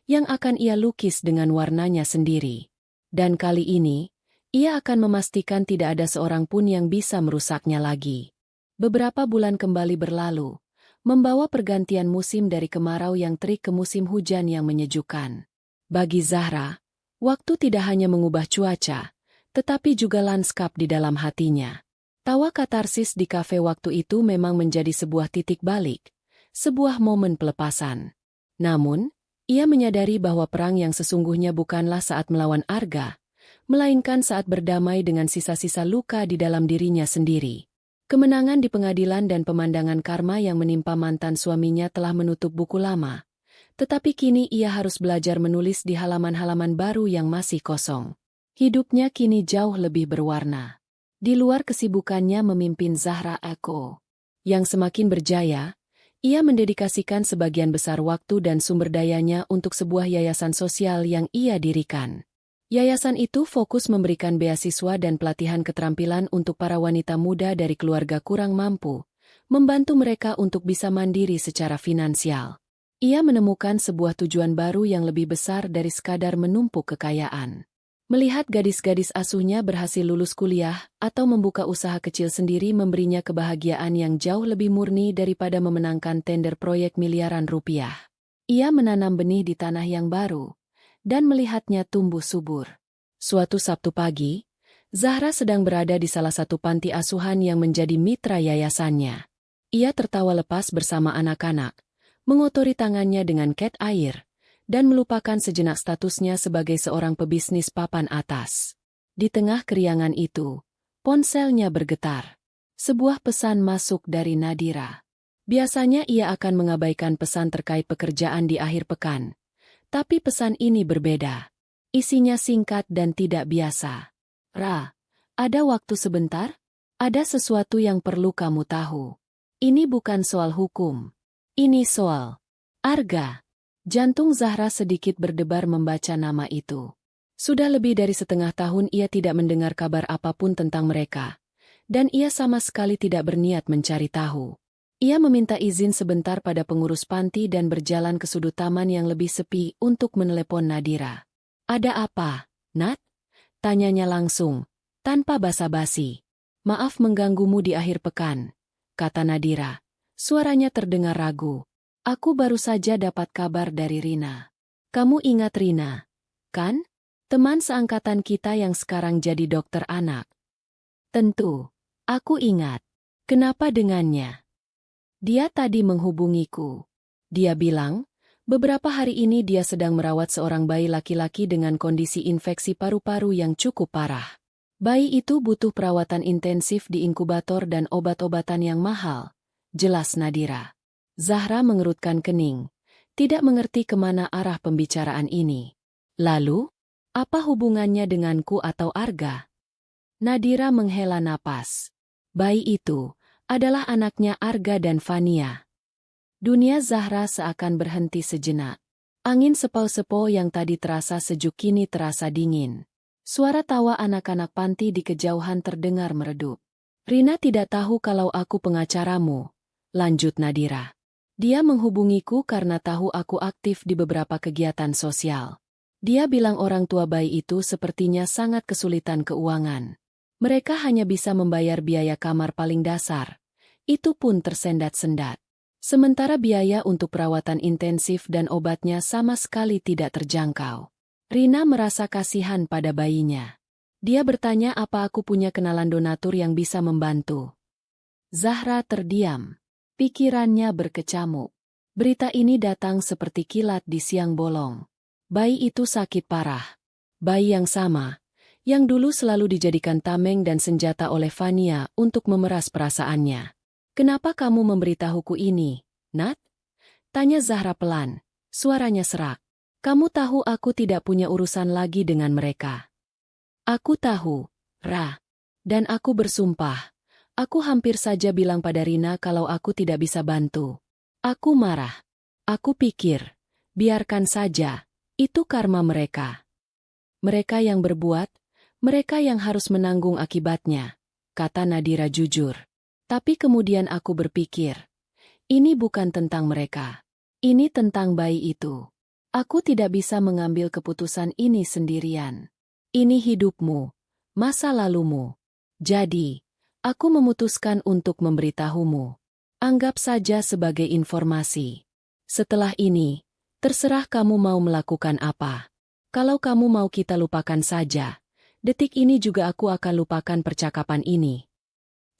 yang akan ia lukis dengan warnanya sendiri. Dan kali ini, ia akan memastikan tidak ada seorang pun yang bisa merusaknya lagi. Beberapa bulan kembali berlalu, membawa pergantian musim dari kemarau yang terik ke musim hujan yang menyejukkan. Bagi Zahra, waktu tidak hanya mengubah cuaca, tetapi juga lanskap di dalam hatinya. Tawa katarsis di kafe waktu itu memang menjadi sebuah titik balik, sebuah momen pelepasan. Namun, ia menyadari bahwa perang yang sesungguhnya bukanlah saat melawan Arga, melainkan saat berdamai dengan sisa-sisa luka di dalam dirinya sendiri. Kemenangan di pengadilan dan pemandangan karma yang menimpa mantan suaminya telah menutup buku lama. Tetapi kini ia harus belajar menulis di halaman-halaman baru yang masih kosong. Hidupnya kini jauh lebih berwarna. Di luar kesibukannya memimpin Zahra Eko, yang semakin berjaya, ia mendedikasikan sebagian besar waktu dan sumber dayanya untuk sebuah yayasan sosial yang ia dirikan. Yayasan itu fokus memberikan beasiswa dan pelatihan keterampilan untuk para wanita muda dari keluarga kurang mampu, membantu mereka untuk bisa mandiri secara finansial. Ia menemukan sebuah tujuan baru yang lebih besar dari sekadar menumpuk kekayaan. Melihat gadis-gadis asuhnya berhasil lulus kuliah atau membuka usaha kecil sendiri memberinya kebahagiaan yang jauh lebih murni daripada memenangkan tender proyek miliaran rupiah. Ia menanam benih di tanah yang baru dan melihatnya tumbuh subur. Suatu Sabtu pagi, Zahra sedang berada di salah satu panti asuhan yang menjadi mitra yayasannya. Ia tertawa lepas bersama anak-anak, mengotori tangannya dengan cat air, dan melupakan sejenak statusnya sebagai seorang pebisnis papan atas. Di tengah keriangan itu, ponselnya bergetar. Sebuah pesan masuk dari Nadira. Biasanya ia akan mengabaikan pesan terkait pekerjaan di akhir pekan. Tapi pesan ini berbeda. Isinya singkat dan tidak biasa. Ra, ada waktu sebentar? Ada sesuatu yang perlu kamu tahu. Ini bukan soal hukum. Ini soal Arga. Jantung Zahra sedikit berdebar membaca nama itu. Sudah lebih dari setengah tahun ia tidak mendengar kabar apapun tentang mereka. Dan ia sama sekali tidak berniat mencari tahu. Ia meminta izin sebentar pada pengurus panti dan berjalan ke sudut taman yang lebih sepi untuk menelepon Nadira. Ada apa, Nat? Tanyanya langsung, tanpa basa-basi. Maaf mengganggumu di akhir pekan, kata Nadira. Suaranya terdengar ragu. Aku baru saja dapat kabar dari Rina. Kamu ingat Rina, kan? Teman seangkatan kita yang sekarang jadi dokter anak. Tentu, aku ingat. Kenapa dengannya? Dia tadi menghubungiku. Dia bilang, beberapa hari ini dia sedang merawat seorang bayi laki-laki dengan kondisi infeksi paru-paru yang cukup parah. Bayi itu butuh perawatan intensif di inkubator dan obat-obatan yang mahal. Jelas Nadira. Zahra mengerutkan kening, tidak mengerti kemana arah pembicaraan ini. Lalu, apa hubungannya denganku atau Arga? Nadira menghela napas. Bayi itu adalah anaknya Arga dan Fania. Dunia Zahra seakan berhenti sejenak. Angin sepau-sepau yang tadi terasa sejuk kini terasa dingin. Suara tawa anak-anak panti di kejauhan terdengar meredup. Rina tidak tahu kalau aku pengacaramu, lanjut Nadira. Dia menghubungiku karena tahu aku aktif di beberapa kegiatan sosial. Dia bilang orang tua bayi itu sepertinya sangat kesulitan keuangan. Mereka hanya bisa membayar biaya kamar paling dasar. Itu pun tersendat-sendat. Sementara biaya untuk perawatan intensif dan obatnya sama sekali tidak terjangkau. Rina merasa kasihan pada bayinya. Dia bertanya apa aku punya kenalan donatur yang bisa membantu. Zahra terdiam. Pikirannya berkecamuk. Berita ini datang seperti kilat di siang bolong. Bayi itu sakit parah. Bayi yang sama, yang dulu selalu dijadikan tameng dan senjata oleh Fania untuk memeras perasaannya. Kenapa kamu memberitahuku ini, Nat? Tanya Zahra pelan, suaranya serak. Kamu tahu aku tidak punya urusan lagi dengan mereka. Aku tahu, Ra. Dan aku bersumpah. Aku hampir saja bilang pada Rina kalau aku tidak bisa bantu. Aku marah. Aku pikir, biarkan saja, itu karma mereka. Mereka yang berbuat, mereka yang harus menanggung akibatnya, kata Nadira jujur. Tapi kemudian aku berpikir, ini bukan tentang mereka. Ini tentang bayi itu. Aku tidak bisa mengambil keputusan ini sendirian. Ini hidupmu, masa lalumu. Jadi, aku memutuskan untuk memberitahumu. Anggap saja sebagai informasi. Setelah ini, terserah kamu mau melakukan apa. Kalau kamu mau kita lupakan saja, detik ini juga aku akan lupakan percakapan ini.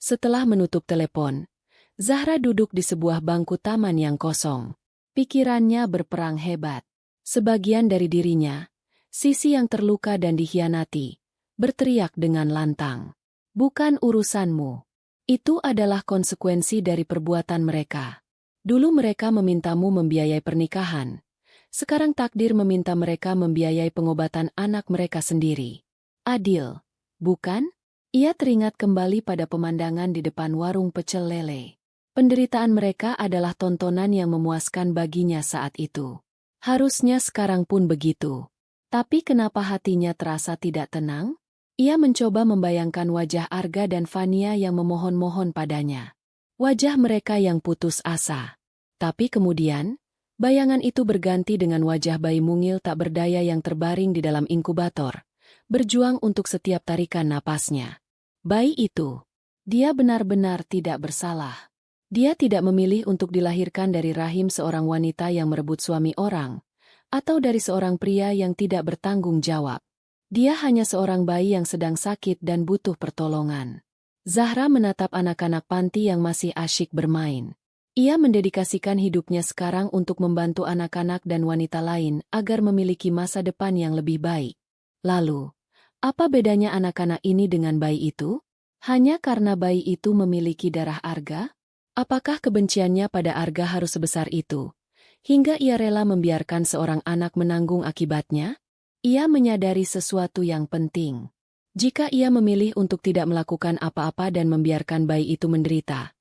Setelah menutup telepon, Zahra duduk di sebuah bangku taman yang kosong. Pikirannya berperang hebat. Sebagian dari dirinya, sisi yang terluka dan dikhianati, berteriak dengan lantang. Bukan urusanmu. Itu adalah konsekuensi dari perbuatan mereka. Dulu mereka memintamu membiayai pernikahan. Sekarang takdir meminta mereka membiayai pengobatan anak mereka sendiri. Adil, bukan? Ia teringat kembali pada pemandangan di depan warung pecel lele. Penderitaan mereka adalah tontonan yang memuaskan baginya saat itu. Harusnya sekarang pun begitu. Tapi kenapa hatinya terasa tidak tenang? Ia mencoba membayangkan wajah Arga dan Fania yang memohon-mohon padanya. Wajah mereka yang putus asa. Tapi kemudian, bayangan itu berganti dengan wajah bayi mungil tak berdaya yang terbaring di dalam inkubator, berjuang untuk setiap tarikan napasnya. Bayi itu, dia benar-benar tidak bersalah. Dia tidak memilih untuk dilahirkan dari rahim seorang wanita yang merebut suami orang, atau dari seorang pria yang tidak bertanggung jawab. Dia hanya seorang bayi yang sedang sakit dan butuh pertolongan. Zahra menatap anak-anak panti yang masih asyik bermain. Ia mendedikasikan hidupnya sekarang untuk membantu anak-anak dan wanita lain agar memiliki masa depan yang lebih baik. Lalu, apa bedanya anak-anak ini dengan bayi itu? Hanya karena bayi itu memiliki darah Arga? Apakah kebenciannya pada Arga harus sebesar itu, hingga ia rela membiarkan seorang anak menanggung akibatnya? Ia menyadari sesuatu yang penting. Jika ia memilih untuk tidak melakukan apa-apa dan membiarkan bayi itu menderita,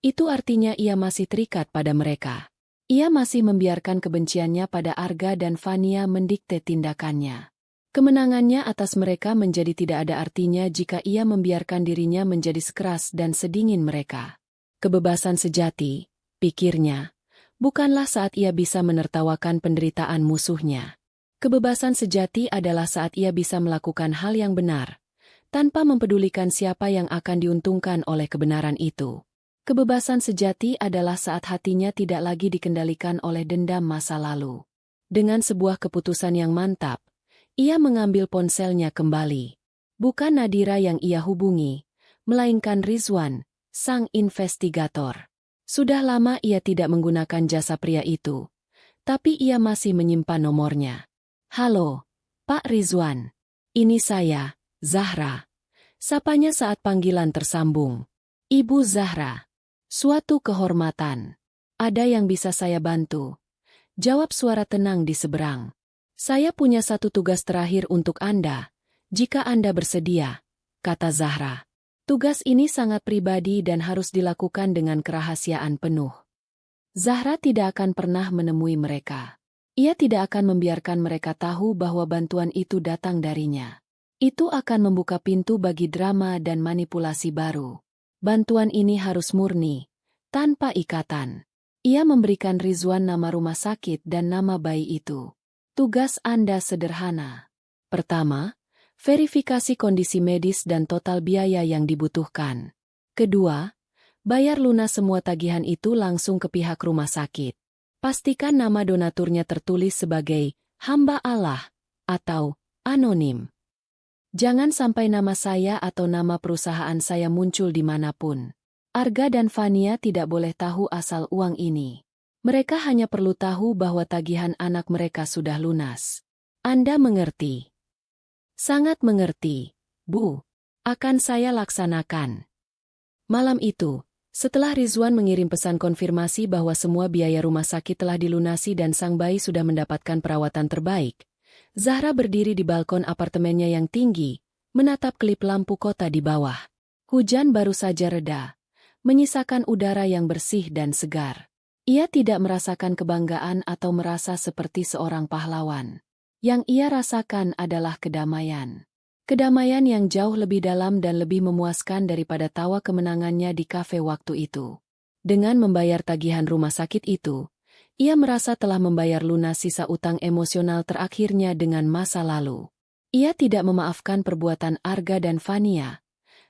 itu artinya ia masih terikat pada mereka. Ia masih membiarkan kebenciannya pada Arga dan Fania mendikte tindakannya. Kemenangannya atas mereka menjadi tidak ada artinya jika ia membiarkan dirinya menjadi sekeras dan sedingin mereka. Kebebasan sejati, pikirnya, bukanlah saat ia bisa menertawakan penderitaan musuhnya. Kebebasan sejati adalah saat ia bisa melakukan hal yang benar, tanpa mempedulikan siapa yang akan diuntungkan oleh kebenaran itu. Kebebasan sejati adalah saat hatinya tidak lagi dikendalikan oleh dendam masa lalu. Dengan sebuah keputusan yang mantap, ia mengambil ponselnya kembali. Bukan Nadira yang ia hubungi, melainkan Rizwan, sang investigator. Sudah lama ia tidak menggunakan jasa pria itu, tapi ia masih menyimpan nomornya. Halo, Pak Rizwan. Ini saya, Zahra. Sapanya saat panggilan tersambung. Ibu Zahra. Suatu kehormatan. Ada yang bisa saya bantu? Jawab suara tenang di seberang. Saya punya satu tugas terakhir untuk Anda, jika Anda bersedia, kata Zahra. Tugas ini sangat pribadi dan harus dilakukan dengan kerahasiaan penuh. Zahra tidak akan pernah menemui mereka. Ia tidak akan membiarkan mereka tahu bahwa bantuan itu datang darinya. Itu akan membuka pintu bagi drama dan manipulasi baru. Bantuan ini harus murni, tanpa ikatan. Ia memberikan Rizwan nama rumah sakit dan nama bayi itu. Tugas Anda sederhana. Pertama, verifikasi kondisi medis dan total biaya yang dibutuhkan. Kedua, bayar lunas semua tagihan itu langsung ke pihak rumah sakit. Pastikan nama donaturnya tertulis sebagai hamba Allah atau anonim. Jangan sampai nama saya atau nama perusahaan saya muncul dimanapun. Arga dan Fania tidak boleh tahu asal uang ini. Mereka hanya perlu tahu bahwa tagihan anak mereka sudah lunas. Anda mengerti? Sangat mengerti, Bu. Akan saya laksanakan. Malam itu, setelah Rizwan mengirim pesan konfirmasi bahwa semua biaya rumah sakit telah dilunasi dan sang bayi sudah mendapatkan perawatan terbaik, Zahra berdiri di balkon apartemennya yang tinggi, menatap kelip lampu kota di bawah. Hujan baru saja reda, menyisakan udara yang bersih dan segar. Ia tidak merasakan kebanggaan atau merasa seperti seorang pahlawan. Yang ia rasakan adalah kedamaian. Kedamaian yang jauh lebih dalam dan lebih memuaskan daripada tawa kemenangannya di kafe waktu itu. Dengan membayar tagihan rumah sakit itu, ia merasa telah membayar lunas sisa utang emosional terakhirnya dengan masa lalu. Ia tidak memaafkan perbuatan Arga dan Fania,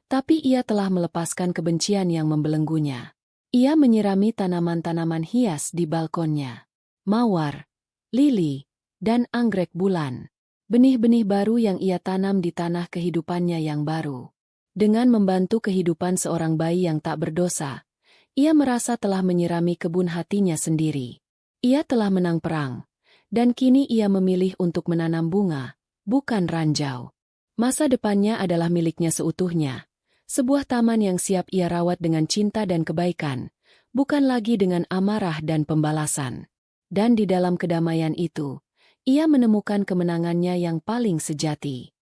tapi ia telah melepaskan kebencian yang membelenggunya. Ia menyirami tanaman-tanaman hias di balkonnya. Mawar, lili, dan anggrek bulan. Benih-benih baru yang ia tanam di tanah kehidupannya yang baru. Dengan membantu kehidupan seorang bayi yang tak berdosa, ia merasa telah menyirami kebun hatinya sendiri. Ia telah menang perang, dan kini ia memilih untuk menanam bunga, bukan ranjau. Masa depannya adalah miliknya seutuhnya, Sebuah taman yang siap ia rawat dengan cinta dan kebaikan, bukan lagi dengan amarah dan pembalasan. Dan di dalam kedamaian itu, ia menemukan kemenangannya yang paling sejati.